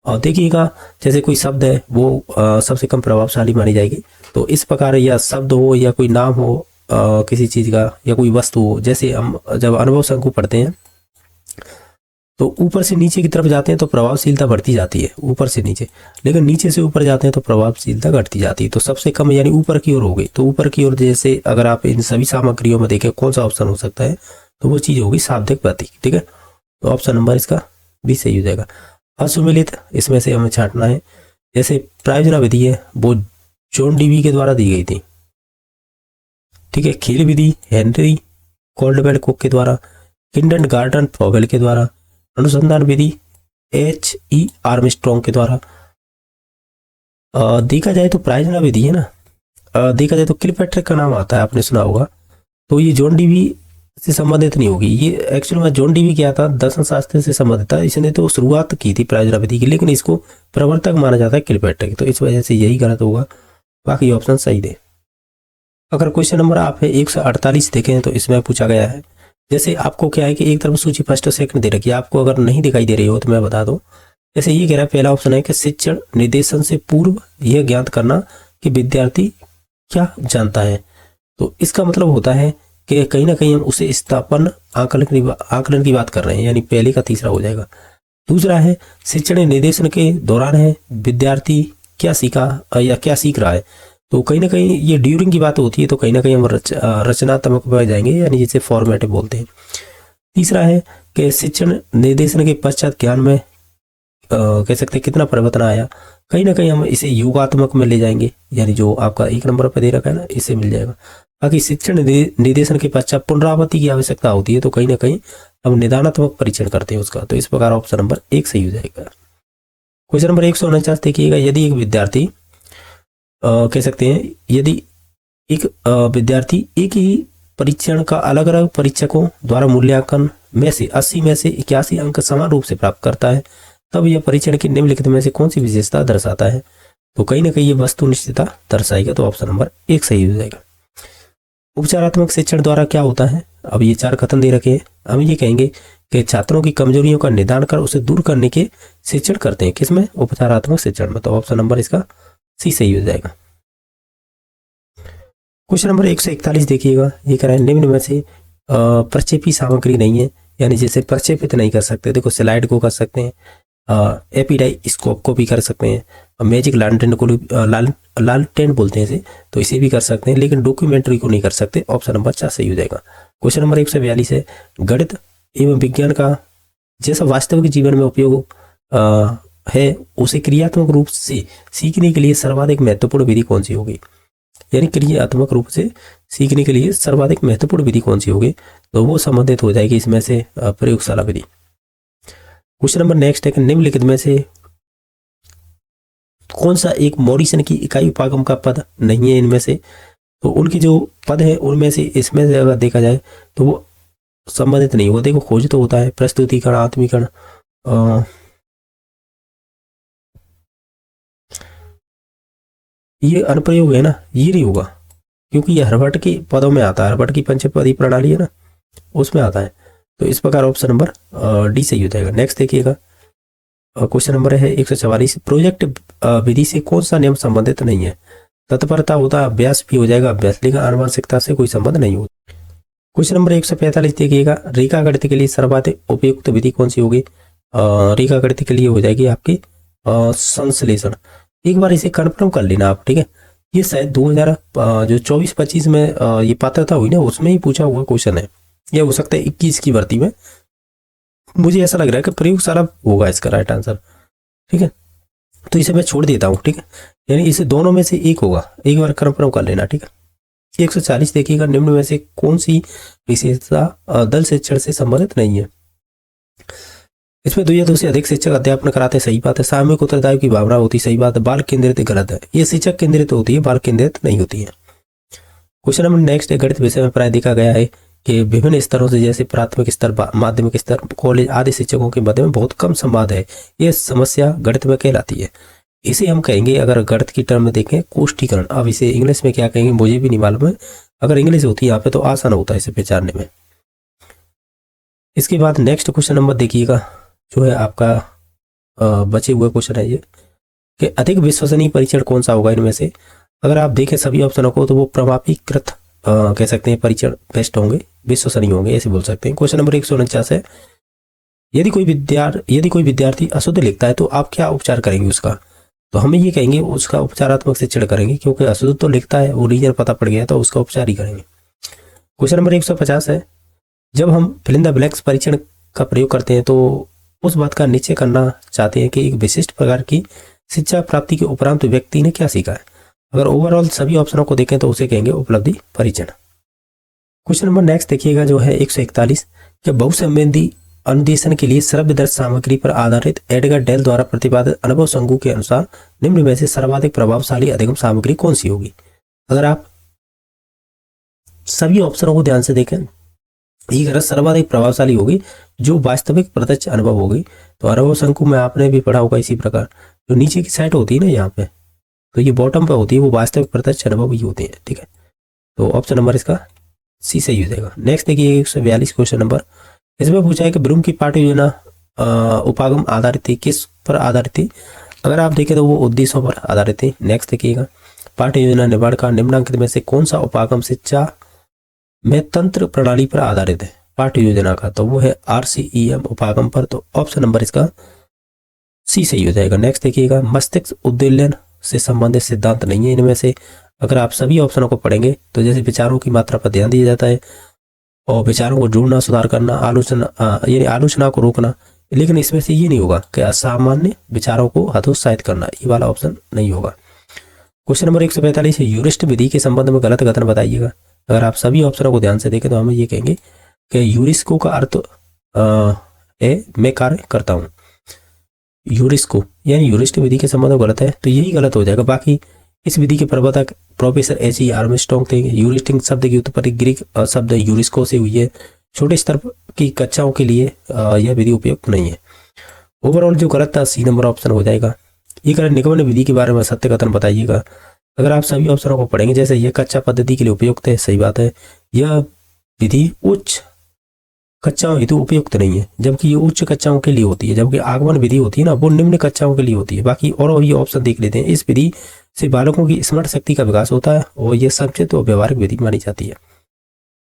और देखिएगा, जैसे कोई शब्द है वो सबसे कम प्रभावशाली मानी जाएगी। तो इस प्रकार या शब्द हो या कोई नाम हो किसी चीज का या कोई वस्तु हो, जैसे हम जब अनुभव शंकु पढ़ते हैं तो ऊपर से नीचे की तरफ जाते हैं तो प्रभावशीलता बढ़ती जाती है ऊपर से नीचे, लेकिन नीचे से ऊपर जाते हैं तो प्रभावशीलता घटती जाती है। तो सबसे कम यानी ऊपर की ओर हो गई। तो ऊपर की ओर जैसे अगर आप इन सभी सामग्रियों में देखें कौन सा ऑप्शन हो सकता है, तो वो चीज होगी शाब्दिक प्रतीक, ठीक है। तो ऑप्शन नंबर इसका भी सही हो जाएगा। असुमेलित इसमें से हमें छांटना है। जैसे प्रायोजना विधि है वो जॉन डीवी के द्वारा दी गई थी, ठीक है। खेल विधि हेनरी कोल्डवेल कुक के द्वारा, किंडरगार्टन फ्लोबेल के द्वारा, अनुसंधान विधि H.E. आर्मस्ट्रॉन्ग के द्वारा। देखा जाए तो प्रायोजना विधि है ना, देखा जाए तो किलपैट्रिक का नाम आता है, आपने सुना होगा। तो ये जॉन डीवी से संबंधित नहीं होगी। ये एक्चुअल में जॉन डीवी क्या था, दर्शन शास्त्र से संबंधित था। इसने तो शुरुआत की थी प्रायोजना विधि की, लेकिन इसको प्रवर्तक माना जाता है किलपैट्रिक। तो इस वजह से यही गलत होगा, बाकी ऑप्शन सही थे। अगर क्वेश्चन नंबर आप 148 देखें तो इसमें पूछा गया है, जैसे आपको क्या है कि एक तरफ सूची फर्स्ट और सेकंड दे रखी है, आपको अगर नहीं दिखाई दे रही हो तो मैं बता दूं। जैसे ये कह रहा है, पहला ऑप्शन है कि शिक्षण निर्देशन से पूर्व यह ज्ञात करना कि विद्यार्थी क्या जानता है। तो इसका मतलब होता है कि कहीं ना कहीं हम उसे स्थापन आकलन की बात कर रहे हैं, यानी पहले का तीसरा हो जाएगा। दूसरा है शिक्षण निर्देशन के दौरान है विद्यार्थी क्या सीखा या क्या सीख रहा है। तो कहीं ना कहीं ये ड्यूरिंग की बात होती है, तो कहीं ना कहीं हम रचनात्मक पे जाएंगे, यानी जिसे फॉर्मेटिव बोलते हैं। तीसरा है कि शिक्षण निर्देशन के पश्चात ज्ञान में कह सकते हैं कितना परिवर्तन आया। कहीं ना कहीं हम इसे योगात्मक में ले जाएंगे, यानी जो आपका 1 नंबर पर दे रखा है ना, इससे मिल जाएगा। बाकी शिक्षण निर्देशन के पश्चात पुनरावृत्ति की आवश्यकता होती है, तो कहीं ना कहीं हम निदानात्मक परीक्षण करते हैं उसका। तो इस प्रकार ऑप्शन नंबर 1 सही हो जाएगा। क्वेश्चन नंबर 149 देखिएगा, यदि एक विद्यार्थी कह सकते हैं यदि एक विद्यार्थी एक ही परीक्षण का अलग अलग परीक्षकों द्वारा मूल्यांकन में से 80 में से 81 अंक समान रूप से प्राप्त करता है, तब यह परीक्षण की निम्नलिखित में से कौन सी विशेषता दर्शाता है। तो कहीं ना कहीं ये वस्तुनिष्ठता दर्शाएगा, तो ऑप्शन नंबर 1 सही हो जाएगा। उपचारात्मक शिक्षण द्वारा क्या होता है, अब ये 4 कथन दे रखे हैं। हम ये कहेंगे कि छात्रों की कमजोरियों का निदान कर उसे दूर करने के शिक्षण करते हैं, किसमें, उपचारात्मक शिक्षण में। तो ऑप्शन नंबर इसका सी सही हो जाएगा। क्वेश्चन नंबर 141 देखिएगा, ये कह रहा है निम्न में से प्रक्षेपी सामग्री नहीं है, यानी जैसे प्रक्षेपित नहीं कर सकते। देखो स्लाइड को कर सकते हैं, एपीडाइस्कोप को भी कर सकते हैं, मैजिक लालटेन को लालटेन बोलते हैं इसे, तो इसे भी कर सकते हैं, लेकिन डॉक्यूमेंट्री को नहीं कर सकते। ऑप्शन नंबर 4 सही हो जाएगा। क्वेश्चन नंबर 142 है, गणित एवं विज्ञान का जैसा वास्तविक जीवन में उपयोग है, उसे क्रियात्मक रूप से सीखने के लिए सर्वाधिक महत्वपूर्ण विधि कौन सी होगी। यानी क्रियात्मक रूप से सीखने के लिए सर्वाधिक महत्वपूर्ण विधि कौन सी होगी, तो वो संबंधित हो जाएगी इसमें से प्रयोगशाला विधि। क्वेश्चन नंबर नेक्स्ट है कि निम्नलिखित में से कौन सा एक मॉरिसन की इकाई उपागम का पद नहीं है इनमें से। तो उनकी जो पद है उनमें से इसमें से अगर देखा जाए तो वो संबंधित नहीं होगा। देखो खोज तो होता है, प्रस्तुतिकरण, आत्मीकरण, ये अनुप्रयोग है ना, ये नहीं होगा, क्योंकि ये हर्बर्ट के पदों में आता है, हर्बर्ट की पंचपदी प्रणाली है ना, उसमें आता है। तो इस प्रकार ऑप्शन नंबर डी सही हो जाएगा। नेक्स्ट देखिएगा, क्वेश्चन नंबर है 144, प्रोजेक्ट विधि से कौन सा नियम संबंधित नहीं है। तत्परता होता है, अभ्यास भी हो जाएगा अभ्यास, लेकिन आनुवंशिकता से कोई संबंध नहीं होता। क्वेश्चन नंबर 145 देखिएगा, रेखा गणित के लिए सर्वाधिक उपयुक्त विधि कौन सी होगी। रेखा गणित के लिए हो जाएगी आपकी संश्लेषण। एक बार इसे कन्फर्म कर लेना आप, ठीक है। ये शायद 2024-25 में ये पात्रता हुई ना, उसमें ही पूछा हुआ क्वेश्चन है, या हो सकता है 21 की भर्ती में। मुझे ऐसा लग रहा है कि प्रयोगशाला होगा इसका राइट आंसर, ठीक है। तो इसे मैं छोड़ देता हूँ, ठीक है, यानी इसे दोनों में से एक होगा, एक बार कन्फर्म कर लेना, ठीक है। 140 देखिएगा, निम्न में से कौन सी विशेषता दल शिक्षण से संबंधित नहीं है। इसमें 2 या 2 से अधिक शिक्षक अध्यापन कराते हैं, सही बात है। सामूहिक उत्तरदायित्व की भावना होती, सही बात है। बाल केंद्रित गलत है, ये शिक्षक केंद्रित होती है, बाल केंद्रित नहीं होती है। क्वेश्चन नंबर नेक्स्ट है, गणित विषय में प्राय देखा गया है कि विभिन्न स्तरों से, जैसे प्राथमिक स्तर, माध्यमिक स्तर, कॉलेज आदि शिक्षकों के मध्य में बहुत कम संवाद है। यह समस्या गणित में कहलाती है। इसे हम कहेंगे, अगर गणित की टर्म में देखें, कोष्ठीकरण। अब इसे इंग्लिश में क्या कहेंगे मुझे भी नहीं मालूम है, अगर इंग्लिश होती है यहाँ पे तो आसान होता है इसे पहचानने में। इसके बाद नेक्स्ट क्वेश्चन नंबर देखिएगा, जो है आपका बचे हुए क्वेश्चन है ये कि अधिक विश्वसनीय परीक्षण कौन सा होगा इनमें से। अगर आप देखें सभी ऑप्शनों को तो वो प्रमाणीकृत कह सकते हैं परीक्षण बेस्ट होंगे, विश्वसनीय होंगे, ऐसे बोल सकते हैं। क्वेश्चन नंबर 149 है, यदि कोई विद्यार्थी अशुद्ध लिखता है तो आप क्या उपचार करेंगे उसका। तो हम ये कहेंगे उसका उपचारात्मक शिक्षण करेंगे, क्योंकि अशुद्ध तो लिखता है, वो रीजन पता पड़ गया तो उसका उपचार ही करेंगे। क्वेश्चन नंबर 150 है, जब हम फिल इन द ब्लैंक्स परीक्षण का प्रयोग करते हैं तो उस बात का निश्चय करना चाहते हैं कि एक विशिष्ट प्रकार की शिक्षा प्राप्ति के उपरांत व्यक्ति ने क्या सीखा है। अगर ओवरऑल सभी ऑप्शनों को देखें तो उसे कहेंगे उपलब्धि परीक्षण। क्वेश्चन नंबर नेक्स्ट देखिएगा, जो है 141, कि बहुसंवेदी अनुदेशन के लिए श्रव्यदर्शी सामग्री पर आधारित एडगर डेल द्वारा प्रतिपादित अनुभव संघों के अनुसार निम्न में से सर्वाधिक प्रभावशाली अधिगम सामग्री कौन सी होगी। अगर आप सभी ऑप्शनों को ध्यान से देखें, ये सर्वाधिक प्रभावशाली होगी जो वास्तविक प्रत्यक्ष अनुभव होगी। तो अनुभव संकुल में आपने भी पढ़ा होगा इसी प्रकार, जो नीचे की साइड होती है ना यहाँ पे, तो ये बॉटम पे होती है, वो वास्तविक प्रत्यक्ष अनुभव ही होते हैं, ठीक है। तो ऑप्शन नंबर इसका सी सही हो जाएगा। नेक्स्ट देखिए 142 क्वेश्चन नंबर, इसमें पूछा है कि ब्लूम की पाठ्य योजना उपागम आधारित थी, किस पर आधारित थी। अगर आप देखें तो वो उद्देश्यों पर आधारित थी। नेक्स्ट देखिएगा, पाठ्य योजना निर्माण का निम्नांकित में से कौन सा उपागम शिक्षा में तंत्र प्रणाली पर आधारित है पाठ्य योजना का, तो वो है RCEM उपागम पर। तो ऑप्शन नंबर इसका सी सही हो जाएगा। नेक्स्ट देखिएगा, मस्तिष्क उद्दीलन से संबंधित सिद्धांत नहीं है इनमें से। अगर आप सभी ऑप्शनों को पढ़ेंगे तो जैसे विचारों की मात्रा पर ध्यान दिया जाता है और विचारों को जोड़ना, सुधार करना, आलोचना यानी आलोचना को रोकना, लेकिन इसमें से ये नहीं होगा कि असामान्य विचारों को हतोत्साहित करना, ये वाला ऑप्शन नहीं होगा। क्वेश्चन नंबर 145 है, यूरिस्ट विधि के संबंध में गलत कथन बताइएगा। अगर आप सभी ऑप्शनों को ध्यान से देखें तो हम ये कहेंगे कि यूरिस्को का अर्थ है मैं कार्य करता हूँ। यूरिस्को यानी यूरिस्ट विधि के संबंध में गलत है, तो यही गलत हो जाएगा। बाकी इस विधि के प्रवर्तक प्रोफेसर H.E. आर्मस्ट्रांग थे। यूरिस्टिंग शब्द की उत्पत्ति ग्रीक शब्द यूरिस्को से हुई है। छोटे स्तर की कक्षाओं के लिए यह विधि उपयुक्त नहीं है। ओवरऑल जो गलत था C नंबर ऑप्शन हो जाएगा। ये करें निगमन विधि के बारे में सत्य कथन बताइएगा। अगर आप सभी ऑप्शनों को पढ़ेंगे, जैसे यह कक्षा पद्धति के लिए उपयुक्त है, सही बात है। यह विधि उच्च कक्षाओं हेतु उपयुक्त नहीं है, जबकि ये उच्च कक्षाओं के लिए होती है, जबकि आगमन विधि होती है ना, वो निम्न कक्षाओं के लिए होती है। बाकी और ये ऑप्शन देख लेते हैं। इस विधि से बालकों की स्मरण शक्ति का विकास होता है और यह संचित और व्यवहारिक विधि मानी जाती है।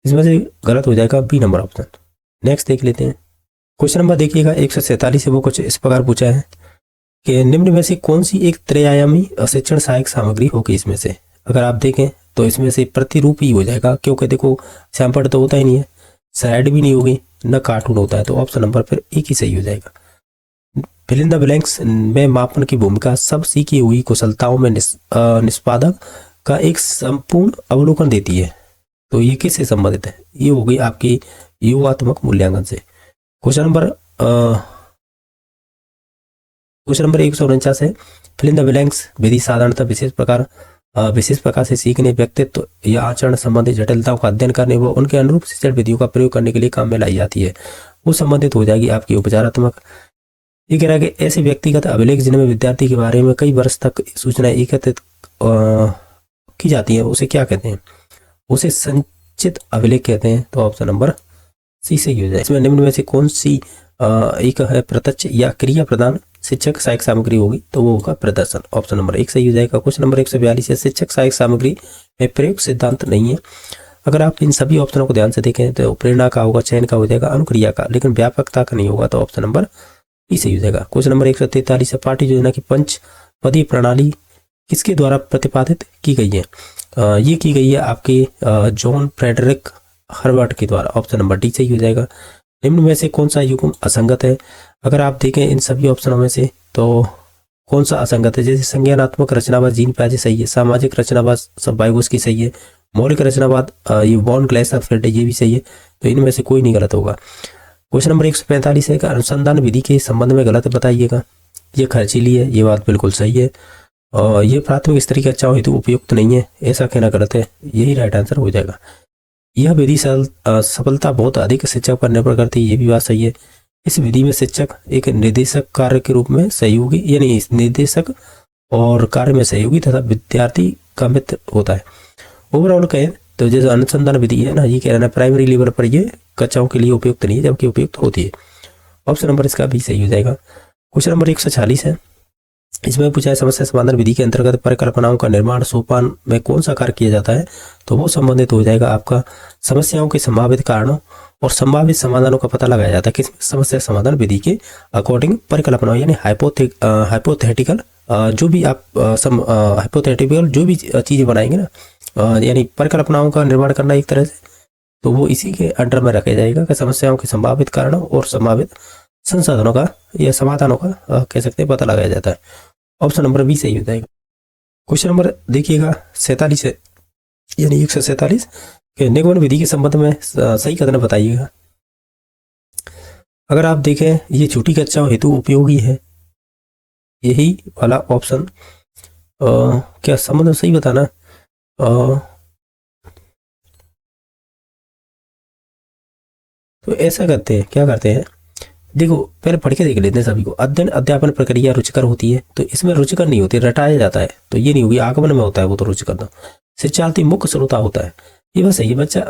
इसमें से गलत हो जाएगा B नंबर ऑप्शन। नेक्स्ट देख लेते हैं। क्वेश्चन नंबर देखिएगा 147 से वो कुछ इस प्रकार पूछा है कि निम्न में से कौन सी एक त्रयायामी शिक्षण सहायक सामग्री होगी इसमें से। अगर आप देखें तो इसमें से प्रतिरूप ही हो जाएगा, क्योंकि देखो सैंपल तो होता ही नहीं है, स्लाइड भी नहीं होगी, न कार्टून होता है, तो ऑप्शन नंबर फिर एक ही सही हो जाएगा। फिल इन द ब्लैंक्स में मापन की भूमिका सब सीखी हुई कुशलताओं में निष्पादक का एक संपूर्ण अवलोकन देती है। तो ये किससे संबंधित है? ये हो गई आपकी योगात्मक मूल्यांकन से। क्वेश्चन नंबर 149 है, फिल इन द ब्लैंक्स विधि साधारणतः विशेष प्रकार से सीखने, व्यक्तित्व या आचरण संबंधी जटिलताओं का अध्ययन करने व उनके अनुरूप शिक्षण विधियों का प्रयोग करने के लिए काम में लाई जाती है। वो संबंधित हो जाएगी आपकी उपचारात्मक। ये कह रहा है कि ऐसे व्यक्तिगत अभिलेख जिनमें विद्यार्थी के बारे में कई वर्ष तक सूचनाएं एकत्रित की जाती है, उसे क्या कहते हैं? उसे संचित अभिलेख कहते हैं। तो ऑप्शन नंबर C सही हो जाए। इसमें निम्न में से कौन सी एक है प्रत्यक्ष या क्रिया प्रदान शिक्षक सहायक सामग्री होगी? तो वो होगा प्रदर्शन। ऑप्शन नंबर 1 सही हो जाएगा। क्वेश्चन नंबर 142 है, शिक्षक सहायक सामग्री में प्रयोग सिद्धांत नहीं है। अगर आप इन सभी ऑप्शनों को ध्यान से देखें तो प्रेरणा का होगा, चयन का हो जाएगा, अनुक्रिया का, लेकिन व्यापकता का नहीं होगा, तो ऑप्शन नंबर E सही हो जाएगा। क्वेश्चन नंबर 143 है, पार्टी योजना की पंचपदी प्रणाली किसके द्वारा प्रतिपादित की गई है? ये की गई है आपके जॉन फ्रेडरिक हर्बर्ट के द्वारा। ऑप्शन नंबर D सही हो जाएगा। निम्न में से कौन सा युग्म असंगत है? अगर आप देखें इन सभी ऑप्शनों में से तो कौन सा असंगत है? जैसे संज्ञानात्मक रचनावाद जीन पियाजे सही है, सामाजिक रचनावाद सब वाइगोस्की सही है, मौलिक रचनावाद ये वॉन ग्लेसरफेल्ड ये भी सही है, तो इनमें से कोई नहीं गलत होगा। क्वेश्चन नंबर 145 है कि अनुसंधान विधि के संबंध में गलत बताइएगा। ये खर्चीली है, ये बात बिल्कुल सही है, और ये प्राथमिक स्तर की कक्षाओं हेतु उपयुक्त नहीं है, ऐसा कहना गलत है, यही राइट आंसर हो जाएगा। यह विधि सफलता बहुत अधिक शिक्षक पर निर्भर करती है, ये भी बात सही है। इस विधि में शिक्षक एक निर्देशक कार्य के रूप में सहयोगी, यानी निर्देशक और कार्य में सहयोगी तथा विद्यार्थी का मित्र होता है। ओवरऑल कहें तो जैसे अनुसंधान विधि है ना, ये कह रहा है प्राइमरी लेवल पर ये कक्षाओं के लिए उपयुक्त नहीं है, जबकि उपयुक्त होती है। ऑप्शन नंबर इसका भी सही हो जाएगा। क्वेश्चन नंबर 146 है, इसमें पूछा है समस्या समाधान विधि के अंतर्गत परिकल्पनाओं का निर्माण सोपान में कौन सा कार्य किया जाता है? तो वो संबंधित हो जाएगा आपका समस्याओं के संभावित कारणों और संभावित समाधानों का पता लगाया जाता है किस समस्या समाधान विधि के अकॉर्डिंग परिकल्पनाओं, यानी हाइपोथेटिकल जो भी आप हाइपोथेटिकल जो भी चीजें बनाएंगे ना, यानी परिकल्पनाओं का निर्माण करना एक तरह से, तो वो इसी के अंडर में रखा जाएगा कि समस्याओं के संभावित कारणों और संभावित संसाधनों का या समाधानों का कह सकते हैं पता लगाया जाता है। ऑप्शन नंबर B सही हो जाएगा। क्वेश्चन नंबर देखिएगा 47 है, यानी 147 के निगमन विधि के संबंध में सही कथन बताइएगा। अगर आप देखें ये छोटी कक्षाओं हेतु उपयोगी है, यही वाला ऑप्शन क्या संबंध सही बताना। तो ऐसा करते हैं, क्या करते हैं, देखो पहले पढ़ के देख लेते हैं सभी को। अध्ययन अध्यापन प्रक्रिया रुचिकर होती है, तो इसमें रुचिकर नहीं होती, रटाया जाता है, तो ये नहीं होगी। आगमन में होता है वो तो रुचिकर था। शिक्षार्थी मुख्य श्रोता होता है, ये बस सही है। बच्चा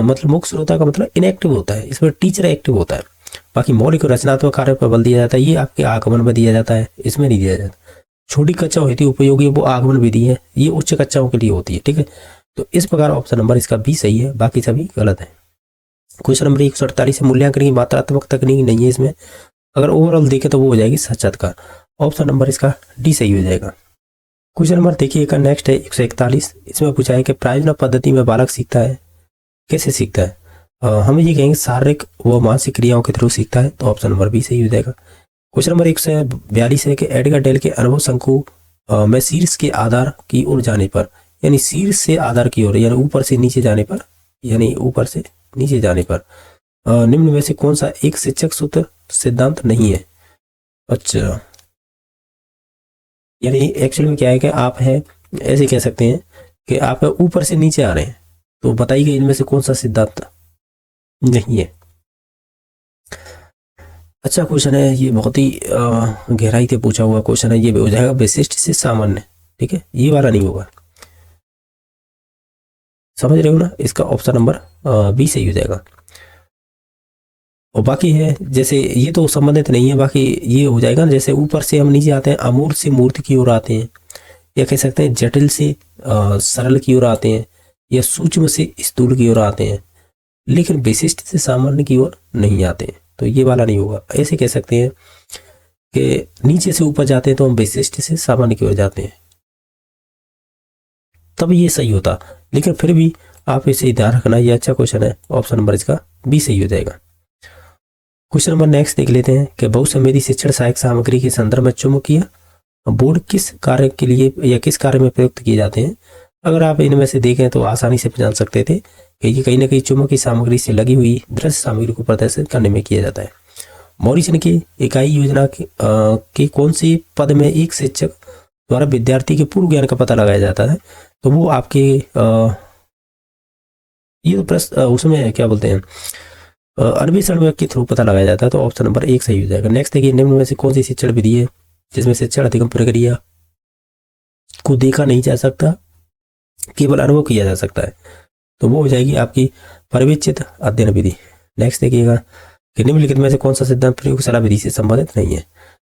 मतलब मुख्य श्रोता का मतलब इनएक्टिव होता है, इसमें टीचर एक्टिव होता है। बाकी मौलिक रचनात्मक कार्य पर बल दिया जाता है, ये आपके आगमन में दिया जाता है, इसमें नहीं दिया जाता। छोटी कक्षाओं हेतु उपयोगी वो आगमन विधि है, ये उच्च कक्षाओं के लिए होती है, ठीक है। तो इस प्रकार ऑप्शन नंबर इसका B सही है, बाकी सभी गलत है। क्वेश्चन नंबर 148 है, मूल्यांकन की मात्रात्मक तकनीक नहीं है इसमें। अगर ओवरऑल देखें तो वो हो जाएगी साक्षात्कार। ऑप्शन नंबर इसका D सही हो जाएगा। क्वेश्चन नंबर देखिए का नेक्स्ट है 141। इसमें पूछा है कि प्रायोजना पद्धति में बालक सीखता है, कैसे सीखता है? हम ये कहेंगे शारीरिक व मानसिक क्रियाओं के थ्रू सीखता है, तो ऑप्शन नंबर बी सही हो जाएगा। क्वेश्चन नंबर 142 है कि एडगर डेल के अनुभव शंकु में शीर्ष के आधार की ओर जाने पर, यानी शीर्ष से आधार की ओर, यानी ऊपर से नीचे जाने पर, यानी ऊपर से नीचे जाने पर निम्न में से कौन सा एक शिक्षक सूत्र सिद्धांत नहीं है? अच्छा, यानी एक्चुअली में क्या है कि आप है ऐसे कह सकते हैं कि आप ऊपर से नीचे आ रहे हैं, तो बताइए इनमें से कौन सा सिद्धांत नहीं है? अच्छा क्वेश्चन है ये, बहुत ही गहराई से पूछा हुआ क्वेश्चन है। ये हो जाएगा विशिष्ट से सामान्य, ठीक है, ये वाला नहीं होगा। समझ रहे हो ना? इसका ऑप्शन नंबर बी सही हो जाएगा। और बाकी है जैसे ये तो संबंधित नहीं है, बाकी ये हो जाएगा जैसे ऊपर से हम नीचे आते हैं, अमूर्त से मूर्त की ओर आते हैं, या कह सकते हैं जटिल से सरल की ओर आते हैं, या सूक्ष्म से स्थूल की ओर आते हैं, लेकिन विशिष्ट से सामान्य की ओर नहीं आते हैं, तो ये वाला नहीं होगा। ऐसे कह सकते हैं कि नीचे से ऊपर जाते हैं तो हम विशिष्ट से सामान्य की ओर जाते हैं, तब ये सही होता। लेकिन फिर भी आप इसे ध्यान रखना, ये अच्छा क्वेश्चन है, ऑप्शन नंबर इसका बी सही हो जाएगा। क्वेश्चन नंबर नेक्स्ट देख लेते हैं कि बहुसंवेदी शिक्षण सहायक सामग्री के संदर्भ में चुंबकीय बोर्ड किस कार्य के लिए या किस कार्य में प्रयुक्त किए जाते हैं? अगर आप इनमें से देखें तो आसानी से जान सकते थे कि ये कहीं ना कहीं चुंबकीय सामग्री से लगी हुई दृश्य सामग्री को प्रदर्शित करने में किया जाता है। मॉरिसन की इकाई योजना के कौन से पद में एक शिक्षक द्वारा विद्यार्थी के पूर्व ज्ञान का पता लगाया जाता है? तो वो आपके ये तो प्रश्न उसमें क्या बोलते हैं, अन्वेषण के थ्रू पता लगाया जाता है, तो ऑप्शन नंबर 1 सही हो जाएगा। नेक्स्ट देखिए, निम्न में से कौन सी शिक्षण विधि है जिसमें शिक्षण अधिगम प्रक्रिया को देखा नहीं जा सकता, केवल अनुभव किया जा सकता है? तो वो हो जाएगी आपकी परिवेक्षित अध्ययन विधि। नेक्स्ट देखिएगा कि निम्नलिखित में से कौन सा सिद्धांत प्रयोगशाला विधि से संबंधित नहीं है?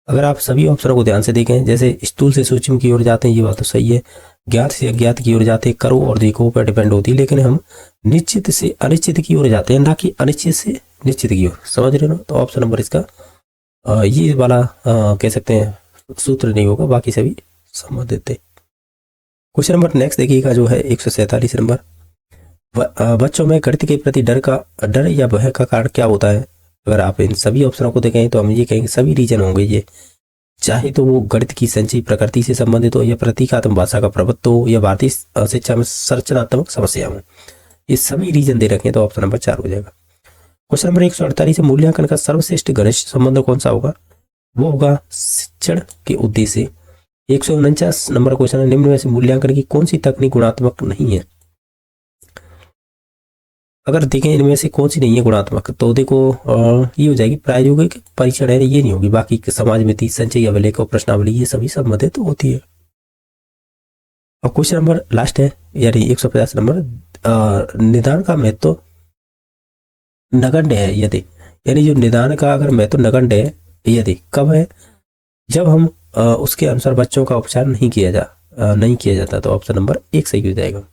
अगर आप सभी ऑप्शनों को ध्यान से देखें, जैसे स्थूल से सूक्ष्म की ओर जाते हैं, ये बात तो सही है, ज्ञात से अज्ञात की ओर जाते हैं, करो और देखो पर डिपेंड होती है, लेकिन हम निश्चित से अनिश्चित की ओर जाते हैं, ना कि अनिश्चित से निश्चित की ओर। समझ रहे हो? तो ऑप्शन नंबर इसका ये वाला कह सकते हैं सूत्र नहीं होगा, बाकी सभी संबंधित थे। क्वेश्चन नंबर नेक्स्ट देखिएगा जो है 147 नंबर, बच्चों में गणित के प्रति डर या भय का कारण क्या होता है? अगर आप इन सभी ऑप्शनों को देखें तो हम ये कहेंगे सभी रीजन होंगे ये, चाहे तो वो गणित की संचयी प्रकृति से संबंधित हो, या प्रतीकात्मक भाषा का प्रभुत्व हो, या भारतीय शिक्षा में संरचनात्मक समस्या हो, ये सभी रीजन दे रखे हैं, तो ऑप्शन नंबर 4 हो जाएगा। क्वेश्चन नंबर 148 है, मूल्यांकन का सर्वश्रेष्ठ घनिष्ठ संबंध कौन सा होगा? वो होगा शिक्षण के उद्देश्य। 149 नंबर क्वेश्चन है, निम्न में से मूल्यांकन की कौन सी तकनीक गुणात्मक नहीं है? अगर देखें इनमें से कौन सी नहीं है गुणात्मक, तो देखो ये हो जाएगी प्रायोगिक परीक्षण है, ये नहीं होगी। बाकी समाज में संचयी अभिलेख और प्रश्नावली ये सभी संबंधित होती है। और क्वेश्चन नंबर लास्ट है, यानी 150 नंबर, निदान का महत्व नगण्य है यदि, यानी जो निदान का अगर महत्व नगण्य है यदि कब है? जब हम उसके अनुसार बच्चों का उपचार नहीं किया जाता, तो ऑप्शन नंबर 1 सही हो जाएगा।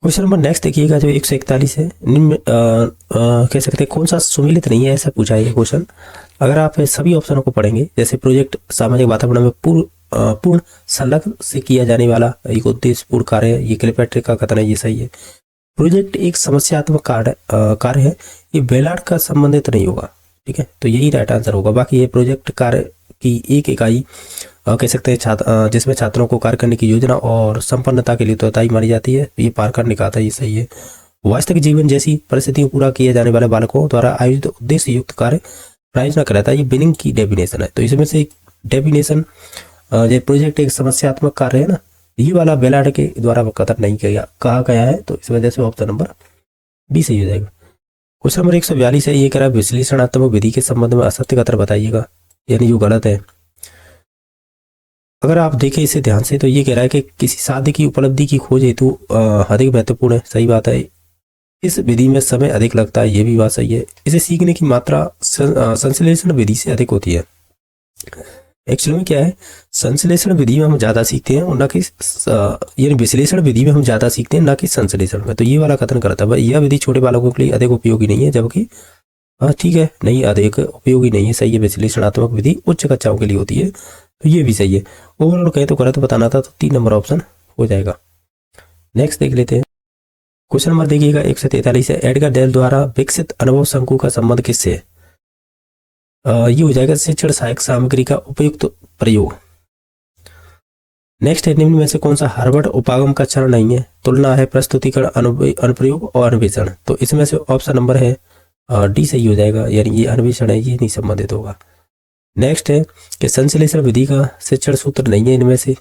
क्वेश्चन नंबर नेक्स्ट देखिएगा जो 141 है, निम्न कह सकते हैं कौन सा सुमेलित नहीं है, ऐसा पूछा है ये क्वेश्चन। अगर आप सभी ऑप्शनों को पढ़ेंगे, जैसे प्रोजेक्ट सामाजिक वातावरण में पूर्ण संलग्न से किया जाने वाला एक उद्देश्यपूर्ण कार्य है, ये किलपैट्रिक का कथन है, ये सही है। प्रोजेक्ट एक समस्यात्मक कार्य है, ये बेलार्ड का संबंधित नहीं होगा, ठीक है, तो यही राइट आंसर होगा। बाकी ये प्रोजेक्ट कार्य की एक इकाई कह सकते हैं जिसमें छात्रों को कार्य करने की योजना और संपन्नता के लिए तय मानी जाती है, ये पार करने का आता है, ये सही है। वास्तविक जीवन जैसी परिस्थितियों पूरा किए जाने वाले बालकों द्वारा आयोजित उद्देश्य युक्त कार्य प्रायोजना कहलाता है, ये बिनिंग की डेफिनेशन है। तो इसमें से डेफिनेशन ये प्रोजेक्ट एक समस्यात्मक कार्य है ना, ये वाला बेलार्ड के द्वारा कथन नहीं कहा गया है, तो इस वजह से ऑप्शन नंबर बी सही हो जाएगा। क्वेश्चन नंबर 142 है, ये कह रहा है विश्लेषणात्मक विधि के संबंध में असत्य कथन बताइएगा, यानी जो गलत है। अगर आप देखें इसे ध्यान से तो ये कह रहा है कि किसी साध्य की उपलब्धि की खोज हेतु अधिक महत्वपूर्ण है, सही बात है। इस विधि में समय अधिक लगता है, ये भी बात सही है। इसे सीखने की मात्रा संश्लेषण विधि से अधिक होती है। एक्चुअली में क्या है, संश्लेषण विधि में हम ज्यादा सीखते हैं और ना कि यानी विश्लेषण विधि में हम ज्यादा सीखते हैं ना कि संश्लेषण में, तो ये वाला कथन करता है यह विधि छोटे बालकों के लिए अधिक उपयोगी नहीं है, जबकि ठीक है नहीं अधिक उपयोगी नहीं है, सही है। विश्लेषणात्मक विधि उच्च कक्षाओं के लिए होती है, तो ये भी सही है। ओवरऑल कहें तो गलत बताना था, तो 3 नंबर ऑप्शन हो जाएगा। नेक्स्ट देख लेते हैं। क्वेश्चन नंबर देखिएगा 143 है, एडगर डेल द्वारा विकसित अनुभव शंकु का संबंध किससे है? ये हो जाएगा शिक्षण सहायक सामग्री का उपयुक्त प्रयोग। नेक्स्ट है, निम्न में से कौन सा हार्वर्ड उपागम का चरण नहीं है? तुलना है, प्रस्तुतिकरण, अनुप्रयोग और अन्वेषण। तो इसमें से ऑप्शन नंबर है डी सही हो जाएगा, यानी ये अन्वेषण है, ये नहीं संबंधित होगा। नेक्स्ट है कि संश्लेषण विधि का शिक्षण सूत्र नहीं है इनमें से।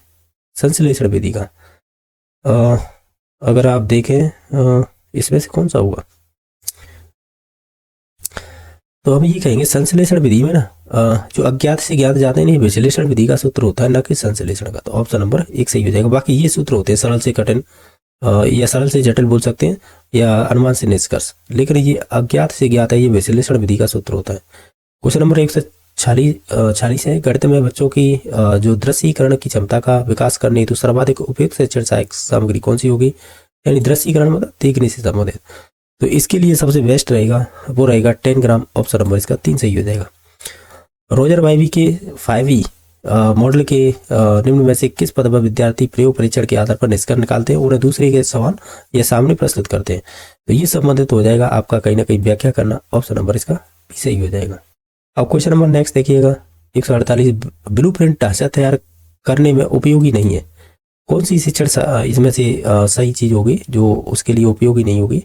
संश्लेषण विधि का अगर आप देखें इसमें से कौन सा होगा, तो हम ये कहेंगे संश्लेषण विधि में ना जो अज्ञात से ज्ञात जाते हैं, नहीं, विश्लेषण विधि का सूत्र होता है, ना कि संश्लेषण का। तो ऑप्शन नंबर 1 सही हो जाएगा। बाकी ये सूत्र होते हैं सरल से कठिन, या सरल से जटिल बोल सकते हैं, या अनुमान से निष्कर्ष, लेकिन ये अज्ञात से ज्ञात है, ये विश्लेषण विधि का सूत्र होता है। क्वेश्चन नंबर 146 है, गणित में बच्चों की जो दृश्यीकरण की क्षमता का विकास करने हेतु सर्वाधिक उपयुक्त शिक्षण सहायक सामग्री कौन सी होगी? यानी दृश्यीकरण मतलब देखने से संबंधित। तो इसके लिए सबसे बेस्ट रहेगा, वो रहेगा 10 ग्राम। ऑप्शन नंबर इसका 3 सही हो जाएगा। रोजर वाइवी के 5E मॉडल के निम्न में से किस पद पर विद्यार्थी प्रयोग परीक्षण के आधार पर निष्कर्ष निकालते हैं, उन्हें दूसरे के सवाल या सामने प्रस्तुत करते हैं? तो ये संबंधित हो जाएगा आपका कहीं ना कहीं व्याख्या करना। ऑप्शन नंबर इसका भी सही हो जाएगा। अब क्वेश्चन नंबर नेक्स्ट देखिएगा 148, ब्लूप्रिंट ढांचा तैयार करने में उपयोगी नहीं है, कौन सी शिक्षण इसमें से सही चीज होगी जो उसके लिए उपयोगी नहीं होगी?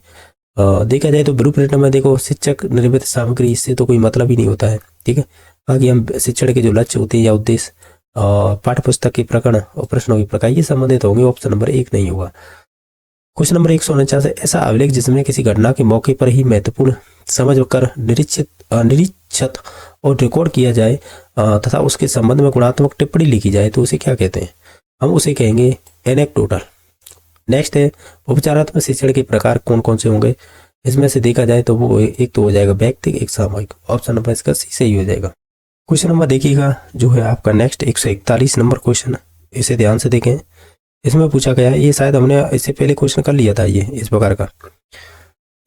देखा जाए तो ब्लूप्रिंट में देखो शिक्षक निर्मित सामग्री, इससे तो कोई मतलब ही नहीं होता है, ठीक है। बाकी हम शिक्षण के जो लक्ष्य होते हैं या उद्देश्य, पाठ्य पुस्तक के प्रकरण और प्रश्नों के प्रकार, ये संबंधित होंगे। ऑप्शन नंबर 1 नहीं होगा। क्वेश्चन नंबर 149 है, ऐसा अभिलेख जिसमें किसी घटना के मौके पर ही महत्वपूर्ण समझ कर निरीक्षित और रिकॉर्ड किया जाए तथा उसके संबंध में गुणात्मक टिप्पणी लिखी जाए, तो उसे क्या कहते हैं? हम उसे कहेंगे एनेक्डोटल। नेक्स्ट है, उपचारात्मक शिक्षण के प्रकार कौन कौन से होंगे? इसमें से देखा जाए तो वो एक तो हो जाएगा व्यक्तिगत, एक सामूहिक। ऑप्शन नंबर इसका सी सही हो जाएगा। क्वेश्चन नंबर देखिएगा जो है आपका नेक्स्ट 141 नंबर क्वेश्चन, इसे ध्यान से देखें। इसमें पूछा गया, ये शायद हमने इससे पहले क्वेश्चन कर लिया था, ये इस प्रकार का।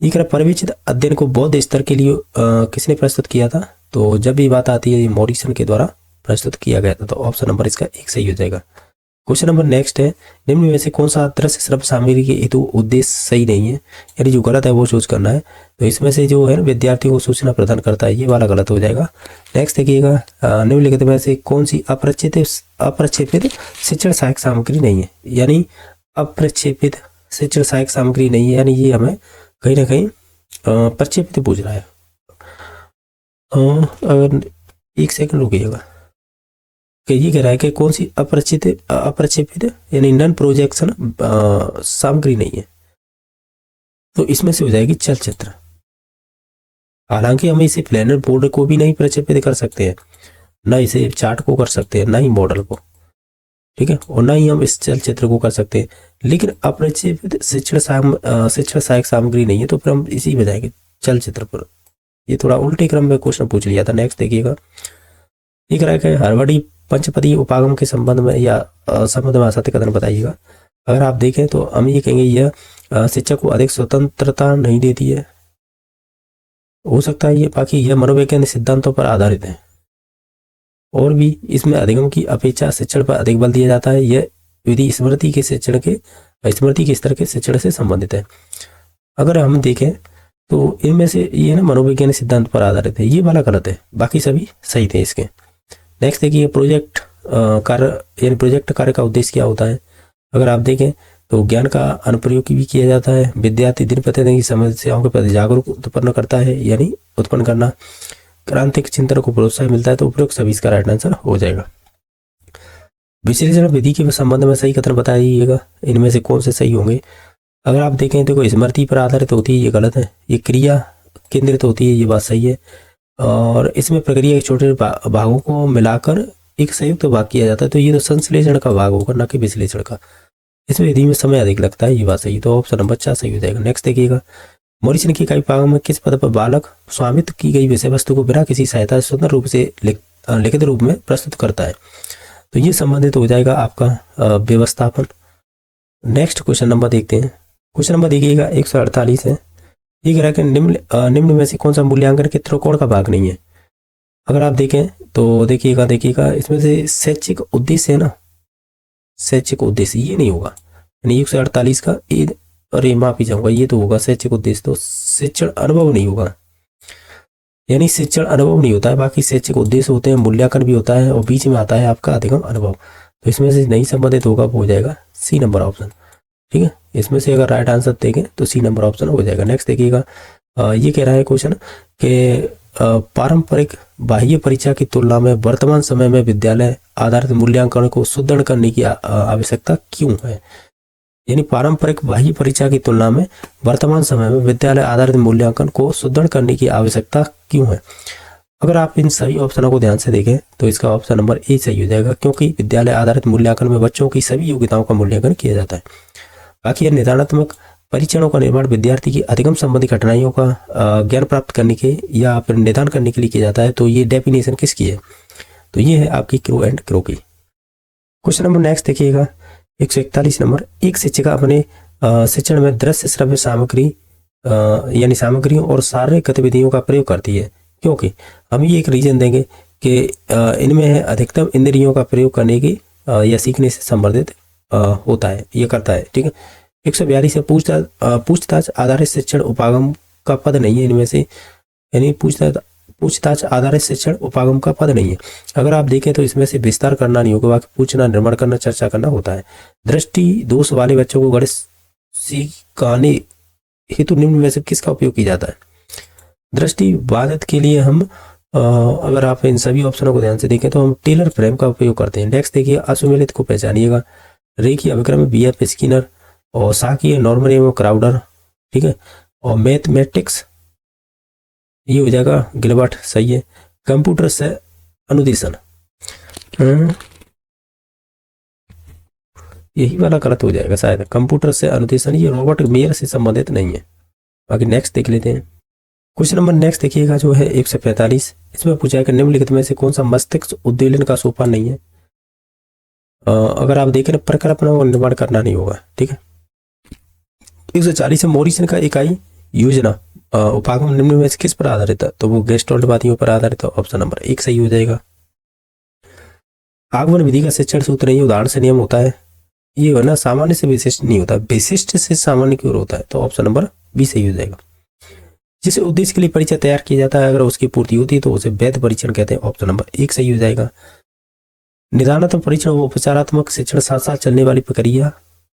एक परिवेशित अध्ययन को बौद्ध स्तर के लिए किसने प्रस्तुत किया था? तो जब भी बात आती है, ये मॉरिसन के द्वारा प्रस्तुत किया गया था। तो ऑप्शन नंबर इसका 1 सही हो जाएगा। क्वेश्चन नंबर नेक्स्ट है, निम्न में से कौन सा दृश्य श्रव्य सामग्री के हेतु उद्देश्य सही नहीं है, यानी जो गलत है वो चूज करना है। तो इसमें से जो है विद्यार्थियों को सूचना प्रदान करता है, ये वाला गलत हो जाएगा। नेक्स्ट देखिएगा, निम्नलिखित में से कौन सी अप्रक्षेपित शिक्षण सहायक सामग्री नहीं है? यानी अप्रक्षेपित शिक्षण सहायक सामग्री नहीं है, यानी ये हमें कहीं ना कहीं प्रक्षेपित पूछ रहा है। अगर 1 सेकंड रुकिएगा, कि ये कह रहा है कि कौन सी अप्रक्षेपित यानी नॉन प्रोजेक्शन सामग्री नहीं है, तो इसमें से हो जाएगी चलचित्र। हालांकि हम इसे प्लेनर बोर्ड को भी नहीं प्रक्षेपित कर सकते हैं, ना इसे चार्ट को कर सकते हैं, ना ही मॉडल को, ठीक है, और ना ही हम इस चलचित्र को कर सकते हैं। लेकिन अप्रक्षेपित शिक्षण सहायक सामग्री नहीं है, तो फिर हम इसी में जाएंगे चलचित्र पर। ये थोड़ा उल्टे क्रम में क्वेश्चन पूछ लिया था। नेक्स्ट देखिएगा, ये कह रहा है हार्वर्डी पंचपदी उपागम के संबंध में या संबंध में सत्य कथन बताइएगा। अगर आप देखें तो हम ये कहेंगे यह शिक्षक को अधिक स्वतंत्रता नहीं देती है, हो सकता है ये। बाकी यह मनोवैज्ञानिक सिद्धांतों पर आधारित है, और भी इसमें अधिगम की अपेक्षा शिक्षण पर अधिक बल दिया जाता है। यह विधि स्मृति के स्तर के शिक्षण से संबंधित है। अगर हम देखें तो इनमें से ये ना मनोवैज्ञानिक सिद्धांत पर आधारित है, ये वाला गलत है, बाकी सभी सही थे इसके। नेक्स्ट देखिए, प्रोजेक्ट कार्य का उद्देश्य क्या होता है? अगर आप देखें तो ज्ञान का अनुप्रयोग भी किया जाता है। विद्यार्थी दिन प्रतिदिन की समस्याओं के प्रति जागरूक उत्पन्न करता है, यानी उत्पन्न करना। क्रांतिक चिंतन को प्रोत्साहन मिलता है, तो उपयुक्त सभी इसका राइट आंसर हो जाएगा। विश्लेषण विधि के संबंध में सही कथन बताइएगा, इनमें से कौन से सही होंगे? अगर आप देखें तो स्मृति पर आधारित होती है, ये गलत है। ये क्रिया केंद्रित होती है, ये बात सही है। और इसमें प्रक्रिया के छोटे भागों को मिलाकर एक संयुक्त भाग किया जाता है, तो ये तो संश्लेषण का भाग होगा, ना कि विश्लेषण का। इसमें विधि में समय अधिक लगता है, ये बात सही। तो ऑप्शन नंबर 4 सही हो जाएगा। नेक्स्ट देखिएगा, मॉरिसन की इकाई पागम में किस पद पर बालक स्वामित्व की गई विषय वस्तु को बिना किसी सहायता स्वतंत्र रूप से लिखित रूप में प्रस्तुत करता है? तो ये संबंधित हो जाएगा आपका व्यवस्थापन। नेक्स्ट क्वेश्चन नंबर देखते हैं। क्वेश्चन नंबर देखिएगा 148 है, ये कह रहा है कि निम्न में से कौन सा मूल्यांकन के त्रिकोण का भाग नहीं है? अगर आप देखें तो देखिएगा इसमें से शैक्षिक उद्देश्य है ना, शैक्षिक उद्देश्य, ये नहीं होगा। यानी 148 का अरे माफी चाहूंगा, ये तो होगा शैक्षिक उद्देश्य, तो शिक्षण अनुभव नहीं होगा। यानी शिक्षण अनुभव नहीं होता है, बाकी शैक्षिक उद्देश्य होते हैं, मूल्यांकन भी होता है, और बीच में आता है आपका अधिगम अनुभव। तो इसमें से नहीं संबंधित होगा वो हो जाएगा सी नंबर ऑप्शन। ठीक है, इसमें से अगर राइट आंसर देंगे तो सी नंबर ऑप्शन हो जाएगा। नेक्स्ट देखिएगा, ये कह रहा है क्वेश्चन कि पारंपरिक बाह्य परीक्षा की तुलना में वर्तमान समय में विद्यालय आधारित मूल्यांकन को सुदृढ़ करने की आवश्यकता क्यों है। यानी पारंपरिक बाह्य परीक्षा की तुलना में वर्तमान समय में विद्यालय आधारित मूल्यांकन को सुदृढ़ करने की आवश्यकता क्यों है। अगर आप इन सभी ऑप्शनों को ध्यान से देखें तो इसका ऑप्शन नंबर ए सही हो जाएगा, क्योंकि विद्यालय आधारित मूल्यांकन में बच्चों की सभी योग्यताओं का मूल्यांकन किया जाता है। बाकी यह निर्धारणात्मक परीक्षणों का निर्माण विद्यार्थी की अधिगम संबंधी कठिनाइयों का ज्ञान प्राप्त करने के या फिर निदान करने के लिए किया जाता है। तो ये डेफिनेशन किसकी है, तो ये है आपकी क्रो एंड क्रो की। क्वेश्चन नंबर नेक्स्ट देखिएगा 141 नंबर, एक शिक्षिका अपने शिक्षण में दृश्य श्रव्य सामग्री यानी सामग्रियों और शारीरिक गतिविधियों का प्रयोग करती है, क्योंकि हम ये एक रीजन देंगे कि इनमें अधिकतम इंद्रियों का प्रयोग करने की या सीखने से संबंधित होता है, ये करता है। ठीक है, 142 से पूछताछ आधारित शिक्षण उपागम का पद नहीं है इनमें से, यानी पूछताछ आधारित शिक्षण उपागम का पद नहीं है। अगर आप देखें तो इसमें से विस्तार करना नहीं होगा, बाकी पूछना, निर्माण करना, चर्चा करना होता है। दृष्टि दोष वाले बच्चों को गणित सिखाने हेतु निम्न में से किसका उपयोग किया जाता है। दृष्टि बाधित के लिए हम अगर आप इन सभी ऑप्शनों को ध्यान से देखें तो हम टेलर फ्रेम का उपयोग करते हैं। नेक्स्ट देखिए, असुमेलित को पहचानिएगा, रेखीय अभिक्रम BF स्किनर, और साकीय नॉर्मन एवं क्राउडर। ठीक है, और मैथमेटिक्स ये हो जाएगा गिलबर्ट, सही है। कंप्यूटर से अनुदेशन, यही वाला गलत हो जाएगा शायद, कंप्यूटर से अनुदेशन ये रॉबर्ट मेयर से संबंधित नहीं है। बाकी नेक्स्ट देख लेते हैं। क्वेश्चन नंबर नेक्स्ट देखिएगा जो है 145, इसमें पूछा है कि निम्नलिखित में से कौन सा मस्तिष्क उद्दीलन का सोपान नहीं है। अगर आप देखें परिकल्पना का निर्माण करना नहीं होगा। ठीक है, 140 मॉरिसन का इकाई योजना उपागम निम्न में से किस पर आधारित है, तो वो गेस्टोल्टवादियों पर आधारित है। ऑप्शन नंबर 1 सही हो जाएगा। आगमन विधि का शिक्षण सूत्र नहीं, उदाहरण से नियम होता है। ये है ना, सामान्य से विशिष्ट नहीं होता, विशिष्ट से सामान्य की ओर होता है। तो ऑप्शन नंबर बी सही हो जाएगा। जिस उद्देश्य के लिए परीक्षा तैयार किया जाता है अगर उसकी पूर्ति होती है तो उसे वैध परीक्षण कहते हैं। ऑप्शन नंबर 1 सही हो जाएगा। निदानात्मक परीक्षण व उपचारात्मक शिक्षण साथ साथ चलने वाली प्रक्रिया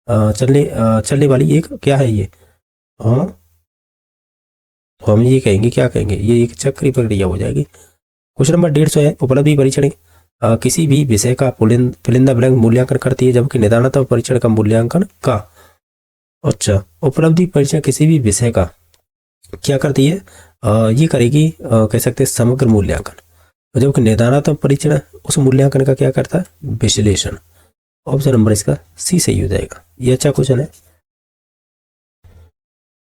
चलने वाली एक क्या है ये, हम ये कहेंगे, क्या कहेंगे, ये एक चक्रीय प्रक्रिया हो जाएगी। क्वेश्चन नंबर 150 है, उपलब्धि परीक्षण किसी भी विषय का फिल इन द ब्लैंक मूल्यांकन करती है, जबकि निदानात्मक परीक्षण का मूल्यांकन का, अच्छा, उपलब्धि परीक्षण किसी भी विषय का क्या करती है, ये करेगी कह सकते हैं समग्र मूल्यांकन, जबकि निदानात्मक परीक्षण उस मूल्यांकन का क्या करता है, विश्लेषण। ऑप्शन नंबर इसका सी सही हो जाएगा। ये अच्छा क्वेश्चन है।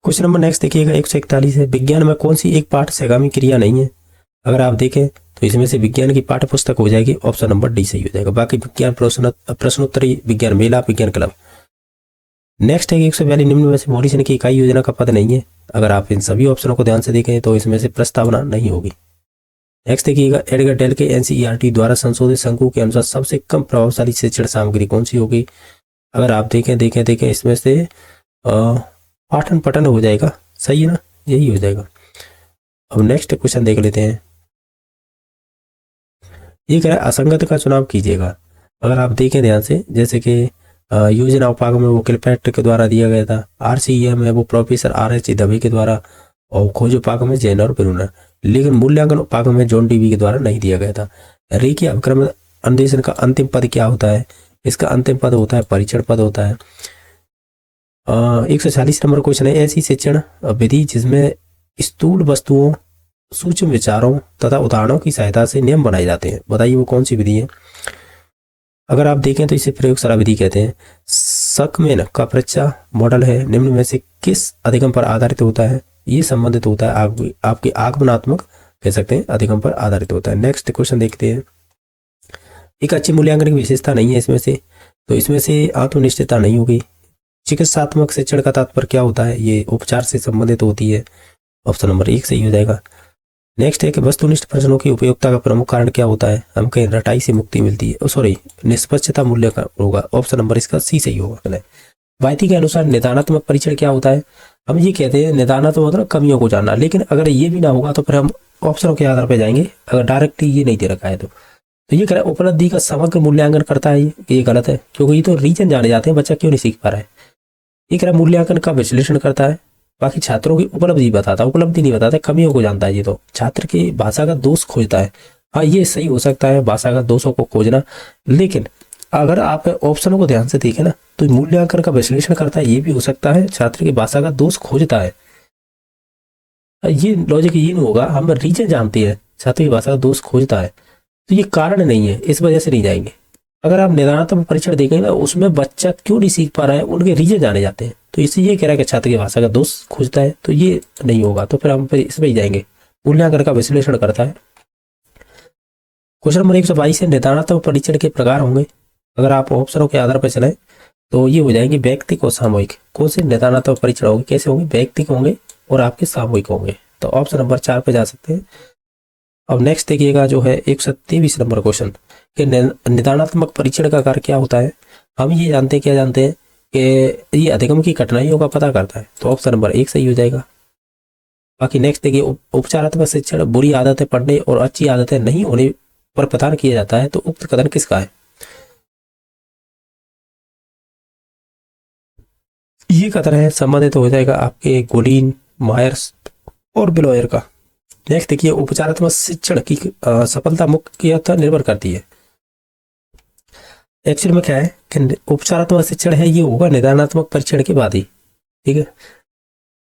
क्वेश्चन नंबर नेक्स्ट देखिएगा 141 है, विज्ञान में कौन सी एक पाठ सहगामी क्रिया नहीं है। अगर आप देखें तो इसमें से विज्ञान की पाठ्य पुस्तक हो जाएगी। ऑप्शन नंबर डी सही हो जाएगा। बाकी विज्ञान प्रश्नोत्तरी, विज्ञान मेला, विज्ञान क्लब। नेक्स्ट है 142 निम्न में से मॉरिसन की इकाई योजना का पद नहीं है। अगर आप इन सभी ऑप्शनों को ध्यान से देखें तो इसमें से प्रस्तावना नहीं होगी। नेक्स्ट देखिएगा, एडगर डेल के NCERT द्वारा संशोधित शंकु के अनुसार सबसे कम प्रभावशाली शिक्षण सामग्री कौन सी होगी। अगर आप देखें इसमें से पाठन पठन हो जाएगा, सही है ना, यही हो जाएगा। अब नेक्स्ट क्वेश्चन देख लेते हैं। ये कह रहा है असंगत का चुनाव कीजिएगा। अगर आप देखें ध्यान से, जैसे कि योजना उपागम में वो किलपैट के द्वारा दिया गया था, RCEM है वो प्रोफेसर RH दवे के द्वारा, और खोज उपागम में जैन और ब्रूनर, लेकिन मूल्यांकन उपागम में जॉन DB के द्वारा नहीं दिया गया था। रेखीय अभिक्रम अन्वेषण का अंतिम पद क्या होता है, इसका अंतिम पद होता है परीक्षण पद होता है। 140 नंबर क्वेश्चन है, ऐसी शिक्षण विधि जिसमें स्थूल वस्तुओं, सूक्ष्म विचारों तथा उदाहरणों की सहायता से नियम बनाए जाते हैं, बताइए वो कौन सी विधि है। अगर आप देखें तो इसे प्रयोगशाला विधि कहते हैं। सकमेन का परीक्षा मॉडल है, निम्न में से किस अधिगम पर आधारित होता है, ये संबंधित होता है आपके आगमनात्मक कह सकते हैं अधिगम पर आधारित होता है। नेक्स्ट क्वेश्चन देखते हैं। एक अच्छी मूल्यांकन की विशेषता नहीं है इसमें से, तो इसमें से आत्मनिष्ठता नहीं होगी। चिकित्सात्मक शिक्षण का तात्पर्य क्या होता है, ये उपचार से संबंधित होती है। ऑप्शन नंबर 1 सही हो जाएगा। नेक्स्ट है कि वस्तुनिष्ठ प्रश्नों की उपयोगिता का प्रमुख कारण क्या होता है? हम कहें रटाई से मुक्ति मिलती है, सॉरी निष्पक्षता मूल्य का होगा, ऑप्शन नंबर इसका सी सही होगा। वायती के अनुसार निदानात्मक परीक्षण क्या होता है? हम ये कहते हैं निदानात्मक मतलब कमियों को जानना, लेकिन अगर ये भी ना होगा तो फिर हम ऑप्शनों के आधार पर जाएंगे, अगर डायरेक्टली ये नहीं दे रखा है तो ये कह उपलब्धि का समग्र मूल्यांकन करता है, ये गलत है क्योंकि ये तो रीजन जाने जाते हैं बच्चा क्यों नहीं सीख पा रहा है। ये कह मूल्यांकन का विश्लेषण करता है, बाकी छात्रों की उपलब्धि बताता, उपलब्धि नहीं बताता, कमियों को जानता है। ये तो छात्र की भाषा का दोष खोजता है, हाँ ये सही हो सकता है भाषा का दोषों को खोजना, लेकिन अगर आप ऑप्शनों को ध्यान से देखें ना तो मूल्यांकन का विश्लेषण करता है, ये भी हो सकता है छात्र की भाषा का दोष खोजता है। ये लॉजिक ये नहीं होगा, हम रीजन जानते हैं छात्र की भाषा का दोष खोजता है, तो ये कारण नहीं है, इस वजह से नहीं जाएंगे। अगर आप निदानात्मक परीक्षण देखेंगे ना उसमें बच्चा क्यों नहीं सीख पा रहा है उनके रीजन जाने जाते हैं, तो इससे ये कह रहा है कि छात्र की भाषा का दोष खोजता है, तो ये नहीं होगा, तो फिर हम इसमें ही जाएंगे। मूल्यांकन का विश्लेषण करता है। क्वेश्चन नंबर 122 है निदानात्मक परीक्षण के प्रकार होंगे, अगर आप ऑप्शनों के आधार पर चले तो ये हो जाएंगे व्यक्तिक और सामूहिक। कौन से निदानात्मक परीक्षण होंगे, कैसे होंगे? व्यक्तिक होंगे और आपके सामूहिक होंगे, तो ऑप्शन नंबर 4 पे जा सकते हैं। अब नेक्स्ट देखिएगा जो है 123 नंबर क्वेश्चन कि निदानात्मक परीक्षण का कार्य क्या होता है? हम ये जानते हैं, क्या जानते हैं कि ये अधिगम की कठिनाइयों का पता करता है, तो ऑप्शन नंबर 1 सही हो जाएगा। बाकी नेक्स्ट देखिए उपचारात्मक शिक्षण बुरी आदतें पढ़ने और अच्छी आदतें नहीं होने पर प्रदान किया जाता है, तो उक्त कथन किसका है? ये कथन है संबंधित हो जाएगा आपके गोलीन, मायर्स और बिलोयर का। नेक्स्ट देखिए उपचारात्मक शिक्षण की सफलता मुख्यतः निर्भर करती है। एक्चुअल में क्या है कि उपचारात्मक शिक्षण है ये होगा निदानात्मक परीक्षण के बाद ही, ठीक है।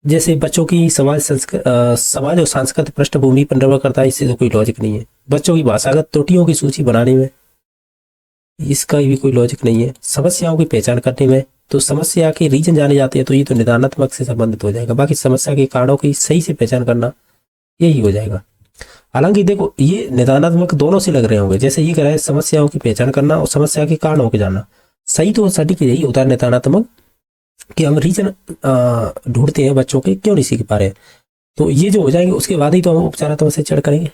जैसे बच्चों की समाज और सांस्कृतिक पृष्ठभूमि पर निर्भर करता है, इससे तो कोई लॉजिक नहीं है। बच्चों की भाषागत त्रुटियों की सूची बनाने में इसका भी कोई लॉजिक नहीं है। समस्याओं की पहचान करने में तो समस्या के रीजन जाने जाते हैं, तो ये तो निदानात्मक से संबंधित हो जाएगा। बाकी समस्या के कारणों की सही से पहचान करना यही हो जाएगा। हालांकि देखो ये निदानात्मक दोनों से लग रहे होंगे, जैसे ये कह रहा है समस्याओं की पहचान करना और समस्या के कारणों को जानना, सही तो सटीक यही होता है निदानात्मक कि हम रीजन ढूंढते हैं बच्चों के क्यों नहीं सीख पा रहे, तो ये जो हो जाएंगे उसके बाद ही तो हम उपचारात्मक शिक्षण करेंगे।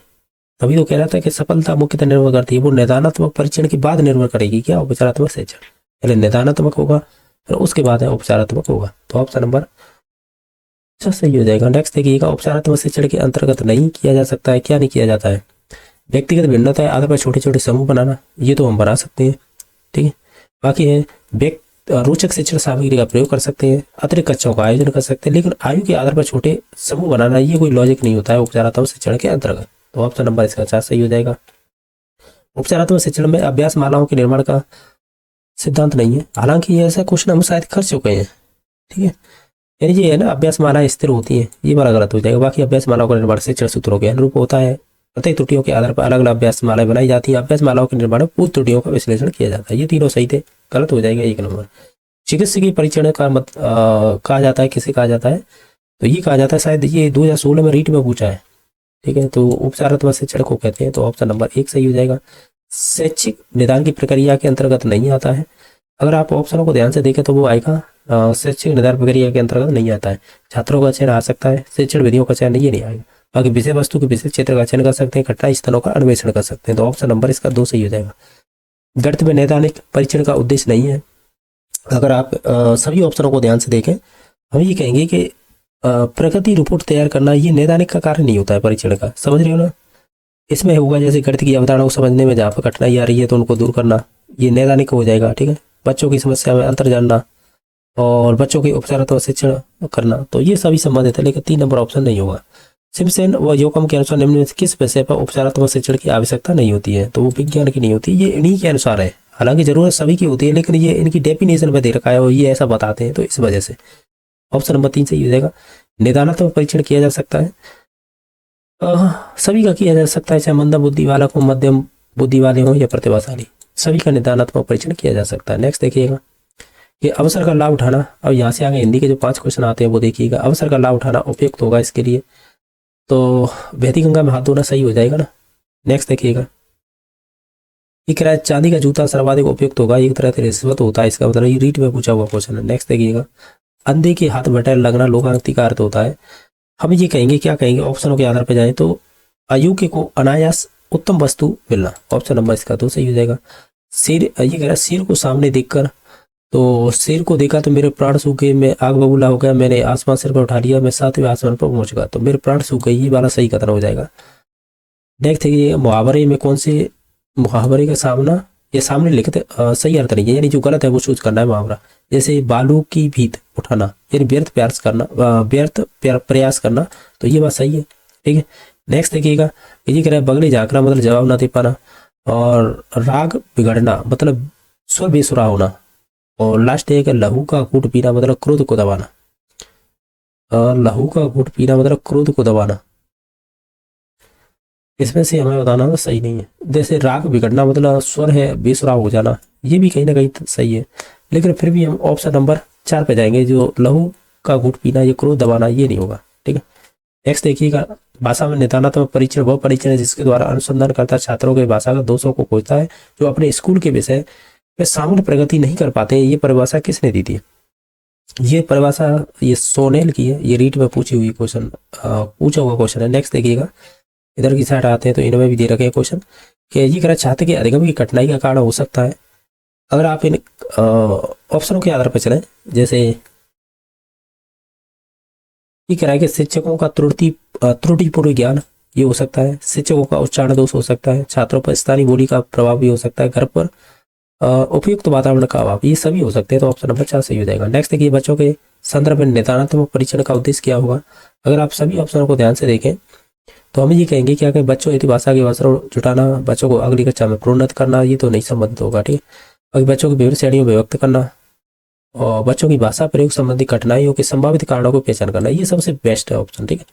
तभी तो कह रहा था कि सफलता मुख्यतः निर्भर करती है, वो निदानात्मक परीक्षण के बाद निर्भर करेगी क्या? उपचारात्मक शिक्षण पहले निदानात्मक होगा फिर उसके बाद है उपचारात्मक होगा, तो ऑप्शन नंबर सही हो जाएगा। नेक्स्ट देखिएगा उपचारात्मक शिक्षण के अंतर्गत नहीं किया जा सकता है, क्या नहीं किया जाता है? व्यक्तिगत भिन्नता है, आधार पर छोटे छोटे समूह बनाना, ये तो हम बना सकते हैं, ठीक है। बाकी है रोचक शिक्षण सामग्री का प्रयोग कर सकते हैं, अतिरिक्त कक्षाओं का आयोजन कर सकते हैं, लेकिन आयु के आधार पर छोटे समूह बनाना ये कोई लॉजिक नहीं होता है उपचारात्मक शिक्षण के अंतर्गत, तो ऑप्शन नंबर इसका 4 सही हो जाएगा। उपचारात्मक शिक्षण में अभ्यास मालाओं के निर्माण का सिद्धांत नहीं है, हालांकि ये ऐसा क्वेश्चन हम शायद कर चुके हैं, ठीक है। यानी ये है ना अभ्यास मालाएं स्थिर होती हैं, ये बड़ा गलत हो जाएगा। बाकी अभ्यास मालाओं का निर्माण शिक्षण सूत्रों के अनुरूप होता है, प्रत्येक त्रुटियों के आधार पर अलग अलग अभ्यास मालाएं बनाई जाती हैं। अभ्यास मालाओं के निर्माण में पूर्व त्रुटियों का विश्लेषण किया जाता है, ये तीनों सही थे, गलत हो जाएगा 1 नंबर। चिकित्सकीय परीक्षण का कहा जाता है, किसे कहा जाता है? तो ये कहा जाता है, शायद ये 2016 में रीट में पूछा है, ठीक है, तो उपचारात्मक शिक्षण को कहते हैं, तो ऑप्शन नंबर 1 सही हो जाएगा। शैक्षिक निदान की प्रक्रिया के अंतर्गत नहीं आता है, अगर आप ऑप्शनों को ध्यान से देखें तो वो आएगा शैक्षिक निदान प्रक्रिया के अंतर्गत नहीं आता है। छात्रों का चयन आ सकता है, शिक्षण विधियों का चयन ये नहीं आएगा। बाकी विषय वस्तु के विशेष क्षेत्र का चयन कर सकते हैं, कठिनाई स्थलों का अन्वेषण कर सकते हैं, तो ऑप्शन नंबर इसका 2 सही हो जाएगा। गणित में नैदानिक परीक्षण का उद्देश्य नहीं है, अगर आप सभी ऑप्शनों को ध्यान से देखें हम ये कहेंगे कि प्रगति रिपोर्ट तैयार करना ये नैदानिक का कार्य नहीं होता है परीक्षण का, समझ रहे हो ना। इसमें होगा जैसे गणित की अवधारणा को समझने में जहाँ पर कठिनाई आ रही है तो उनको दूर करना, ये नैदानिक हो जाएगा, ठीक है। बच्चों की समस्या में अंतर जानना और बच्चों की उपचारात्मक शिक्षण करना, तो ये सभी संबंधित है, लेकिन 3 नंबर ऑप्शन नहीं होगा। सिम्पसन व योकम के अनुसार निम्न में किस विषय पर उपचारात्मक शिक्षण की आवश्यकता नहीं होती है? तो वो विज्ञान की नहीं होती, ये इन्हीं के अनुसार है, हालांकि जरूरत सभी की होती है, लेकिन ये इनकी डेफिनेशन में दे रखा है और ये ऐसा बताते हैं, तो इस वजह से ऑप्शन नंबर 3 सही हो जाएगा। निदानात्मक परीक्षण किया जा सकता है, सभी का किया जा सकता है, चाहे मंद बुद्धि वाला हो, मध्यम बुद्धि वाले हो या प्रतिभाशाली, सभी का निदानात्मक परीक्षण किया जा सकता है। नेक्स्ट देखिएगा ये अवसर का लाभ उठाना, अब यहाँ से आगे हिंदी के जो 5 क्वेश्चन आते हैं वो देखिएगा। अवसर का लाभ उठाना उपयुक्त होगा इसके लिए, तो बहती गंगा में हाथ धोना सही हो जाएगा ना। नेक्स्ट देखिएगा ये कह रहा है चांदी का जूता सर्वाधिक उपयुक्त होगा, एक तरह से रिश्वत होता है, इसका मतलब ये रीट में पूछा हुआ क्वेश्चन है। नेक्स्ट देखिएगा अंधे के हाथ बटैर लगना लोकायुक्ति का अर्थ होता है, हम ये कहेंगे क्या कहेंगे, ऑप्शनों के आधार पर जाएं तो अयोग्य को अनायास उत्तम वस्तु मिलना। ऑप्शन नंबर इसका 2 सही हो जाएगा। शेर, ये कह रहा है शेर को सामने देखकर, तो शेर को देखा तो मेरे प्राण सूख गए, मैं आग बबूला हो गया, मैंने आसमान सिर पर उठा लिया, मैं 7वें आसमान पर पहुंच गया, तो मेरे प्राण सूख गए, ये वाला सही कथन हो जाएगा। नेक्स्ट है ये मुहावरे में कौन से मुहावरे का सामना या सामने लिखते सही अर्थ नहीं है, यानी जो गलत है वो चूज करना है मुहावरा। जैसे बालू की भीत उठाना, यानी व्यर्थ प्रयास करना, प्रयास करना, तो ये बात सही है, ठीक है। नेक्स्ट देखिएगा, ये कह रहा है बगले झांकना मतलब जवाब ना दे पाना, और राग बिगड़ना मतलब स्वर बेसुरा होना, और लास्ट है कि लहू का घूंट पीना मतलब क्रोध को दबाना। लहू का घूंट पीना मतलब क्रोध को दबाना, इसमें से हमें बताना तो सही नहीं है। जैसे राग बिगड़ना मतलब स्वर है बेसुराव हो जाना, ये भी कहीं ना कहीं सही है, लेकिन फिर भी हम ऑप्शन नंबर 4 पे जाएंगे, जो लहू का घूंट पीना, ये क्रोध दबाना, ये नहीं होगा, ठीक है। नेक्स्ट देखिएगा, भाषा में निदानात्मक परीक्षण वह परीक्षण है जिसके द्वारा अनुसंधानकर्ता छात्रों के भाषा का दोषों को खोजता है जो अपने स्कूल के विषय में सामान्य प्रगति नहीं कर पाते हैं। ये परिभाषा किसने दी थी? ये परिभाषा ये सोनेल की है, ये रीट में पूछी हुई क्वेश्चन, पूछा हुआ क्वेश्चन है। नेक्स्ट देखिएगा, इधर की साइड आते हैं तो इनमें भी दे रखे हैं क्वेश्चन कि ये कह छात्र के अधिगम की कठिनाई का कारण हो सकता है। अगर आप इन ऑप्शनों के आधार पर चलें, जैसे ये कह रहा है कि शिक्षकों का त्रुटिपूर्ण ज्ञान, ये हो सकता है, शिक्षकों का उच्चारण दोष हो सकता है, छात्रों पर स्थानीय बोली का प्रभाव भी हो सकता है, घर पर उपयुक्त वातावरण का अभाव, ये सभी हो सकते हैं, तो ऑप्शन नंबर 4 सही हो जाएगा। नेक्स्ट देखिए, बच्चों के संदर्भ में निदानात्मक परीक्षण का उद्देश्य क्या होगा? अगर आप सभी ऑप्शनों को ध्यान से देखें तो हम ये कहेंगे क्या कि बच्चों हित भाषा के अवसर जुटाना, बच्चों को अगली कक्षा में प्रोन्नत करना, ये तो नहीं संबंधित होगा, ठीक है। बच्चों को विभिन्न श्रेणियों में व्यक्त करना, और बच्चों की भाषा प्रयोग संबंधी कठिनाइयों के संभावित कारणों को पहचान करना, ये सबसे बेस्ट है ऑप्शन, ठीक है।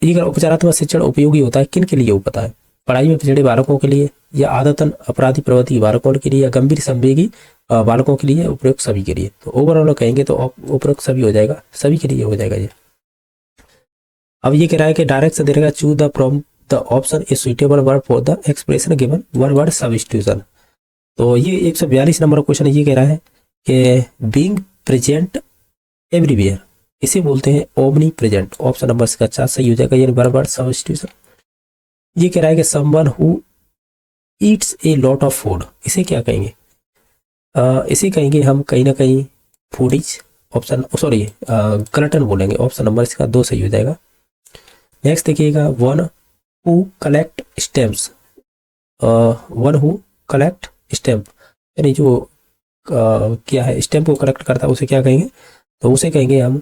ये उपचारात्मक शिक्षण उपयोगी होता है किन के लिए, वो पता है? पढ़ाई में पिछड़े बालकों के लिए, या आदतन अपराधी प्रवृत्ति बालकों के लिए, या गंभीर संवेगी बालकों के लिए, उपयुक्त सभी के लिए। तो ओवरऑल कहेंगे तो उपयुक्त सभी हो जाएगा, सभी के लिए हो जाएगा ये। अब ये कह रहा है कि डायरेक्शन दे रहेगा, choose the from the option A suitable word for the expression given, one word substitution. तो ये 142 नंबर क्वेश्चन ये कह रहा है कि बीइंग प्रेजेंट एवरीवेयर, इसे बोलते हैं ओमनी प्रेजेंट। ऑप्शन नंबर इसका 4 सही हो जाएगा, यानी वन वर्ड सब्स्टिट्यूशन। ये कह रहा है कि someone who eats a lot of food, इसे क्या कहेंगे? इसे कहेंगे हम कहीं ना कहीं फूडीज, ऑप्शन सॉरी ग्लटन बोलेंगे। ऑप्शन नंबर इसका 2 सही हो जाएगा। नेक्स्ट देखिएगा, one who collect stamps, one who collect stamp, यानी जो क्या है स्टैम्प को कलेक्ट करता है, उसे क्या कहेंगे? तो उसे कहेंगे हम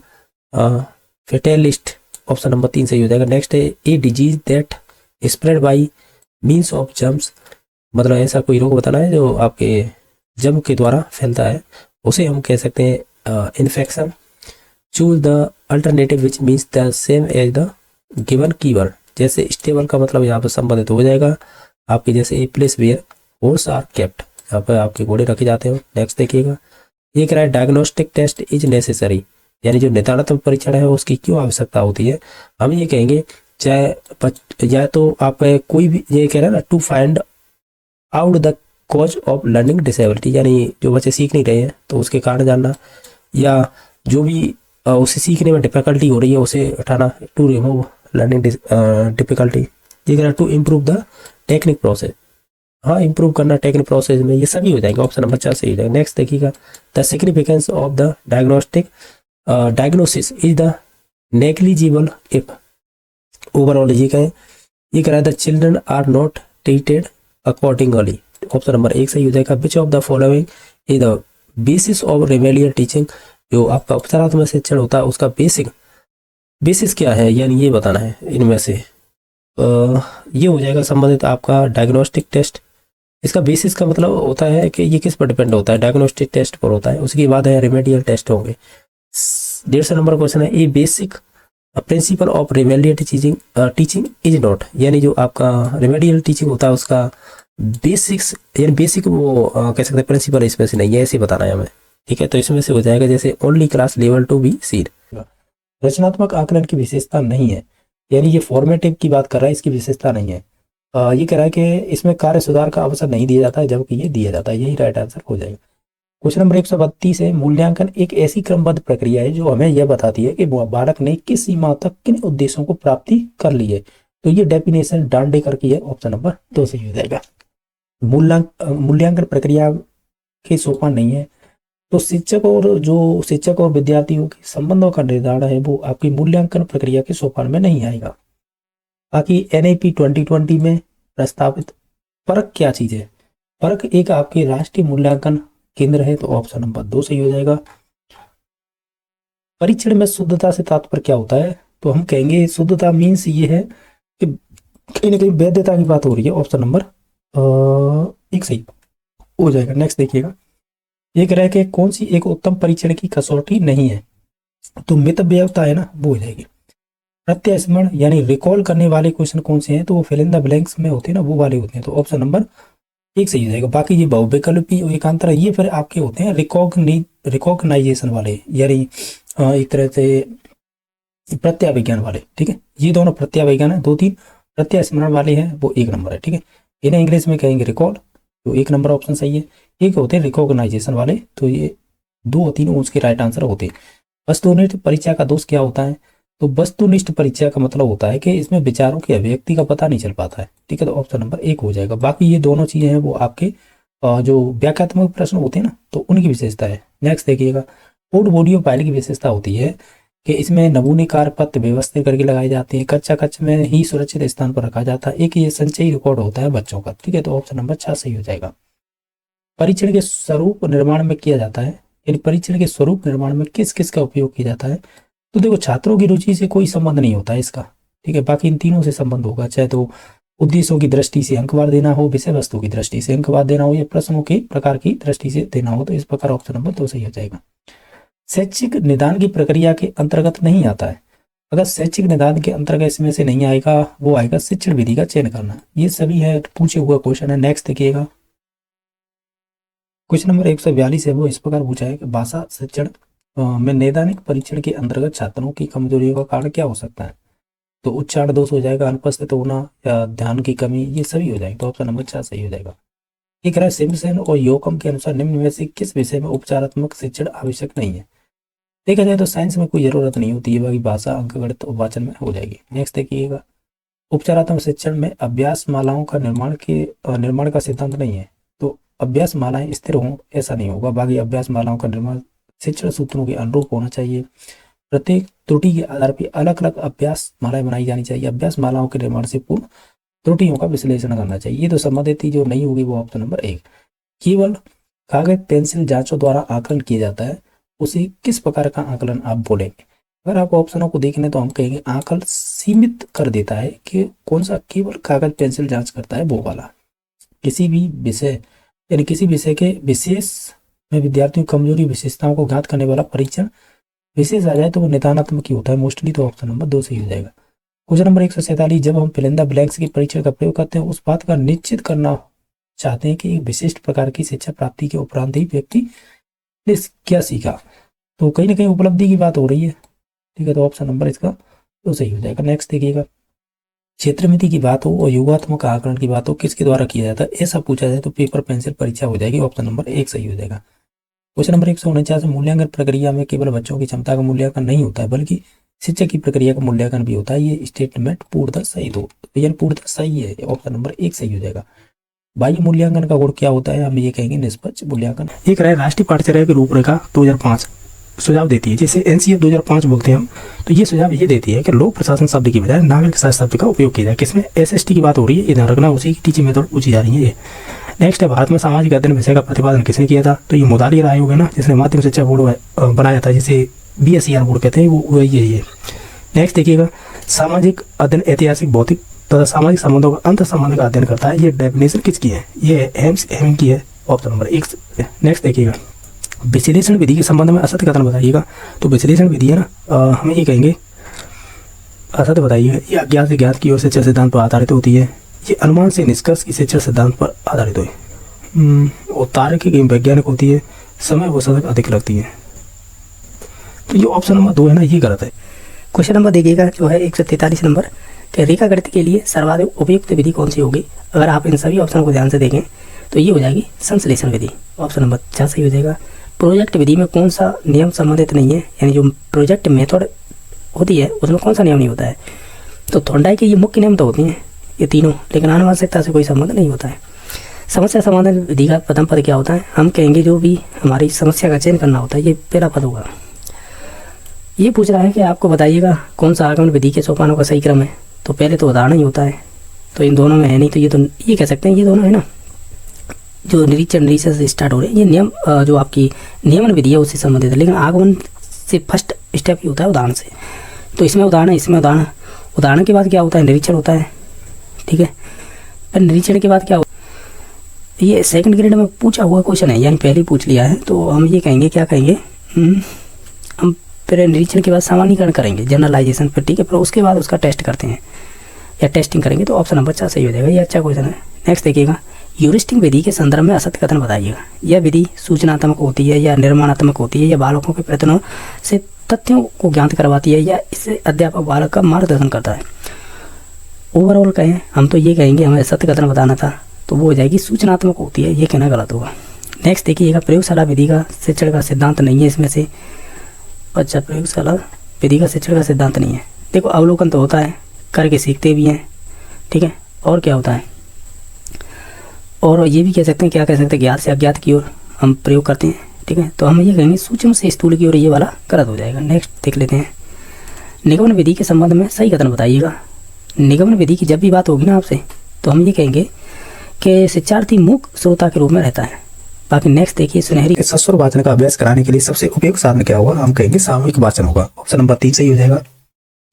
फेटलिस्ट। ऑप्शन नंबर 3 सही हो जाएगा। नेक्स्ट है a disease that spread by means of germs, मतलब ऐसा कोई रोग बताना है जो आपके जम के द्वारा फैलता है, उसे हम कह सकते हैं infection. Choose the alternative which means the same as the given keyword. जैसे स्टेबल का मतलब यहाँ पर संबंधित हो जाएगा आपके, जैसे a place where horse are kept, यहाँ पर आपके घोड़े रखे जाते हो। नेक्स्ट देखिएगा, ये कह रहा है डायग्नोस्टिक टेस्ट इज नेसेसरी, यानी जो निदानात्मक परीक्षण है उसकी क्यों आवश्यकता होती है? हम ये कहेंगे चाहे या तो आप कोई भी, ये कह रहा है ना, to find out the cause of learning disability, यानी जो बच्चे सीख नहीं रहे हैं तो उसके कारण जानना, या जो भी उसे सीखने में डिफिकल्टी हो रही है उसे हटाना, टू रिमूव लर्निंग डिफिकल्टी। ये कह रहा है to improve the technique process, हाँ इंप्रूव करना टेक्निक प्रोसेस में, ये सभी हो जाएंगे। ऑप्शन नंबर 4 सही हो जाएगा। नेक्स्ट देखिएगा, the significance of the diagnosis is the negligible if. Overall ये कहें, ये कह रहा है the children are not treated accordingly. Option number 1 सही हो जाएगा। Which of the following is the basis of remedial teaching, जो आपका उपचारात्मक शिक्षण होता है उसका बेसिस क्या है, यानी ये बताना है इनमें से। ये हो जाएगा संबंधित आपका डायग्नोस्टिक टेस्ट। इसका बेसिस का मतलब होता है कि ये किस पर डिपेंड होता है, डायग्नोस्टिक टेस्ट पर होता है। उसके बाद है रिमेडियल टेस्ट होंगे। 150 नंबर क्वेश्चन है, a basic principle of remedial teaching is not, यानी जो आपका रिमेडियल टीचिंग होता है उसका बेसिक्स, यानी बेसिक वो कह सकते हैं प्रिंसिपल इसमें से नहीं है, ऐसे बताना है हमें, ठीक है। तो इसमें से हो जाएगा जैसे only class level 2 B seed. रचनात्मक आकलन की विशेषता नहीं है, यानी ये फॉर्मेटिव की बात कर रहा है, इसकी विशेषता नहीं है। ये कह रहा है कि इसमें कार्य सुधार का अवसर नहीं दिया जाता है, जबकि ये दिया जाता है, यही राइट आंसर हो जाएगा। क्वेश्चन नंबर 132 है, मूल्यांकन एक ऐसी क्रमबद्ध प्रक्रिया है जो हमें यह बताती है कि बालक ने किस सीमा तक किन उद्देश्यों को प्राप्ति कर ली है। तो ये डेफिनेशन डांडेकर की है, ऑप्शन नंबर 2 सही हो जाएगा। मूल्यांकन प्रक्रिया के सोपान नहीं है, तो शिक्षक और विद्यार्थियों के संबंधों का निर्धारण है वो आपकी मूल्यांकन प्रक्रिया के सोपान में नहीं आएगा। बाकी NAP 2020 में प्रस्तावित परख क्या चीज है? परख एक आपके राष्ट्रीय मूल्यांकन केंद्र है, तो ऑप्शन नंबर 2 सही हो जाएगा। परीक्षण में शुद्धता से तात्पर्य क्या होता है? तो हम कहेंगे शुद्धता मीन्स ये है कि कहीं ना कहीं वैधता की बात हो रही है, ऑप्शन नंबर 1 सही हो जाएगा। नेक्स्ट देखिएगा, ये कह रहा है कि कौन सी एक उत्तम परीक्षण की कसौटी नहीं है? तो मितव्ययता है ना, वो हो जाएगी। प्रत्यास्मरण यानी रिकॉल करने वाले क्वेश्चन कौन से हैं? तो वो फिल इन द ब्लैंक्स में होते हैं ना, वो वाले होते हैं, तो ऑप्शन नंबर 1 सही हो जाएगा। बाकी ये बहुविकल्पी और एकांतर ये फिर आपके होते हैं रिकॉग्नाइजेशन वाले, यानी एक तरह से प्रत्याविज्ञान वाले, ठीक है। ये दोनों प्रत्याविज्ञान है, 2-3 प्रत्यास्मरण वाले हैं, वो 1 नंबर है, ठीक है। इन्हें इंग्लिश में कहेंगे रिकॉल, तो 1 नंबर ऑप्शन सही है। एक होते हैं रिकॉग्नाइजेशन वाले, तो ये 2 और 3 उसके राइट आंसर होते हैं। वस्तुनिष्ठ परीक्षा का दोष क्या होता है? तो वस्तुनिष्ठ परीक्षा का मतलब होता है कि इसमें विचारों की अभिव्यक्ति का पता नहीं चल पाता है, ठीक है, तो ऑप्शन नंबर 1 हो जाएगा। बाकी ये दोनों चीजें हैं वो आपके जो व्याख्यात्मक प्रश्न होते हैं ना, तो उनकी विशेषता है। नेक्स्ट देखिएगा, पोर्टफोलियो फाइल की विशेषता होती है कि इसमें नमूने कार्य पत्र व्यवस्थित करके लगाए जाते हैं, कच्चा कच्छ में ही सुरक्षित स्थान पर रखा जाता है, एक ये संचयी रिकॉर्ड होता है बच्चों का, ठीक है, तो ऑप्शन नंबर 6 सही हो जाएगा। परीक्षण के स्वरूप निर्माण में किया जाता है, यानी परीक्षण के स्वरूप निर्माण में किस किस का उपयोग किया जाता है? तो देखो छात्रों की रुचि से कोई संबंध नहीं होता है इसका, ठीक है, बाकी इन तीनों से संबंध होगा, चाहे तो उद्देश्यों की दृष्टि से अंकवार देना हो, विषय वस्तु की दृष्टि से अंकवार देना हो, या प्रश्नों के प्रकार की दृष्टि से देना हो, तो इस प्रकार ऑप्शन नंबर 2 सही हो जाएगा। शैक्षिक निदान की प्रक्रिया के अंतर्गत नहीं आता है, अगर शैक्षिक निदान के अंतर्गत इसमें से नहीं आएगा, वो आएगा शिक्षण विधि का चयन करना। ये सभी है पूछे हुआ क्वेश्चन है। नेक्स्ट देखिएगा, क्वेश्चन नंबर 142 है, वो इस प्रकार पूछा है कि भाषा शिक्षण में नैदानिक परीक्षण के अंतर्गत छात्रों की कमजोरियों का कारण क्या हो सकता है? तो उच्चारण दोष हो जाएगा, अनुपस्थित होना या ध्यान की कमी, ये सभी हो जाएगा, तो ऑप्शन नंबर 4 सही हो जाएगा। एक है सिम्पसन और योकम के अनुसार निम्न में से किस विषय में उपचारात्मक शिक्षण आवश्यक नहीं है? देखा जाए तो साइंस में कोई जरूरत नहीं होती है, बाकी भाषा, अंकगणित और वाचन में हो जाएगी। नेक्स्ट देखिएगा, उपचारात्मक शिक्षण में अभ्यास मालाओं का निर्माण का सिद्धांत नहीं है, तो अभ्यास मालाएं स्थिर हों ऐसा नहीं होगा, बाकी अभ्यास मालाओं का निर्माण शिक्षण सूत्रों के अनुरूप होना चाहिए। प्रत्येक त्रुटि के आधार पर अलग अलग अभ्यास मालाएं बनाई जानी चाहिए। अभ्यास मालाओं के निर्माण से पूर्व त्रुटियों का विश्लेषण करना चाहिए। ये तो संबंधित जो नहीं होगी वो ऑप्शन नंबर 1। केवल कागज पेंसिल जांचों द्वारा आकलन किया जाता है, उसे किस प्रकार का आकलन आप बोलेंगे? अगर आप ऑप्शनों को देखें तो हम कहेंगे आकलन सीमित कर देता है कि कौन सा केवल कागज पेंसिल जांच करता है, वो वाला। किसी भी विषय यानी किसी विषय के विशेष में विद्यार्थियों की कमजोरी विशेषताओं को ज्ञात करने वाला परीक्षण विशेष आ जाए तो वो निदानात्मक ही होता है मोस्टली, तो ऑप्शन नंबर 2 सही हो जाएगा। क्वेश्चन नंबर 147, जब हम फिल इन द ब्लैंक्स के परीक्षण का प्रयोग करते हैं उस बात का निश्चित करना चाहते हैं कि एक विशिष्ट प्रकार की शिक्षा प्राप्ति के उपरांत ही व्यक्ति ने क्या सीखा, तो कहीं ना कहीं उपलब्धि की बात हो रही है, ठीक है, तो ऑप्शन नंबर इसका 2 सही हो जाएगा। नेक्स्ट देखिएगा, क्षेत्रमिति की बात हो और योगात्मक आकलन की बात हो किसके द्वारा किया जाता है, ऐसा पूछा जाए तो पेपर पेंसिल परीक्षा हो जाएगी, ऑप्शन नंबर 1 सही हो जाएगा। क्वेश्चन नंबर 149, मूल्यांकन प्रक्रिया में केवल बच्चों की क्षमता का मूल्यांकन नहीं होता है बल्कि शिक्षक की प्रक्रिया का मूल्यांकन भी होता है, ये स्टेटमेंट पूर्णतः सही दो, यानी पूर्णतः सही है, ऑप्शन नंबर 1 सही हो जाएगा। बाह्य मूल्यांकन का गुण क्या होता है, हम ये कहेंगे निष्पक्ष मूल्यांकन। एक रहे राष्ट्रीय पाठ्यक्रम की रूपरेखा 2005 सुझाव देती है, जैसे NCF 2005 बोलते हैं हम, तो ये सुझाव ये देती है कि लोक प्रशासन शब्द की बजाय नागरिक शासन शब्द का उपयोग किया जाए। किसमें? SST की बात हो रही है, ये ध्यान रखना, उसी की टीचिंग मेथड पूछी जा रही है ये। नेक्स्ट है, भारत में सामाजिक अध्ययन विषय का प्रतिपादन किसने किया था, तो ये मोदाली आयोग है ना, जिसने माध्यमिक शिक्षा बोर्ड बनाया था, जिसे BSER बोर्ड कहते हैं, वो वही है ये। नेक्स्ट देखिएगा, सामाजिक अध्ययन ऐतिहासिक भौतिक तथा सामाजिक संबंधों का अंतर संबंध का अध्ययन करता है, ये डेफिनेशन किसकी है, ये हेम की है, ऑप्शन नंबर 1। नेक्स्ट देखिएगा, विश्लेषण विधि के संबंध में असत्य कथन बताइएगा, तो विश्लेषण विधि है ना, हमें ये कहेंगे असत्य बताइएगा, ये अज्ञात से ज्ञात की ओर शिक्षा सिद्धांत पर आधारित होती है, ये अनुमान से निष्कर्ष की शिक्षा सिद्धांत पर आधारित है, और तार्किक वैज्ञानिक होती है, समय वो शतक अधिक लगती है, तो ये ऑप्शन नंबर 2 है ना, ये गलत है। क्वेश्चन नंबर देखिएगा जो है 143 नंबर, कि रेखा गणित के लिए सर्वाधिक उपयुक्त विधि कौन सी होगी? अगर आप इन सभी ऑप्शन को ध्यान से देखें तो ये हो जाएगी संश्लेषण विधि, ऑप्शन नंबर 4 सही हो जाएगा। प्रोजेक्ट विधि में कौन सा नियम संबंधित नहीं है, यानी जो प्रोजेक्ट मेथड होती है उसमें कौन सा नियम नहीं होता है? तो थॉर्नडाइक के ये मुख्य नियम तो होते हैं ये तीनों, लेकिन आनुवंशिकता से कोई संबंध नहीं होता है। समस्या समाधान विधि का प्रथम पद क्या होता है? हम कहेंगे जो भी हमारी समस्या का चयन करना होता है ये पहला पद होगा। ये पूछ रहा है कि आपको बताइएगा कौन सा आगमन विधि के सोपानों का सही क्रम है। तो पहले तो उदाहरण ही होता है, तो इन दोनों में है नहीं, तो ये कह सकते हैं ये दोनों है ना, जो निरीक्षण से स्टार्ट हो रहे हैं ये नियम जो आपकी नियमन विधि है उससे संबंधित है। लेकिन आगमन से फर्स्ट स्टेप ही होता है उदाहरण से। तो इसमें उदाहरण है, इसमें उदाहरण के बाद क्या होता है? निरीक्षण होता है, ठीक है। फिर निरीक्षण के बाद क्या होता है? ये सेकंड ग्रेड में पूछा हुआ क्वेश्चन है, यानी पहले ही पूछ लिया है। तो हम ये कहेंगे, क्या कहेंगे, हम फिर निरीक्षण के बाद सामान्यीकरण करेंगे, जनरलाइजेशन पर, ठीक है। फिर उसके बाद उसका टेस्ट करते हैं या टेस्टिंग करेंगे। तो ऑप्शन नंबर 4 सही हो जाएगा। ये अच्छा क्वेश्चन है। नेक्स्ट देखिएगा, ह्यूरिस्टिक विधि के संदर्भ में असत्य कथन बताइएगा। यह विधि सूचनात्मक होती है या निर्माणात्मक होती है, या बालकों के प्रयत्नों से तथ्यों को ज्ञात करवाती है, या इससे अध्यापक बालक का मार्गदर्शन करता है। ओवरऑल कहें हम तो ये कहेंगे, हमें सत्य कथन बताना था, तो वो हो जाएगी सूचनात्मक होती है, ये कहना गलत होगा। नेक्स्ट देखिएगा, प्रयोगशाला विधि का शिक्षण का सिद्धांत नहीं है इसमें से। अच्छा, प्रयोगशाला विधि का शिक्षण का सिद्धांत नहीं है। देखो, अवलोकन तो होता है, करके सीखते भी हैं, ठीक है। और क्या होता है? और ये भी कह सकते हैं, क्या कह सकते हैं, ज्ञात से अज्ञात की ओर हम प्रयोग करते हैं, ठीक है। तो हम ये कहेंगे सूक्ष्म से स्थूल की ओर, ये वाला गलत हो जाएगा। नेक्स्ट देख लेते हैं, निगमन विधि के संबंध में सही कथन बताइएगा। निगमन विधि की जब भी बात होगी ना आपसे, तो हम ये कहेंगे कि शिक्षार्थी मूक श्रोता के रूप में रहता है। बाकी नेक्स्ट देखिए, सुनहरी सस्वर वाचन का अभ्यास कराने के लिए सबसे उपयुक्त साधन क्या होगा? हम कहेंगे सामूहिक वाचन होगा। ऑप्शन नंबर 3 सही हो जाएगा।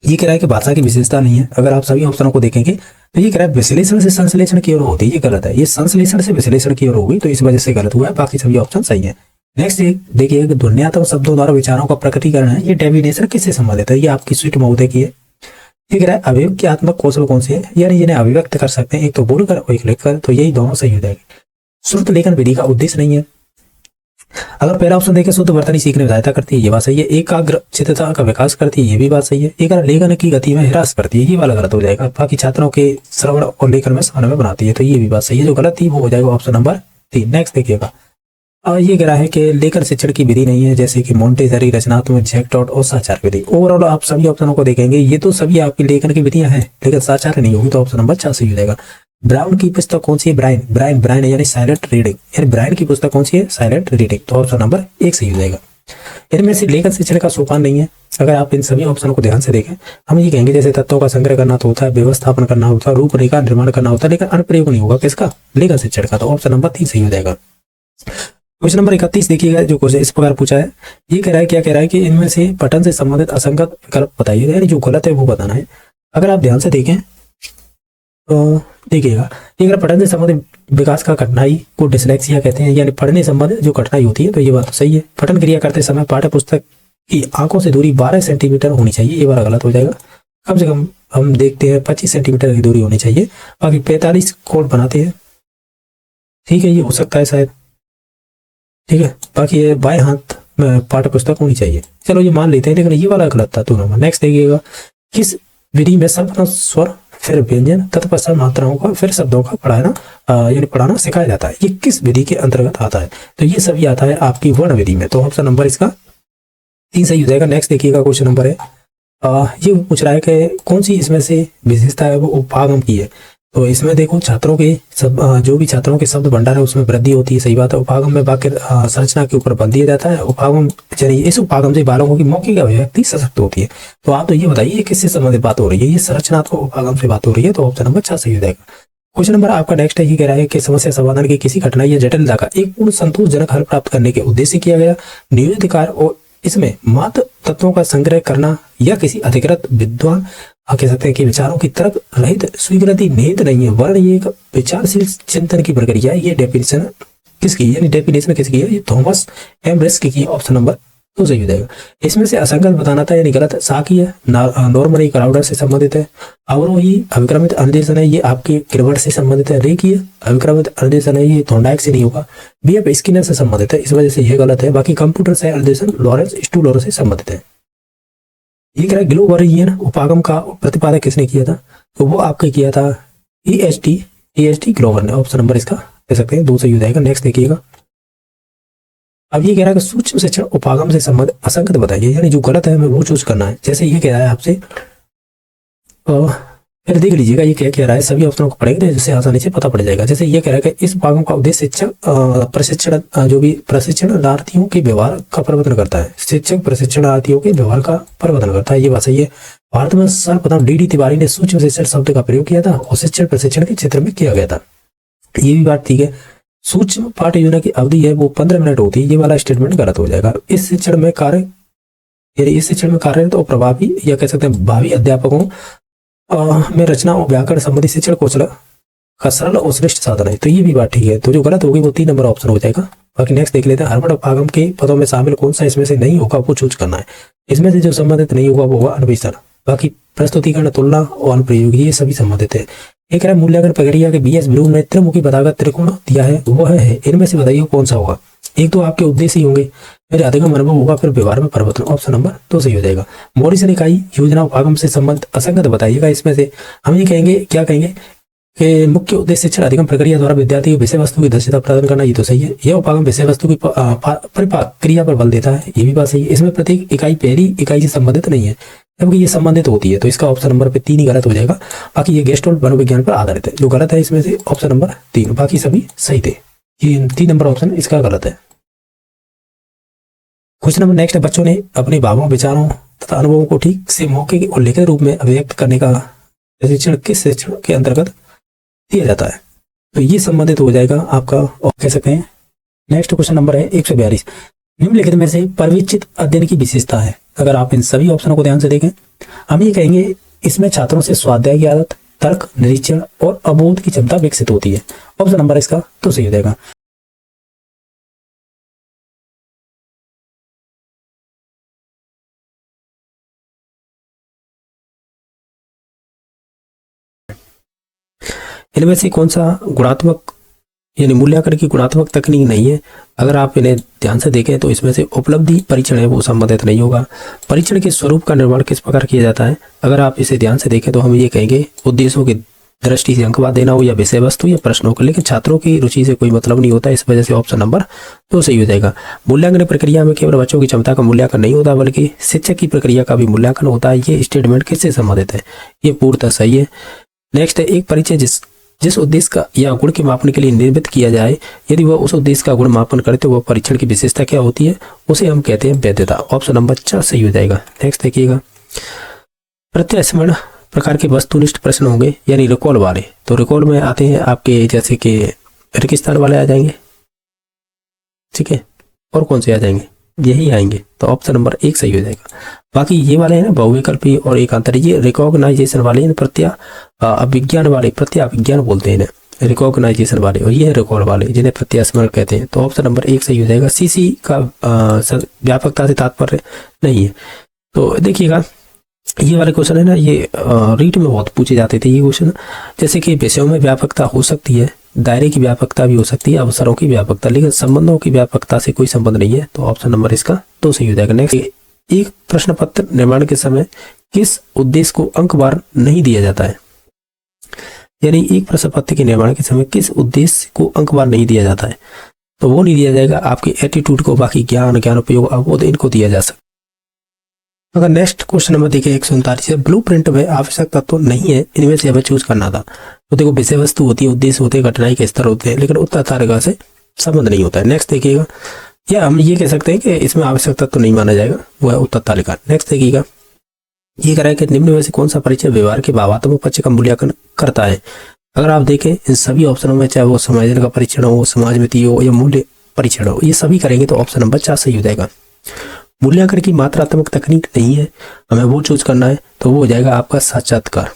ये कह रहा है कि भाषा की विशेषता नहीं है। अगर आप सभी ऑप्शनों को देखेंगे तो ये कह रहा है विश्लेषण से संश्लेषण की ओर होती है, ये गलत है। ये संश्लेषण से विश्लेषण की ओर होगी, तो इस वजह से गलत हुआ है। बाकी सभी ऑप्शन सही है। नेक्स्ट देखिए, ध्वन्यात्मक शब्दों द्वारा विचारों का प्रकटीकरण है। ये डेफिनेशन किससे संबंधित है? ये आपकी स्वीट महोदय की है। ये कह रहा है अभिव्यक्त्यात्मक कौशल कौन से है? यानी जिन्हें अभिव्यक्त कर सकते हैं, एक तो बोलकर और एक लिखकर, तो यही दोनों सही हो जाएगी। श्रुत लेखन विधि का उद्देश्य नहीं है। अगर पहला ऑप्शन देखें, शुद्ध वर्तनी सीखने में सहायता करती है, ये बात सही है। एकाग्र चित्तता का विकास करती है, ये भी बात सही है। एक लेखन की गति में ह्रास करती है, ये वाला गलत हो जाएगा। बाकी छात्रों के श्रवण और लेखन में समन्वय बनाती है, तो ये भी बात सही है। जो गलत थी वो हो जाएगा ऑप्शन नंबर 3। नेक्स्ट देखिएगा, ये कह रहा है कि लेखन शिक्षण की विधि नहीं है, जैसे कि मोंटेसरी, रचनात्मक, जैक्टॉट और साचार विधि। ओवरऑल आप सभी ऑप्शनों को देखेंगे, ये तो सभी आपकी लेखन की विधियां हैं, लेकिन साचार नहीं होगी, तो ऑप्शन नंबर 4 सही हो जाएगा। ब्राउन की पुस्तक कौन सी है? ब्रायन यानी साइलेंट रीडिंग, यानी ब्रायन की पुस्तक कौन सी है? साइलेंट रीडिंग, तो ऑप्शन नंबर 1 सही हो जाएगा। इनमें से लेखन शिक्षण का सोपान नहीं है। अगर आप इन सभी ऑप्शनों को ध्यान से देखें, हम ये कहेंगे जैसे तत्वों का संग्रह करना तो होता है, व्यवस्थापन करना होता है, रूपरेखा निर्माण करना होता है, लेकिन अनुप्रयोग नहीं होगा किसका? लेखन शिक्षण का, तो ऑप्शन नंबर 3 सही हो जाएगा। क्वेश्चन नंबर 31 देखिएगा, जो क्वेश्चन इस प्रकार पूछा है। ये कह रहा है, क्या कह रहा है कि इनमें से पठन से संबंधित असंगत विकल्प बताइए, यानी जो गलत है वो बताना है। अगर आप ध्यान से देखें तो देखिएगा, अगर पठन से संबंधित विकास का कठिनाई को डिसलेक्सिया कहते हैं, यानी पढ़ने संबंधित जो कठिनाई होती है, तो ये बात तो सही है। पठन क्रिया करते समय पाठ्य पुस्तक की आंखों से दूरी 12 सेंटीमीटर होनी चाहिए, ये वाला गलत हो जाएगा। कम से कम हम देखते हैं 25 सेंटीमीटर की दूरी होनी चाहिए। बाकी 45 कोण बनाते हैं, ठीक है, ये हो सकता है शायद, ठीक है। बाकी ये बाएं हाथ में पाठ्य पुस्तक होनी चाहिए, चलो ये मान लेते हैं, लेकिन ये वाला गलत था दोनों में। नेक्स्ट देखिएगा, किस विधि में शब्द, स्वर, फिर व्यंजन, तत्पश्चात मात्राओं का, फिर शब्दों का पढ़ाना यानी पढ़ाना सिखाया जाता है, ये किस विधि के अंतर्गत आता है? तो ये सभी आता है आपकी वर्ण विधि में, तो ऑप्शन नंबर इसका 3 सही हो जाएगा। नेक्स्ट देखिएगा, क्वेश्चन नंबर है, ये पूछ रहा है कि कौन सी इसमें से विशेषता है वो उपागम की है। तो इसमें देखो, छात्रों के सब जो भी छात्रों के शब्द भंडार है उसमें वृद्धि होती है, सही बात है। उपागम में वाक्य संरचना के ऊपर बल दिया जाता है। उपागम चलिए, इस उपागम से बालकों की मौखिक अभिव्यक्ति सशक्त होती है। तो आप तो ये बताइए किससे संबंधित बात हो रही है? ये संरचनात्मक उपागम से बात हो रही है, तो ऑप्शन नंबर 4 सही हो जाएगा। क्वेश्चन नंबर आपका नेक्स्ट है, ये कह रहा है कि समस्या समाधान की किसी कठिनाई या जटिलता का एक पूर्ण संतोषजनक हल प्राप्त करने के उद्देश्य किया गया नियोजित कार्य, और इसमें मात्र तत्वों का संग्रह करना या किसी अधिकृत विद्वान कह सकते हैं कि विचारों की तर्क रहित स्वीकृति निहित नहीं है, वर्ण ये एक विचारशील चिंतन की प्रक्रिया है। ये डेफिनेशन किसकी, यानी डेफिनेशन किसकी है? ये थॉमस एम रिस्क की, ऑप्शन नंबर 2 सही हो जाएगा। इसमें से असंगत बताना था, यानी गलत। साकी है, नॉर्मली क्राउडर से संबंधित है। अवरोही अभिक्रमित अनुदेशन है, ये आपके क्रिवर्ट से संबंधित है। रेखीय अभिक्रमित अनुदेशन है, ये थॉर्नडाइक से नहीं होगा। बीएफ स्किनर से संबंधित है, इस वजह से ये गलत है। बाकी कंप्यूटर से अनुदेशन लॉरेंस स्टूलर से संबंधित है। ये कह रहा है ग्लोबरियन उपागम का प्रतिपादन किसने किया था? तो वो आपके किया था EST ग्लोवर ने, ऑप्शन नंबर इसका कह सकते हैं 2 सही हो जाएगा। नेक्स्ट देखिएगा, अब ये कह रहा है कि सूक्ष्म शिक्षण उपागम से संबंधित असंगत बताइए, यानी जो गलत है हमें वो चूज करना है। जैसे ये कह रहा है आपसे और फिर देख लीजिएगा ये क्या कह रहा है, सभी ऑप्शनों को पढ़ेंगे जिससे आसानी से पता पड़ जाएगा। जैसे ये कह रहा है कि इस भागों का उद्देश्य शिक्षण जो भी प्रशिक्षणार्थियों के व्यवहार का प्रबंधन करता है। शिक्षक प्रशिक्षणार्थियों के व्यवहार का प्रबंधन करता है, ये बात सही है। भारत में सर्वप्रथम डी तिवारी ने सूक्ष्म शिक्षण शब्द का प्रयोग किया था और शिक्षण प्रशिक्षण के क्षेत्र में किया गया था, ये भी बात ठीक है। सूक्ष्म पाठ्य योजना की अवधि है वो 15 मिनट होती है, ये वाला स्टेटमेंट गलत हो जाएगा। इस शिक्षण में कार्यरत और प्रभावी या कह सकते हैं भावी अध्यापकों में रचना और व्याकरण संबंधी शिक्षण कौशल का सरल और श्रेष्ठ साधन है, तो ये भी बात ठीक है। तो जो गलत होगी वो 3 नंबर ऑप्शन हो जाएगा। बाकी नेक्स्ट देख लेते हैं, हरमट पागम के पदों में शामिल कौन सा इसमें से नहीं होगा वो चूज करना है। इसमें से जो संबंधित नहीं होगा वो होगा अन्वेषण। बाकी प्रस्तुतिकरण, तुलना और अनुप्रयोग ये सभी संबंधित है। एक है मूल्यांकन प्रक्रिया के बीएस ब्लूम ने त्रिमुखी पदागत त्रिकोण दिया है, वो है इनमें से बताइए कौन सा होगा। एक तो आपके उद्देश्य ही होंगे, फिर अधिगम अनुभव होगा, फिर व्यवहार में परिवर्तन। ऑप्शन नंबर 2 सही हो जाएगा। मॉरिसन इकाई योजना उपागम से संबंध असंगत बताइएगा। इसमें से हम ये कहेंगे, क्या कहेंगे कि मुख्य उद्देश्य शिक्षण अधिगम प्रक्रिया द्वारा विद्यार्थी को विषय वस्तु की दक्षता प्रदान करना, ये तो सही है। यह उपागम विषय वस्तु की परिपाक पर बल देता है, ये भी बात सही है। इसमें प्रत्येक इकाई पहली इकाई से संबंधित नहीं है, जबकि ये संबंधित होती है, तो इसका ऑप्शन नंबर पे 3 ही गलत हो जाएगा। बाकी ये गेस्टोल मनोविज्ञान पर आधारित है, जो गलत है इसमें से ऑप्शन नंबर 3, बाकी सभी सही थे। ये 3 नंबर ऑप्शन इसका गलत है। क्वेश्चन नंबर नेक्स्ट है, बच्चों ने अपने भावों, विचारों तथा अनुभवों को ठीक से मौके के उल्लेखित रूप में अभिव्यक्त करने का प्रशिक्षण किस शिक्षण के अंतर्गत दिया जाता है, तो ये संबंधित हो जाएगा आपका, और कह सकते हैं। नेक्स्ट क्वेश्चन नंबर है 142, निम्नलिखित में से पर्यवेक्षित अध्ययन की विशेषता है। अगर आप इन सभी ऑप्शनों को ध्यान से देखें, हम ये कहेंगे इसमें छात्रों से स्वाध्याय की आदत, तर्क, निरीक्षण और अवबोध की क्षमता विकसित होती है। ऑप्शन नंबर इसका तो सही हो जाएगा। इनमें से कौन सा गुणात्मक यानी मूल्यांकन की गुणात्मक तकनीक नहीं है। अगर आप इन्हें ध्यान से देखें तो इसमें से उपलब्धि परीक्षण है वो संबंधित नहीं होगा। परीक्षण के स्वरूप का निर्माण किस प्रकार किया जाता है, अगर आप इसे ध्यान से देखें तो हम ये कहेंगे उद्देश्यों की दृष्टि से अंकवाद देना हो, या विषय वस्तु या प्रश्नों को, लेकिन छात्रों की रुचि से कोई मतलब नहीं होता, इस वजह से ऑप्शन नंबर 2 सही हो जाएगा। मूल्यांकन प्रक्रिया में केवल बच्चों की क्षमता का मूल्यांकन नहीं होता, बल्कि शिक्षक की प्रक्रिया का भी मूल्यांकन होता है। ये स्टेटमेंट किससे संबंधित है, ये पूर्णतः सही है। नेक्स्ट है, एक परिचय जिस उद्देश्य का या गुण के मापन के लिए निर्मित किया जाए, यदि वह उस उद्देश्य का गुण मापन करे तो वह परीक्षण की विशेषता क्या होती है, उसे हम कहते हैं वैधता। ऑप्शन नंबर 4 सही हो जाएगा। नेक्स्ट देखिएगा, प्रत्यास्मरण प्रकार के वस्तुनिष्ठ प्रश्न होंगे यानी रिकॉल वाले, तो रिकॉल में आते हैं आपके जैसे कि रेगिस्तान वाले आ जाएंगे, ठीक है, और कौन से आ जाएंगे, यही आएंगे, तो ऑप्शन नंबर 1 सही हो जाएगा। बाकी ये वाले हैं ना बहुविकल्पी और एकांतर, ये रिकॉग्नाइजेशन वाले हैं, प्रत्याविज्ञान वाले, प्रत्याविज्ञान बोलते हैं ना रिकॉग्नाइजेशन वाले, और ये है रिकॉल वाले जिन्हें प्रत्यास्मरण कहते हैं, तो ऑप्शन नंबर 1 सही हो जाएगा। सीसी का व्यापकता से तात्पर्य नहीं है। तो देखिएगा ये वाले क्वेश्चन है ना, ये रीट में बहुत पूछे जाते थे ये क्वेश्चन, जैसे कि विषयों में व्यापकता हो सकती है, दायरे की व्यापकता भी हो सकती है, अवसरों की व्यापकता, लेकिन संबंधों की व्यापकता से कोई संबंध नहीं है, तो ऑप्शन नंबर इसका 2 सही हो जाएगा। नेक्स्ट, एक प्रश्न पत्र निर्माण के समय किस उद्देश्य को अंकवार नहीं दिया जाता है, यानी एक प्रश्न पत्र के निर्माण के समय किस उद्देश्य को अंकवार नहीं दिया जाता है, तो वो नहीं दिया जाएगा आपके एटीट्यूड को, बाकी ज्ञान उपयोग अवबोध इनको दिया जा सकता। अगर नेक्स्ट क्वेश्चन नंबर देखिए 139 है, ब्लू प्रिंट में आवश्यक तत्व नहीं है, इनमें से हमें चूज करना था। तो देखो विषय वस्तु होती है, उद्देश्य होते हैं, कठिनाई के स्तर होते हैं, लेकिन उत्तर तालिका से संबंध नहीं होता है। नेक्स्ट देखिएगा, या हम ये कह सकते हैं कि इसमें आवश्यक तत्व नहीं माना जाएगा, वो है उत्तर तालिका। नेक्स्ट देखिएगा, ये कह रहा है कि निम्न में से कौन सा परीक्षण व्यवहार के भावात्मक पक्ष का मूल्यांकन करता है। अगर आप देखें इन सभी ऑप्शनों में, चाहे वो समायोजन का परीक्षण हो, समाज मिति हो या मूल्य परीक्षण हो, ये सभी करेंगे तो ऑप्शन नंबर 4 सही हो जाएगा। मूल्यांकन की मात्रात्मक तकनीक नहीं है, हमें वो चूज करना है, तो वो हो जाएगा आपका साक्षात्कार।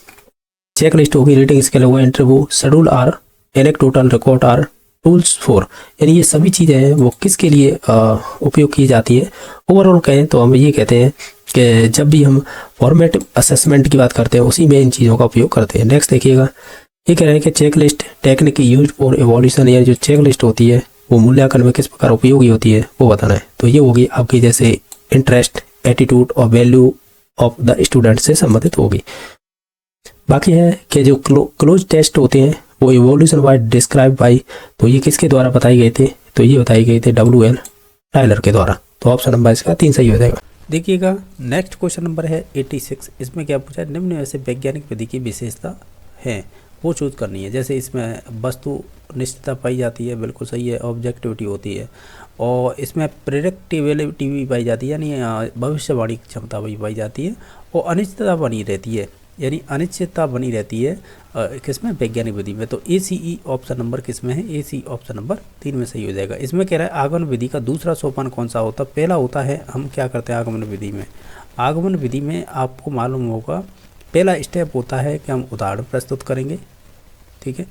चेक लिस्ट होगी, रेटिंग स्केल होगा, interview, schedule are, anecdotal record are, tools 4, यानी ये सभी चीजें हैं वो किसके लिए उपयोग की जाती है। ओवरऑल कहें तो हम ये कहते हैं कि जब भी हम फॉर्मेटिव असेसमेंट की बात करते हैं उसी में इन चीज़ों का उपयोग करते हैं। नेक्स्ट देखिएगा, ये कह रहे हैं कि check list technique use for evaluation, या जो चेक लिस्ट होती है वो मूल्यांकन में किस प्रकार उपयोगी होती है वो बताना है। तो ये होगी आपकी जैसे इंटरेस्ट, एटीट्यूड और वैल्यू ऑफ द स्टूडेंट से संबंधित होगी। बाकी है कि जो क्लोज टेस्ट होते हैं वो इवोल्यूशन बाय डिस्क्राइब बाय, तो ये किसके द्वारा बताए गए थे, तो ये बताए गए थे WL टाइलर के द्वारा। तो ऑप्शन नंबर इसका 3 सही हो जाएगा। देखिएगा नेक्स्ट क्वेश्चन नंबर है 86। इसमें क्या पूछा है, निम्न में से वैज्ञानिक विधि की विशेषता है वो चूज करनी है। जैसे इसमें वस्तु निश्चितता पाई जाती है, बिल्कुल सही है, ऑब्जेक्टिविटी होती है, और इसमें प्रेडिक्टिबिलिटी भी पाई जाती है, यानी भविष्यवाणी क्षमता भी पाई जाती है, और अनिश्चितता बनी रहती है, यानी अनिश्चितता बनी रहती है किसमें, वैज्ञानिक विधि में। तो ACE ऑप्शन नंबर किसमें है, ACE ऑप्शन नंबर 3 में सही हो जाएगा। इसमें कह रहा है आगमन विधि का दूसरा सोपान कौन सा होता है। पहला होता है, हम क्या करते हैं आगमन विधि में, आगमन विधि में आपको मालूम होगा पहला स्टेप होता है कि हम उदाहरण प्रस्तुत करेंगे, ठीक है,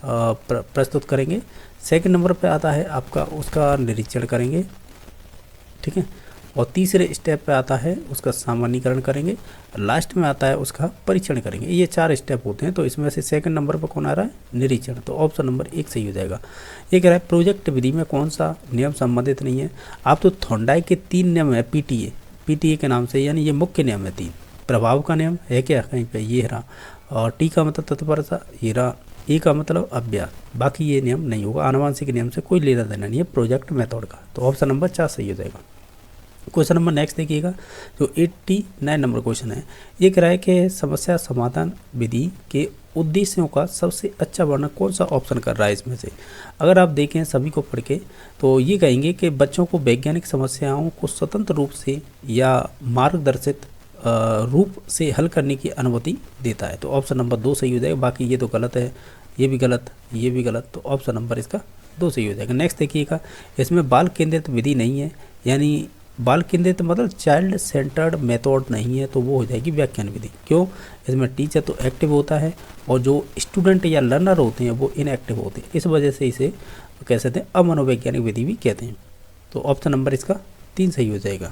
प्रस्तुत करेंगे। सेकंड नंबर पे आता है आपका उसका निरीक्षण करेंगे, ठीक है, और तीसरे स्टेप पे आता है उसका सामान्यीकरण करेंगे, लास्ट में आता है उसका परीक्षण करेंगे। ये 4 स्टेप होते हैं। तो इसमें से सेकंड नंबर पर कौन आ रहा है, निरीक्षण। तो ऑप्शन नंबर 1 सही हो जाएगा। ये कह रहा है प्रोजेक्ट विधि में कौन सा नियम संबंधित नहीं है। आप तो थॉर्नडाइक के 3 नियम है PTA के नाम से, यानी ये मुख्य नियम है 3। प्रभाव का नियम है क्या कहीं पे, ये रहा, और T का मतलब तत्परता, ये रहा, E का मतलब अभ्यास, बाकी ये नियम नहीं होगा। आनुवांशिक नियम से कोई लेना देना नहीं है प्रोजेक्ट मेथड का। तो ऑप्शन नंबर 4 सही हो जाएगा। क्वेश्चन नंबर नेक्स्ट देखिएगा, जो 89 नंबर क्वेश्चन है। ये कह रहा है कि समस्या समाधान विधि के उद्देश्यों का सबसे अच्छा वर्णन कौन सा ऑप्शन कर रहा है इसमें से। अगर आप देखें सभी को पढ़ के, तो ये कहेंगे कि बच्चों को वैज्ञानिक समस्याओं को स्वतंत्र रूप से या मार्गदर्शित रूप से हल करने की अनुमति देता है। तो ऑप्शन नंबर 2 सही हो जाएगा। बाकी ये तो गलत है, ये भी गलत, ये भी गलत। तो ऑप्शन नंबर इसका 2 सही हो जाएगा। नेक्स्ट देखिएगा, इसमें बाल केंद्रित विधि नहीं है, यानी बाल केंद्रित मतलब चाइल्ड सेंटर्ड मेथड नहीं है, तो वो हो जाएगी व्याख्यान विधि। क्यों, इसमें टीचर तो एक्टिव होता है और जो स्टूडेंट या लर्नर होते हैं वो इनएक्टिव होते हैं, इस वजह से इसे कह सकते हैं अमनोवैज्ञानिक विधि भी कहते हैं। तो ऑप्शन नंबर इसका 3 सही हो जाएगा।